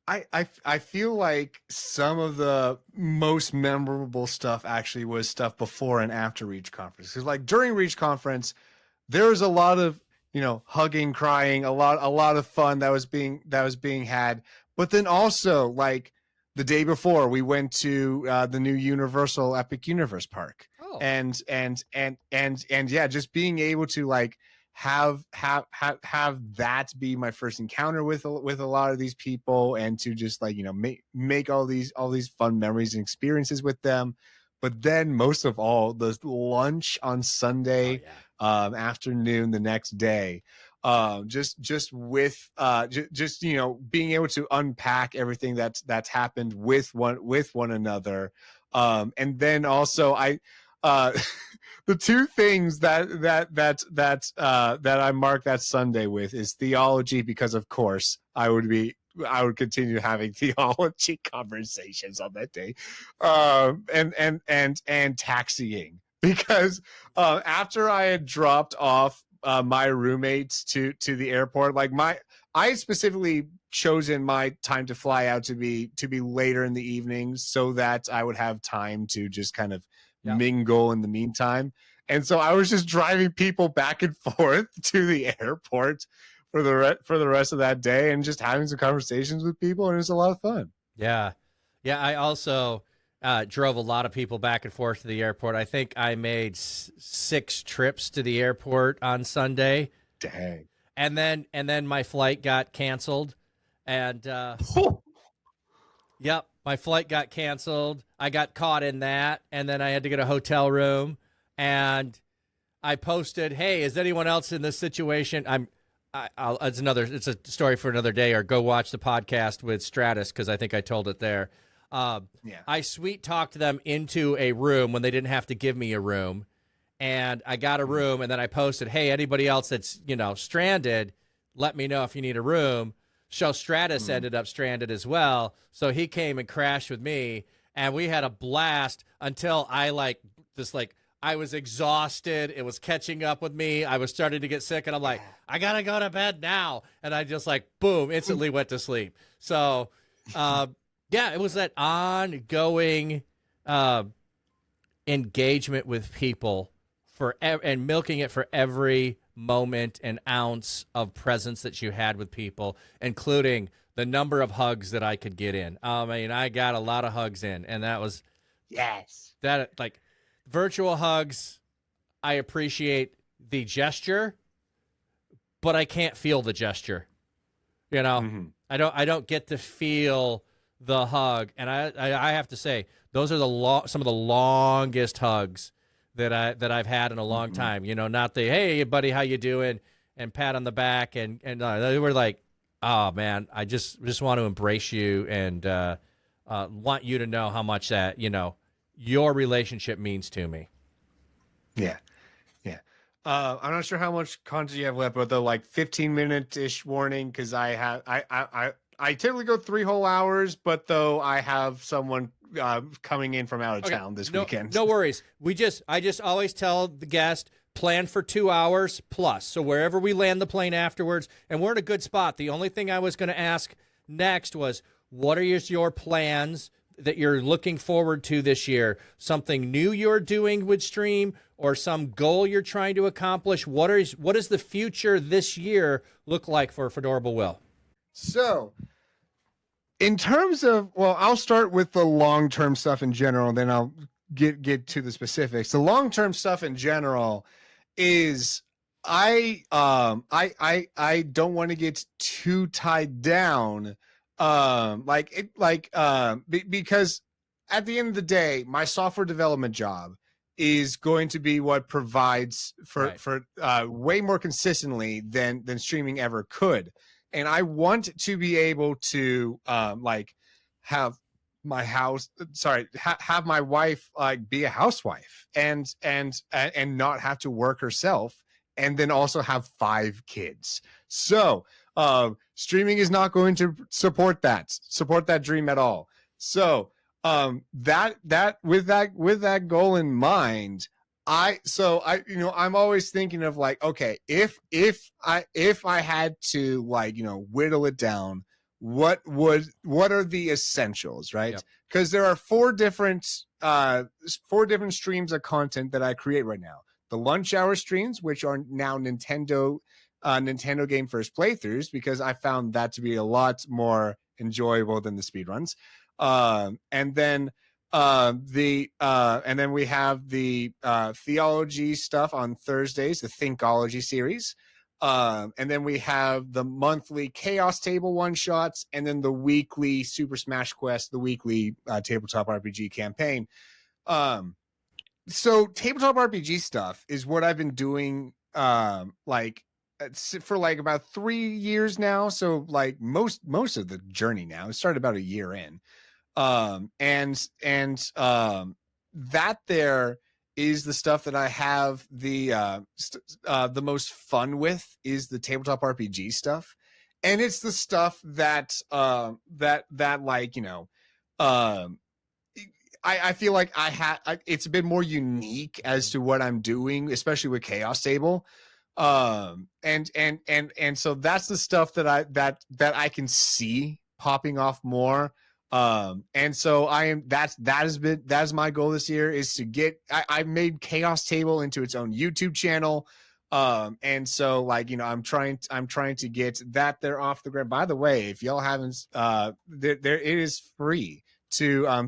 I feel like some of the most memorable stuff actually was stuff before and after Reach Conference. Because like during Reach Conference, there was a lot of, you know, hugging, crying, a lot of fun that was being had. But then also, like the day before, we went to the new Universal Epic Universe Park. Oh. And yeah, just being able to like have that be my first encounter with a lot of these people, and to just like, you know, make all these fun memories and experiences with them. But then most of all, the lunch on Sunday afternoon the next day, just with you know, being able to unpack everything that's happened with one another, and then also the two things that I mark that Sunday with is theology, because of course I would continue having theology conversations on that day, and taxiing, because after I had dropped off my roommates to the airport, like I specifically chosen my time to fly out to be later in the evening, so that I would have time to just kind of mingle in the meantime. And so I was just driving people back and forth to the airport for the rest of that day, and just having some conversations with people, and it was a lot of fun. Yeah. I also drove a lot of people back and forth to the airport. I think I made 6 trips to the airport on Sunday. Dang. And then my flight got canceled, and yep, my flight got canceled. I got caught in that, and then I had to get a hotel room, and I posted, "Hey, is anyone else in this situation?" it's a story for another day, or go watch the podcast with Stratus, because I think I told it there. I sweet talked them into a room when they didn't have to give me a room, and I got a room, and then I posted, hey, anybody else that's, stranded, let me know if you need a room. So Stratus ended up stranded as well, so he came and crashed with me, and we had a blast until I was exhausted. It was catching up with me. I was starting to get sick, and I'm like, I got to go to bed now. And I just boom, instantly went to sleep. So, it was that ongoing engagement with people and milking it for every moment and ounce of presence that you had with people, including the number of hugs that I could get in. I mean, I got a lot of hugs in, and that was virtual hugs. I appreciate the gesture, but I can't feel the gesture. I don't get to feel the hug, and I have to say those are some of the longest hugs that I've had in a long time. Not the hey buddy, how you doing, and pat on the back, and they were like, oh man, I just want to embrace you and want you to know how much that your relationship means to me. Yeah. I'm not sure how much content you have left, but 15-minute-ish warning, because I typically go 3 whole hours, but though I have someone coming in from out of town this weekend. No worries. I just always tell the guest, plan for 2 hours plus. So wherever we land the plane afterwards, and we're in a good spot. The only thing I was going to ask next was, what are your plans that you're looking forward to this year? Something new you're doing with Stream, or some goal you're trying to accomplish? What does the future this year look like for Fedorable Will? So, in terms of, I'll start with the long-term stuff in general, then I'll get to the specifics. The long-term stuff in general is I don't want to get too tied down, because at the end of the day, my software development job is going to be what provides for way more consistently than streaming ever could. And I want to be able to have my have my wife be a housewife and not have to work herself, and then also have 5 kids. So streaming is not going to support that dream at all. So with that goal in mind, I'm always thinking of okay, if I had to whittle it down, what are the essentials, right? Because there are 4 different streams of content that I create right now. The lunch hour streams, which are now Nintendo game first playthroughs, because I found that to be a lot more enjoyable than the speedruns. And then we have the Theology stuff on Thursdays, the Thinkology series. And then we have the monthly Chaos Table one-shots, and then the weekly Super Smash Quest, the weekly Tabletop RPG campaign. So Tabletop RPG stuff is what I've been doing for about 3 years now. So most of the journey now, it started about a year in. That there is the stuff that I have the most fun with, is the tabletop RPG stuff. And it's the stuff that I feel like it's a bit more unique as to what I'm doing, especially with Chaos Table. And so that's the stuff that I can see popping off more. And so that's my goal this year, is to get, I made Chaos Table into its own YouTube channel. And so I'm trying to get that there off the ground. By the way, if y'all haven't, it is free to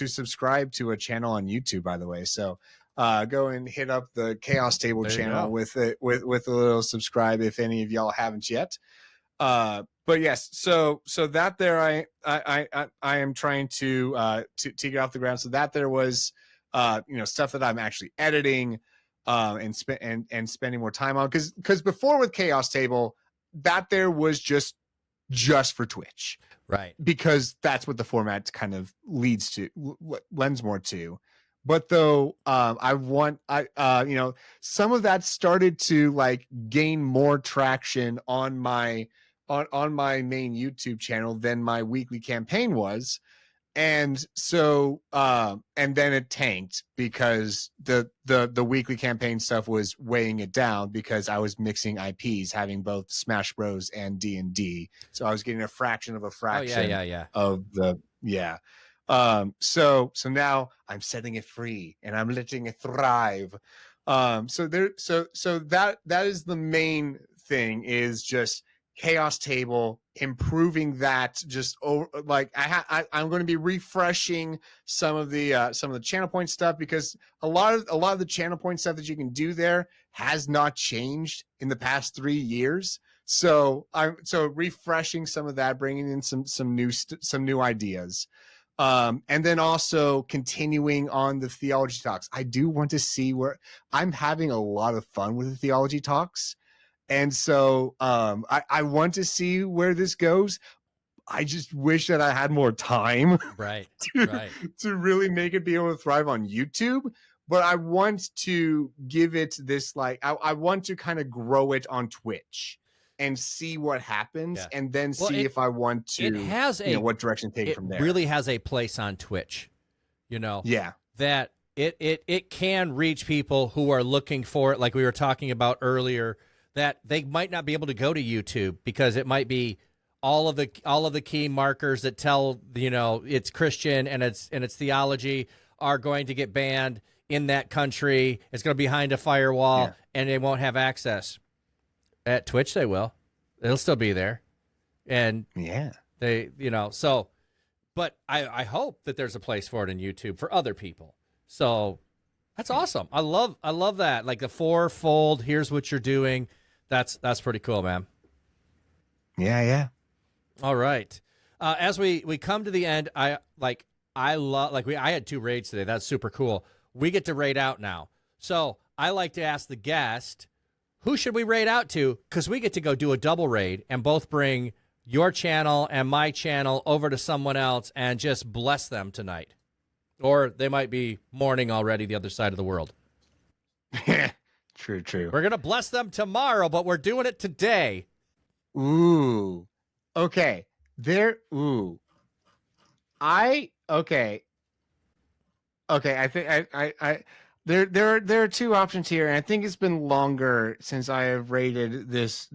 subscribe to a channel on YouTube, by the way. So, go and hit up the Chaos Table channel with a little subscribe if any of y'all haven't yet. But yes, so that there I am trying to get off the ground. So that there was stuff that I'm actually editing and spending more time on, because before with Chaos Table, that there was just for Twitch, Right. because that's what the format kind of lends more to. But though some of that started to like gain more traction on my main YouTube channel than my weekly campaign was. And so and then it tanked because the weekly campaign stuff was weighing it down, because I was mixing IPs, having both Smash Bros and D&D. So I was getting a fraction of a fraction of the so now I'm setting it free and I'm letting it thrive. So that is the main thing, is just Chaos Table, improving that. Just like I'm going to be refreshing some of the channel point stuff, because a lot of the channel point stuff that you can do there has not changed in the past 3 years. So I'm refreshing some of that, bringing in some new ideas. And then also continuing on the theology talks. I do want to see where I'm having a lot of fun with the theology talks. And so I want to see where this goes. I just wish that I had more time to really make it be able to thrive on YouTube. But I want to give it this, like, I want to kind of grow it on Twitch and see what happens, and then if I want to, what direction to take it from there. It really has a place on Twitch, that it can reach people who are looking for it, like we were talking about earlier, that they might not be able to go to YouTube because it might be all of the key markers that tell it's Christian and it's theology are going to get banned in that country. It's going to be behind a firewall, and they won't have access. At Twitch, they will. It'll still be there, and they so. But I hope that there's a place for it in YouTube for other people. So that's awesome. I love that. Like the fourfold. Here's what you're doing. That's pretty cool, man. Yeah. All right. As we come to the end, I had 2 raids today. That's super cool. We get to raid out now. So I like to ask the guest, who should we raid out to? Because we get to go do a double raid and both bring your channel and my channel over to someone else and just bless them tonight. Or they might be mourning already the other side of the world. True. We're going to bless them tomorrow, but we're doing it today. Ooh. Okay. Okay, I think there are 2 options here, and I think it's been longer since I have rated this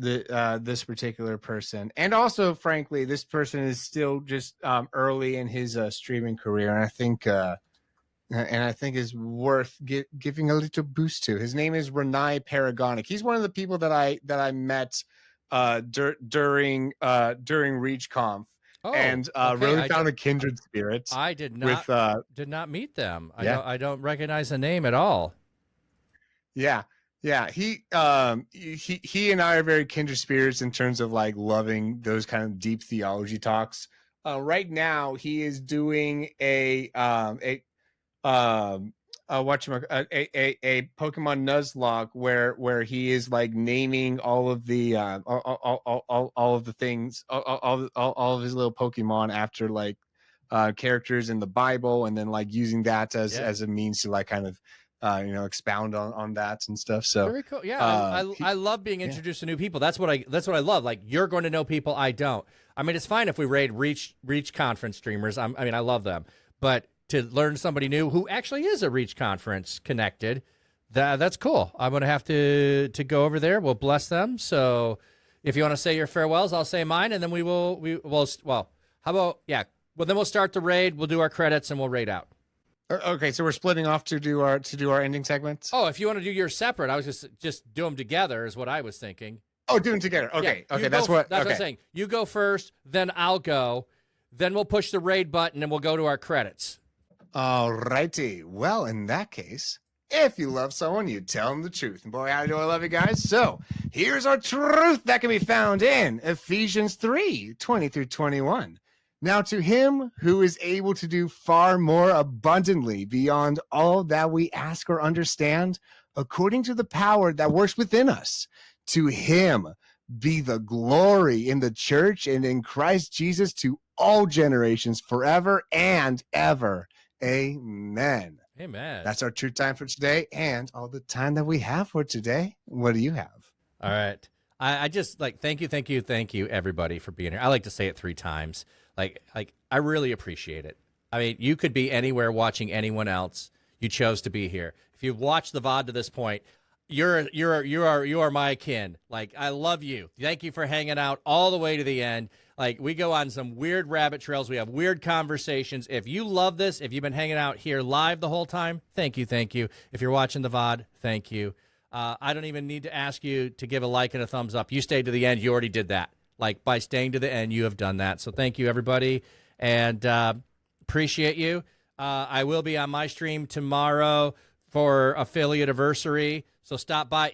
particular person, and also, frankly, this person is still just early in his streaming career, and I think is worth giving a little boost to. His name is Renai Paragonic. He's one of the people that I met during ReachConf. And really found a kindred spirit. I did not meet them. I don't recognize the name at all. Yeah. He and I are very kindred spirits in terms of like loving those kind of deep theology talks. Right now, he is doing a Pokemon Nuzlocke where he is like naming all of the all of the things, all of his little Pokemon after like characters in the Bible, and then like using that as a means to like kind of expound on that and stuff. So very cool. I love being introduced to new people. That's what I love. Like, you're going to know people I don't. I mean, it's fine if we raid Reach conference streamers. I love them, but to learn somebody new who actually is a Reach conference connected, that's cool. I'm going to have to go over there. We'll bless them. So if you want to say your farewells, I'll say mine, and then how about, well, then we'll start the raid. We'll do our credits and we'll raid out. Okay. So we're splitting off to do our ending segments. Oh, if you want to do yours separate, I was just do them together is what I was thinking. Oh, do them together. Okay. Yeah, okay. That's what I'm saying. You go first, then I'll go, then we'll push the raid button and we'll go to our credits. All righty. Well, in that case, if you love someone, you tell them the truth. And boy, how do I love you guys. So here's our truth that can be found in Ephesians 3:20-21. Now to him who is able to do far more abundantly beyond all that we ask or understand, according to the power that works within us, to him be the glory in the church and in Christ Jesus to all generations forever and ever. Amen. Amen. That's our true time for today and all the time that we have for today. What do you have? All right. I just like thank you, everybody, for being here. I like to say it 3 times. Like I really appreciate it. I mean, you could be anywhere watching anyone else. You chose to be here. If you've watched the VOD to this point, you are my kin. Like, I love you. Thank you for hanging out all the way to the end. Like, we go on some weird rabbit trails. We have weird conversations. If you love this, if you've been hanging out here live the whole time, thank you. If you're watching the VOD, thank you. I don't even need to ask you to give a like and a thumbs up. You stayed to the end. You already did that. Like, by staying to the end, you have done that. So thank you, everybody, and appreciate you. I will be on my stream tomorrow for Affiliate Anniversary. So stop by.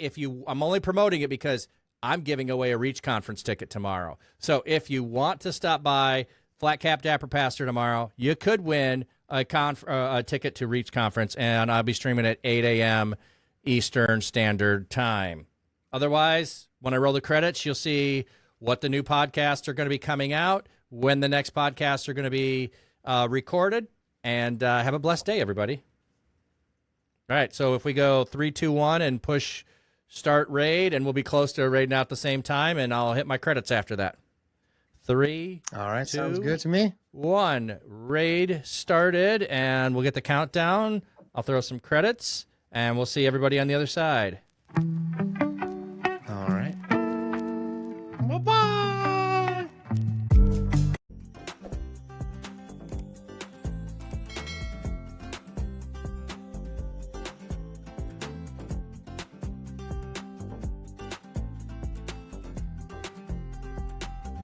I'm only promoting it because I'm giving away a Reach Conference ticket tomorrow. So if you want to stop by Flat Cap Dapper Pastor tomorrow, you could win a ticket to Reach Conference, and I'll be streaming at 8 a.m. Eastern Standard Time. Otherwise, when I roll the credits, you'll see what the new podcasts are going to be coming out, when the next podcasts are going to be recorded, and have a blessed day, everybody. All right, so if we go 3, 2, 1 and push start raid, and we'll be close to raiding out at the same time, and I'll hit my credits after that. 3, all right, 2, sounds good to me. 1. Raid started, and we'll get the countdown. I'll throw some credits, and we'll see everybody on the other side.